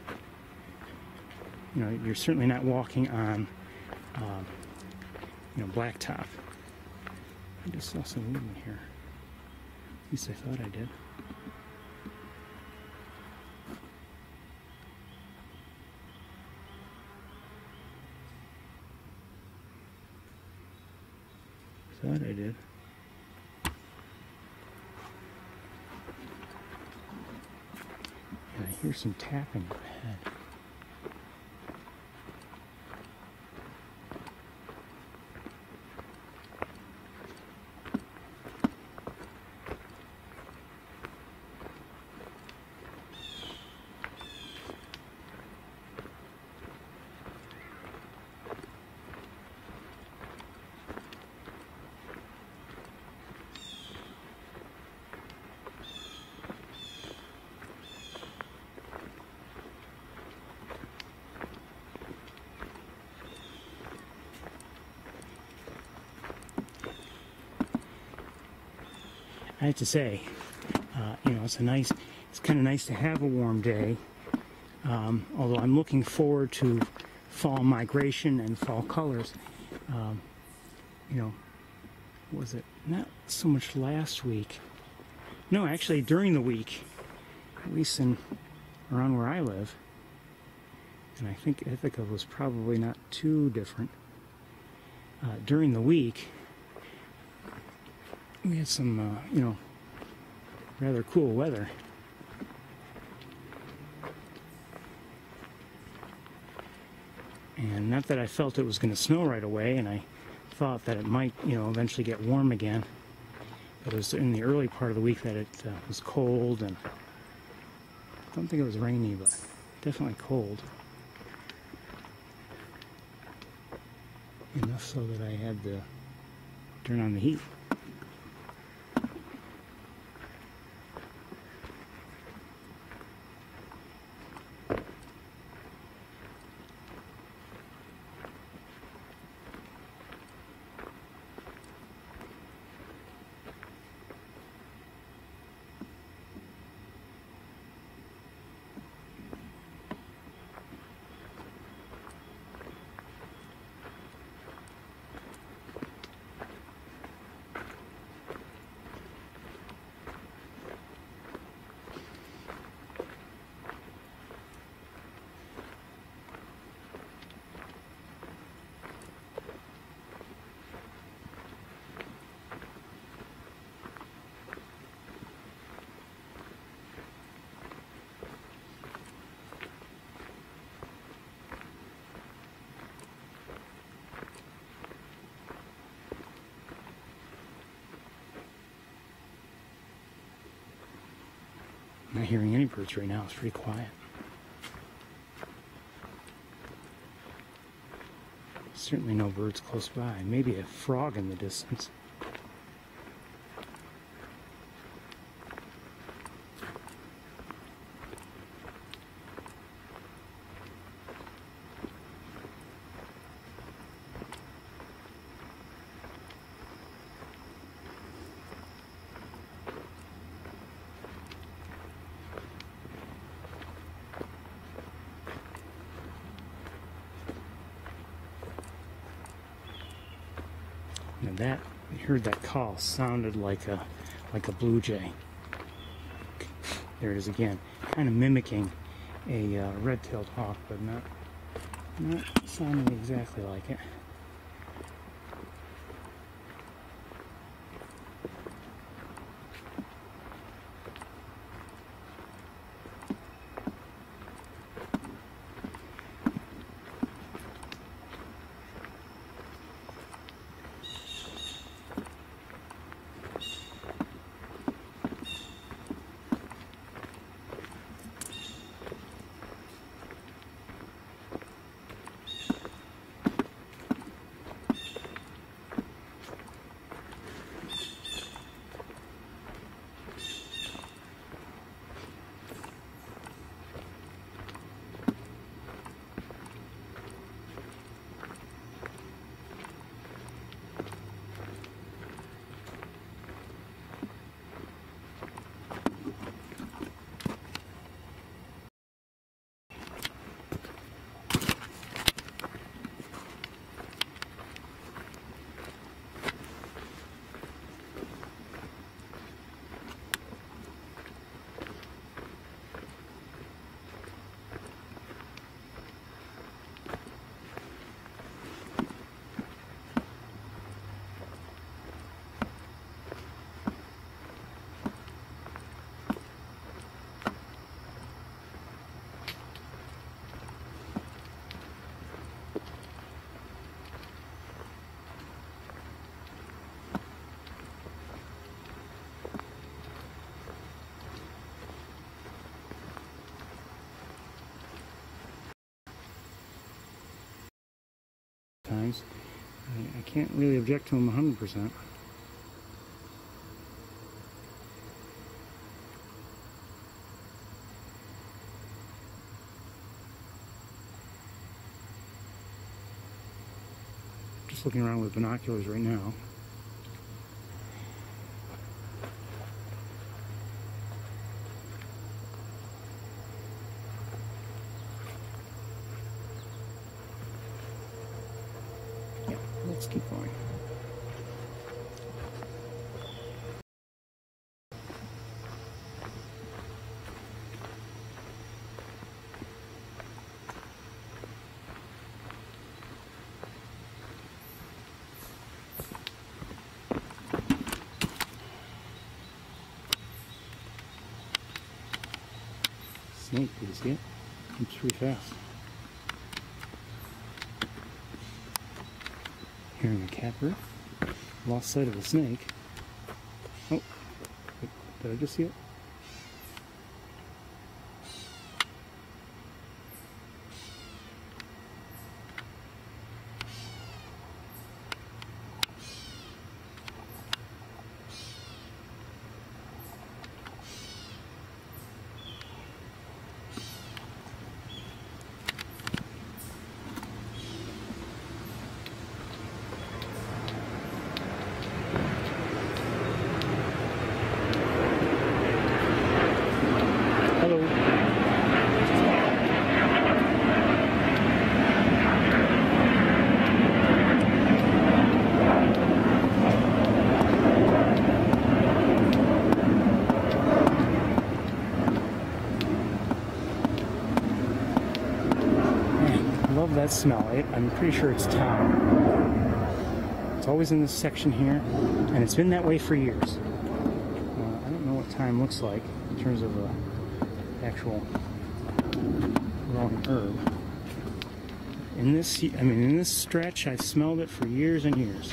certainly not walking on blacktop. I just saw some movement here. At least I thought I did. Thought I did. And I hear some tapping ahead. I have to say, you know, it's kind of nice to have a warm day. Although I'm looking forward to fall migration and fall colors. You know, was it not so much last week? No, actually during the week, at least around where I live. And I think Ithaca was probably not too different. During the week, we had some, you know, rather cool weather. And not that I felt it was going to snow right away, and I thought that it might, you know, eventually get warm again. But it was in the early part of the week that it was cold, and I don't think it was rainy, but definitely cold. Enough so that I had to turn on the heat. I'm not hearing any birds right now. It's pretty quiet. Certainly no birds close by. Maybe a frog in the distance. Now that, you heard that call, sounded like a blue jay. There it is again, kind of mimicking a red-tailed hawk, but not sounding exactly like it. Times. I can't really object to them 100%. Just looking around with binoculars right now. Let's keep going. Snake, did you see it? Moves pretty fast. Hearing a catbird. Lost sight of the snake. Oh, did I just see it? Love that smell. I'm pretty sure it's thyme. It's always in this section here, and it's been that way for years. I don't know what thyme looks like in terms of actual growing herb. In this stretch, I've smelled it for years and years.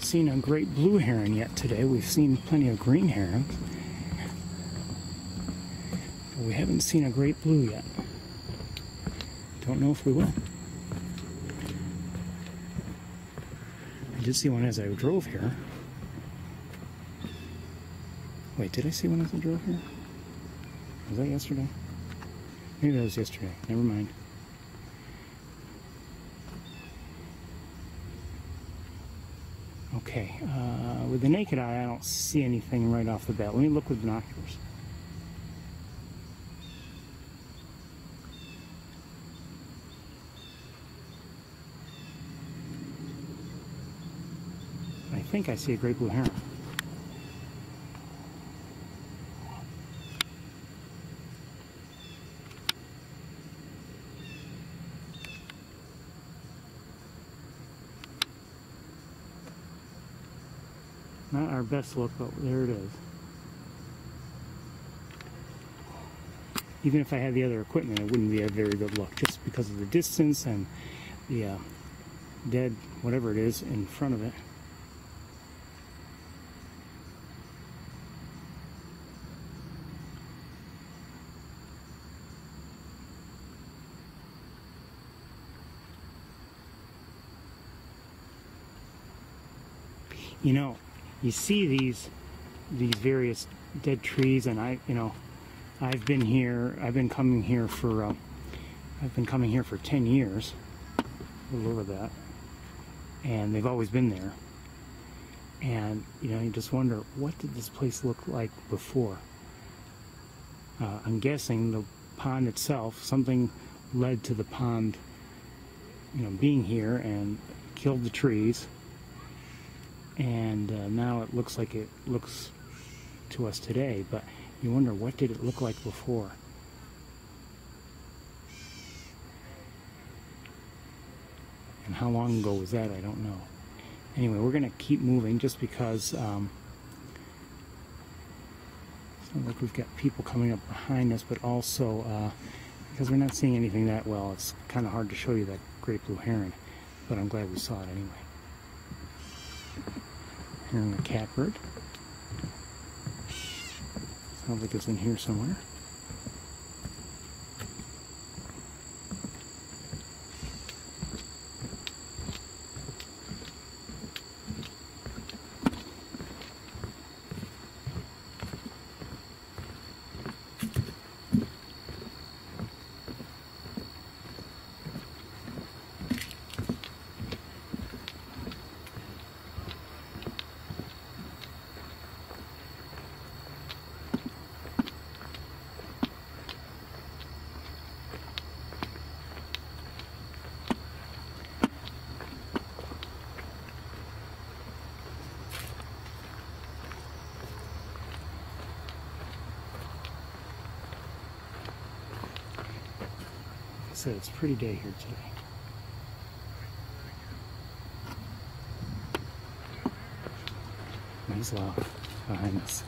Seen a great blue heron yet today. We've seen plenty of green herons, but we haven't seen a great blue yet. Don't know if we will. I did see one as I drove here. Wait, did I see one as I drove here? Was that yesterday? Maybe that was yesterday. Never mind. Okay, with the naked eye, I don't see anything right off the bat. Let me look with binoculars. I think I see a great blue heron. Not our best look, but there it is. Even if I had the other equipment, it wouldn't be a very good look, just because of the distance and the dead, whatever it is, in front of it. You know, you see these various dead trees, and I've been coming here for 10 years, a little over that, and they've always been there. And you just wonder, what did this place look like before? I'm guessing the pond itself, something led to the pond, being here and killed the trees. And now it looks like it looks to us today, but you wonder, what did it look like before? And how long ago was that? I don't know. Anyway, we're going to keep moving just because it's not like we've got people coming up behind us, but also because we're not seeing anything that well, it's kind of hard to show you that great blue heron, but I'm glad we saw it anyway. Hearing a catbird. Sounds like it's in here somewhere. said, it's a pretty day here today. Wind's loud behind us.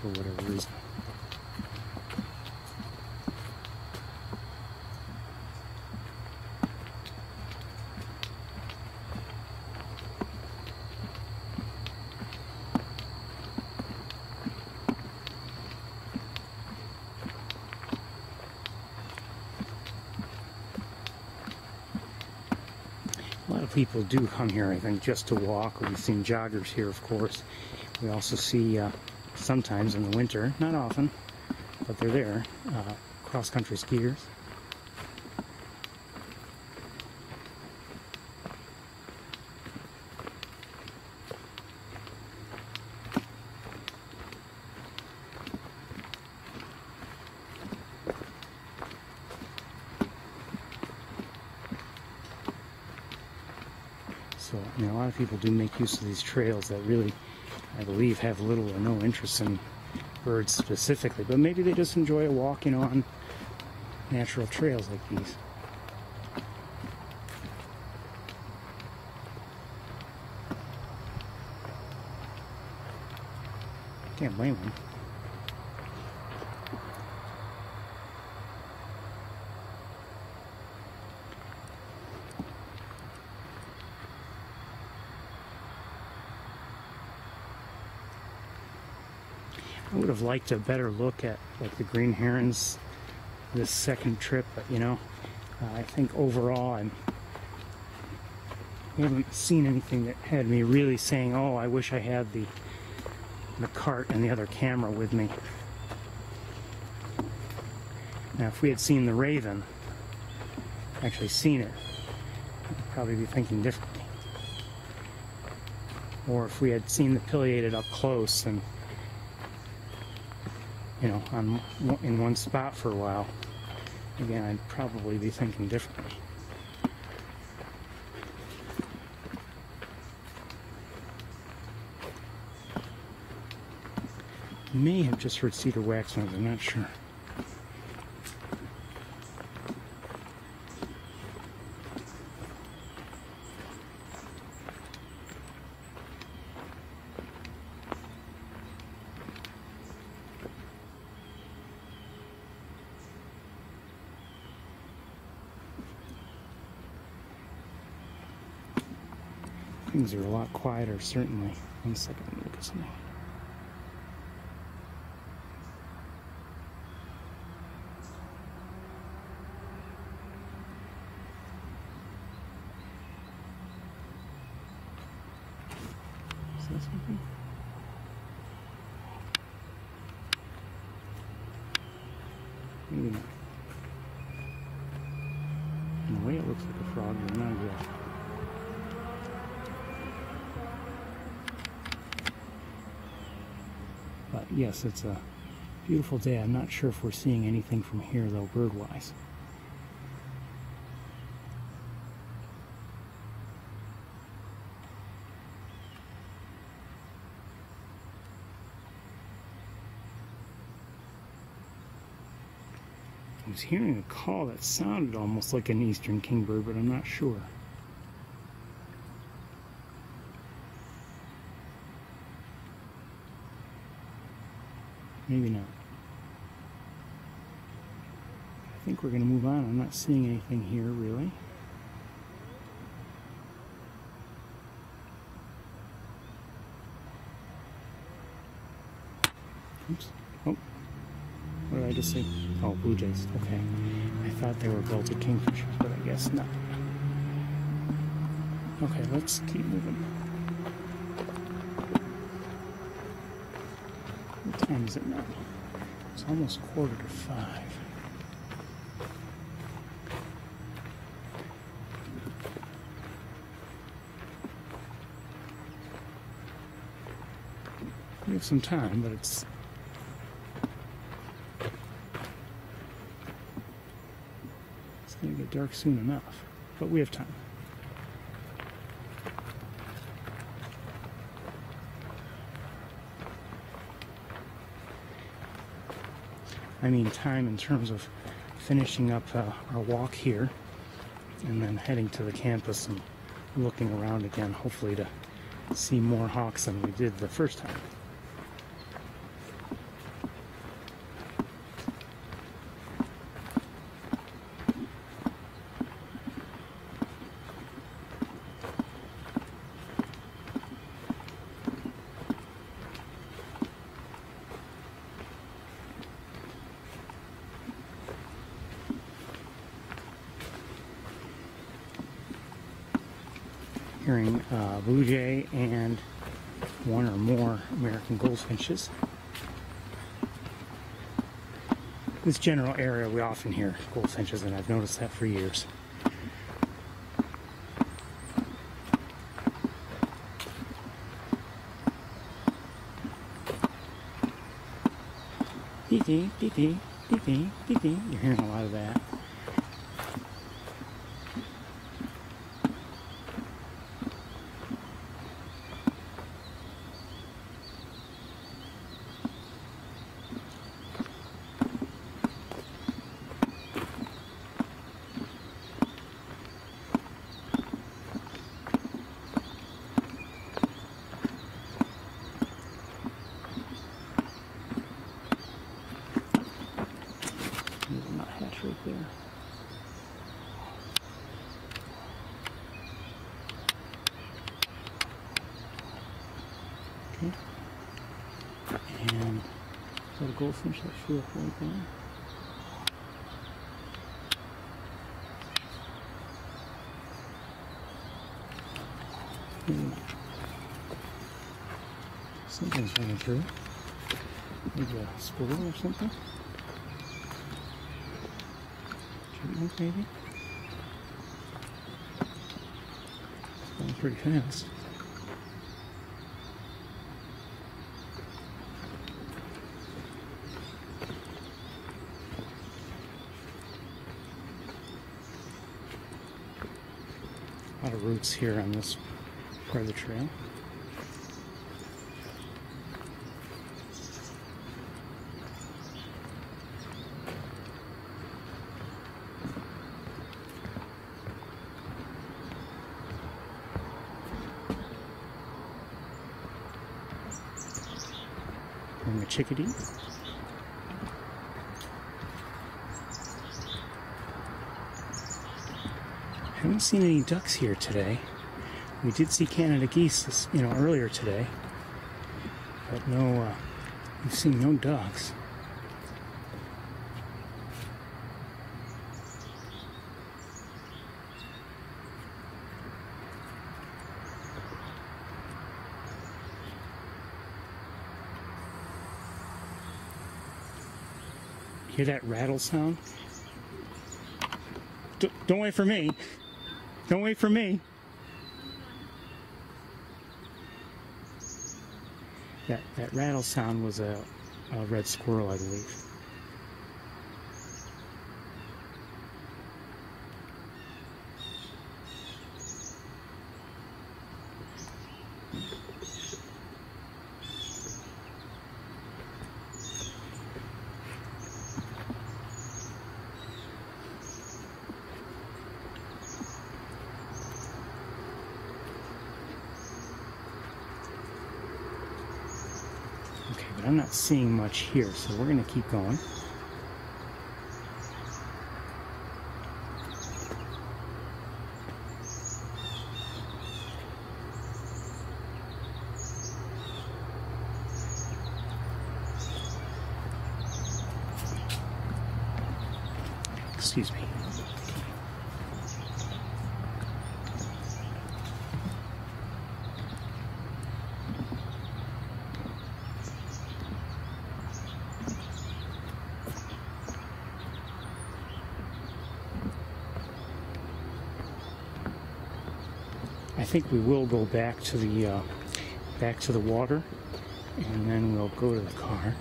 For whatever reason. A lot of people do come here, I think, just to walk. We've seen joggers here, of course. We also see, sometimes in the winter, not often, but they're there, cross-country skiers. So, I mean, a lot of people do make use of these trails that really, I believe, have little or no interest in birds specifically, but maybe they just enjoy a walk, you know, on natural trails like these. Can't blame them. I would have liked a better look at like the green herons this second trip, but you know, I think overall I haven't seen anything that had me really saying, oh, I wish I had the cart and the other camera with me. Now if we had seen the raven, actually seen it, I'd probably be thinking differently. Or if we had seen the pileated up close and, you know, in one spot for a while, again, I'd probably be thinking differently. May have just heard cedar waxwings, I'm not sure. Things are a lot quieter, certainly. One second, let me look at something. Is that something? Maybe not. In a way, it looks like a frog, but not exactly. But yes, it's a beautiful day. I'm not sure if we're seeing anything from here, though, bird-wise. I was hearing a call that sounded almost like an eastern kingbird, but I'm not sure. Maybe not. I think we're going to move on. I'm not seeing anything here, really. Oops. Oh. What did I just say? Oh, blue jays. Okay. I thought they were belted kingfishers, but I guess not. Okay, let's keep moving. What time is it now? It's almost 4:45. We have some time, but it's going to get dark soon enough. But we have time. I mean time in terms of finishing up our walk here and then heading to the campus and looking around again, hopefully to see more hawks than we did the first time. Hearing blue jay and one or more American goldfinches. This general area we often hear goldfinches, and I've noticed that for years. Dee-dee, dee-dee, dee-dee, dee-dee. You're hearing a lot of that. Not hatch right there. Okay. And is that a goldfinch that flew up right there? Something's running through. Maybe a squirrel or something. Maybe. It's going pretty fast. A lot of roots here on this part of the trail. And the chickadee. Haven't seen any ducks here today. We did see Canada geese, earlier today, but no, we've seen no ducks. Hear that rattle sound? Don't wait for me. Don't wait for me. That rattle sound was a red squirrel, I believe. Okay, but I'm not seeing much here, so we're going to keep going. Excuse me. I think we will go back to the water, and then we'll go to the car.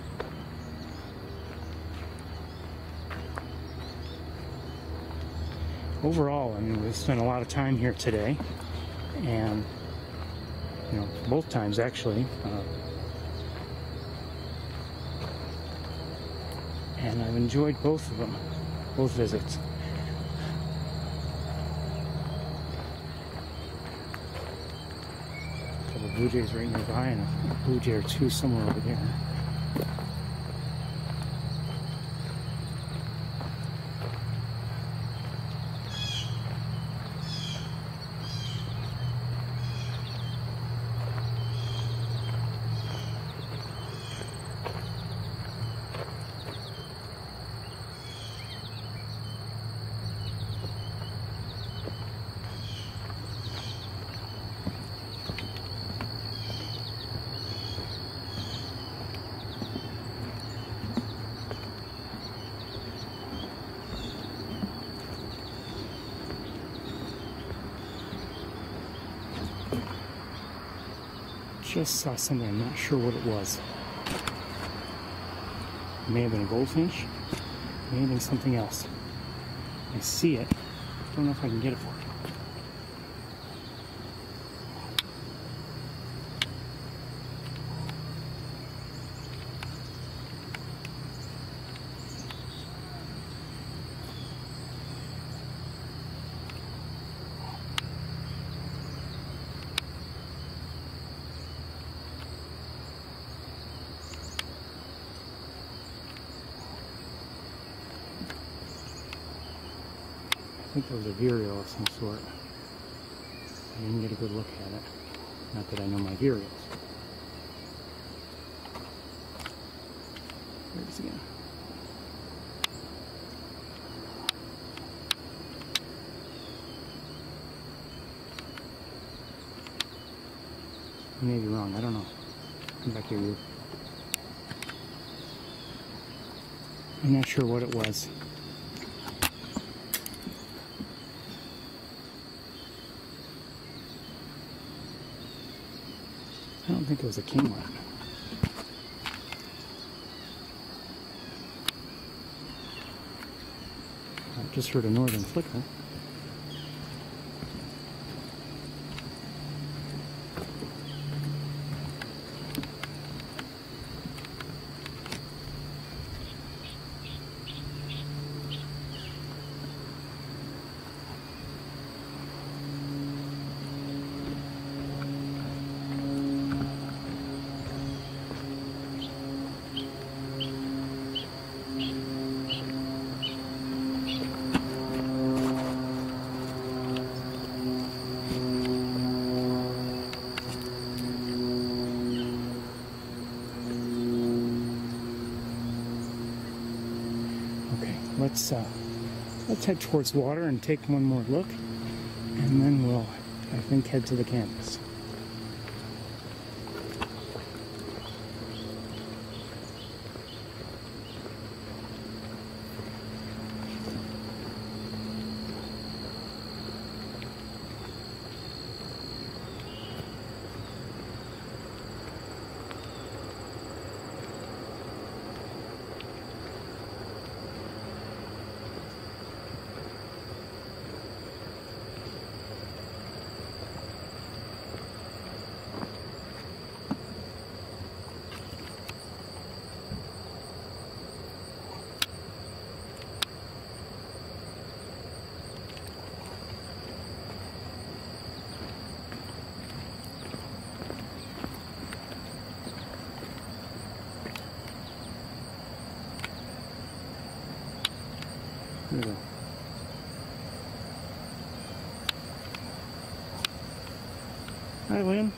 Overall, I mean, we spent a lot of time here today, and both times actually. and I've enjoyed both of them, both visits. A couple of blue jays right nearby, and a blue jay or two somewhere over there. Just saw something, I'm not sure what it was. It may have been a goldfinch, it may have been something else. I see it, don't know if I can get it for you. I think it was a vireo of some sort. I didn't get a good look at it. Not that I know my vireos. There it is again. I may be wrong, I don't know. Come back here, you. I'm not sure what it was. I don't think it was a kinglet. I just heard a northern flicker. Let's head towards water and take one more look, and then we'll, I think, head to the campus. There we go. Hi, Lynn.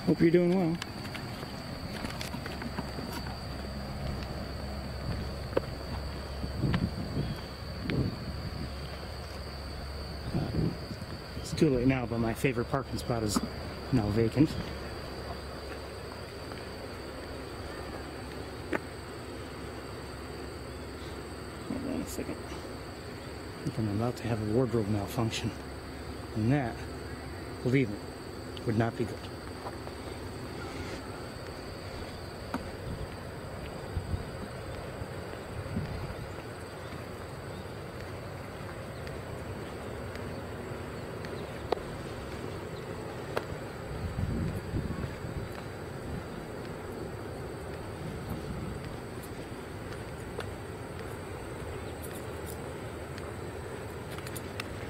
Hope you're doing well. It's too late now, but my favorite parking spot is now vacant. Hold on a second. I think I'm about to have a wardrobe malfunction. And that, believe me, would not be good.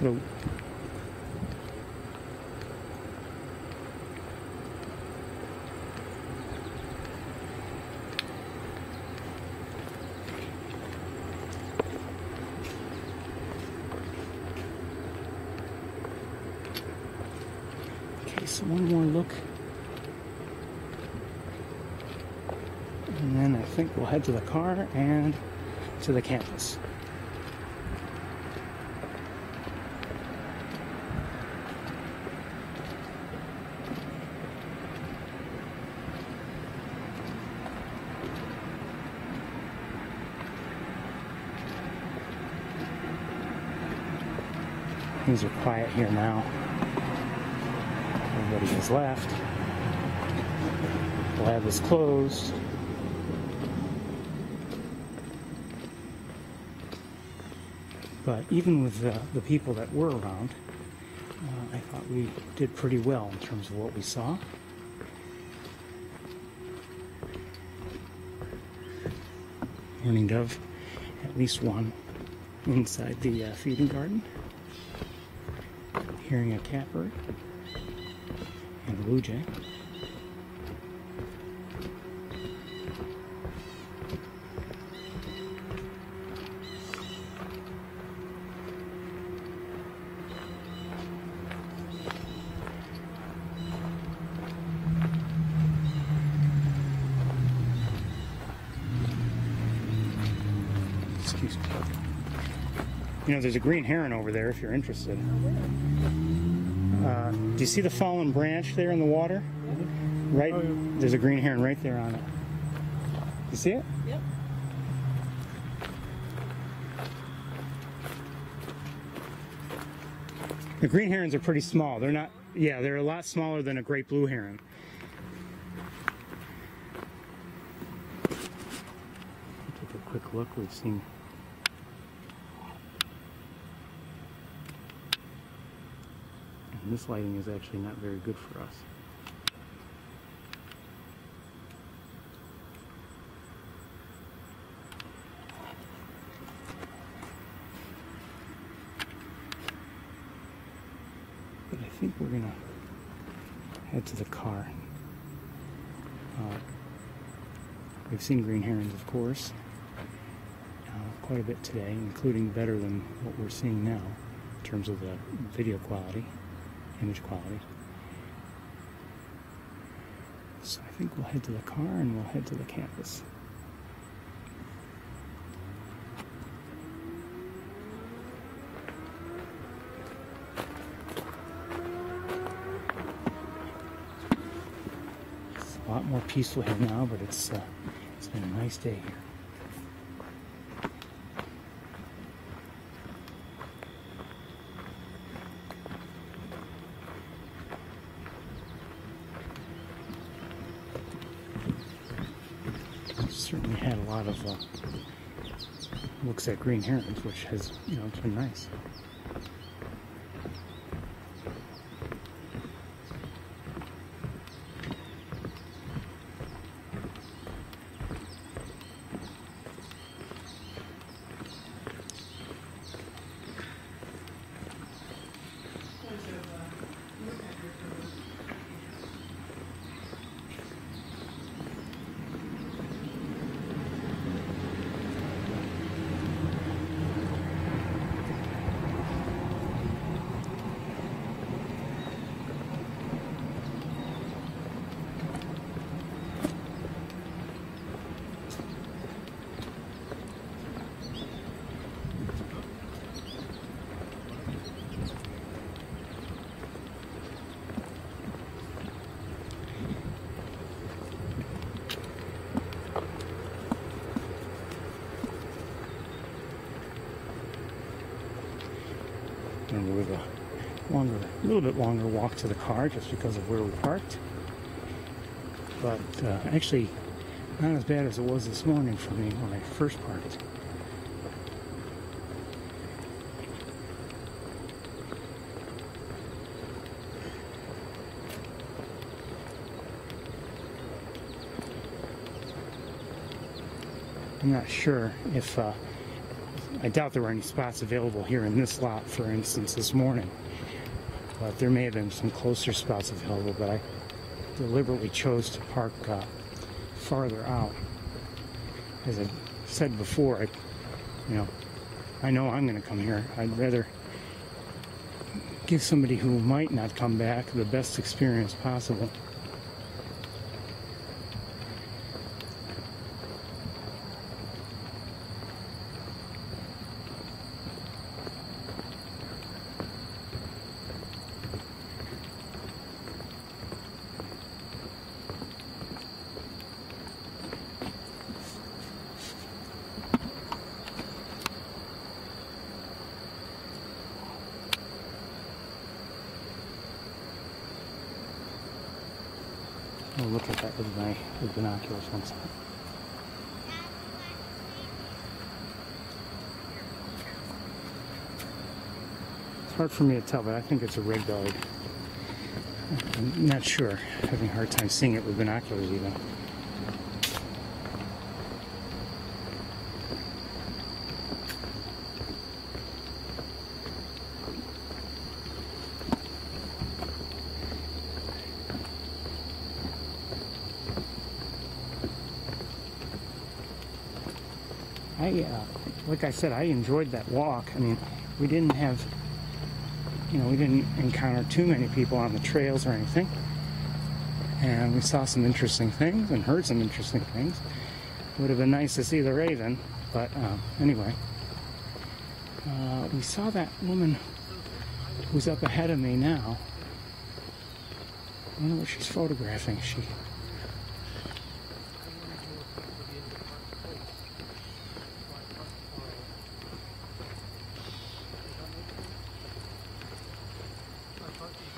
Hello. Okay, so one more look. And then I think we'll head to the car and to the campus. Things are quiet here now. Everybody has left. The lab is closed. But even with the people that were around, I thought we did pretty well in terms of what we saw. Learning of at least one inside the feeding garden. Hearing a catbird and a blue jay. Excuse me. You know, there's a green heron over there if you're interested. Do you see the fallen branch there in the water? Right, oh, yeah. There's a green heron right there on it. You see it? Yep. The green herons are pretty small. They're not, yeah, they're a lot smaller than a great blue heron. Take a quick look. We've seen this lighting is actually not very good for us. But I think we're gonna head to the car. We've seen green herons, of course, quite a bit today, including better than what we're seeing now in terms of the video quality. Image quality. So I think we'll head to the car and we'll head to the campus. It's a lot more peaceful here now, but it's been a nice day here. Certainly had a lot of looks at green herons, which has, you know, it's been nice. and there was a little bit longer walk to the car just because of where we parked. But actually, not as bad as it was this morning for me when I first parked. I'm not sure if, I doubt there were any spots available here in this lot, for instance, this morning. But there may have been some closer spots available, but I deliberately chose to park farther out. As I said before, I know I'm going to come here. I'd rather give somebody who might not come back the best experience possible. I'll look at that with binoculars one second. It's hard for me to tell, but I think it's a red dog. I'm not sure. I'm having a hard time seeing it with binoculars even. Like I said, I enjoyed that walk. I mean, we didn't encounter too many people on the trails or anything. And we saw some interesting things and heard some interesting things. It would have been nice to see the raven, but anyway. We saw that woman who's up ahead of me now. I wonder what she's photographing.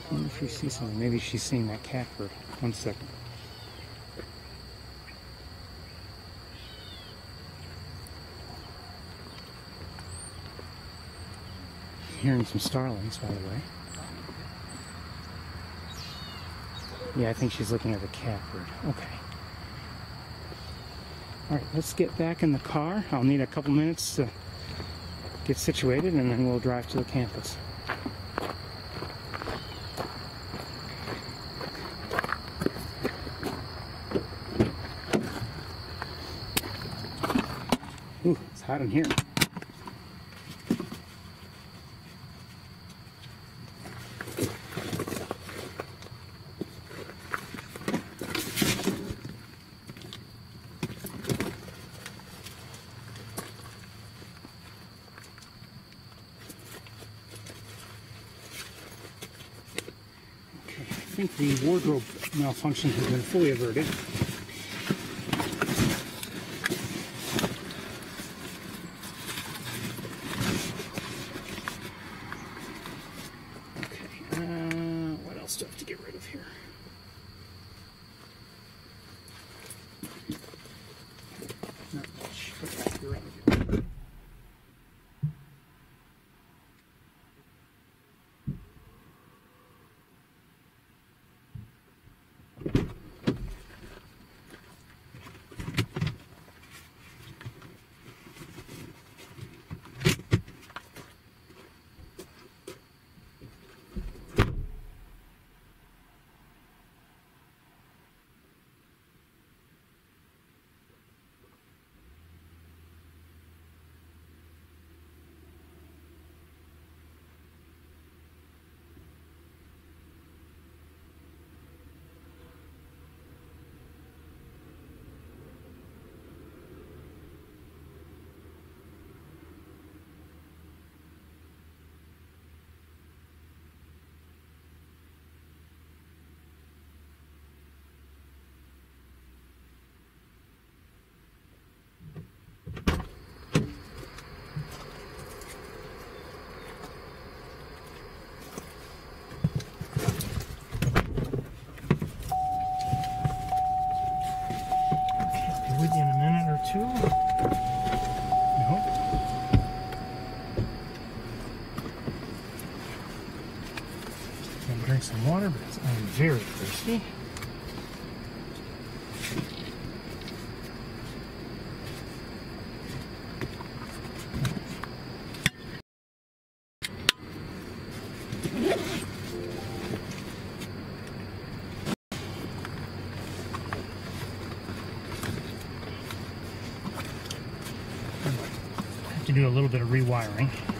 I wonder if you see something. Maybe she's seeing that catbird. One second. I'm hearing some starlings, by the way. Yeah, I think she's looking at the catbird. Okay. All right, let's get back in the car. I'll need a couple minutes to get situated, and then we'll drive to the campus. Ooh, it's hot in here. I think the wardrobe malfunction has been fully averted. Okay, what else do I have to get rid of here? Not much. Okay, you're right. water because I'm very thirsty. Have to do a little bit of rewiring.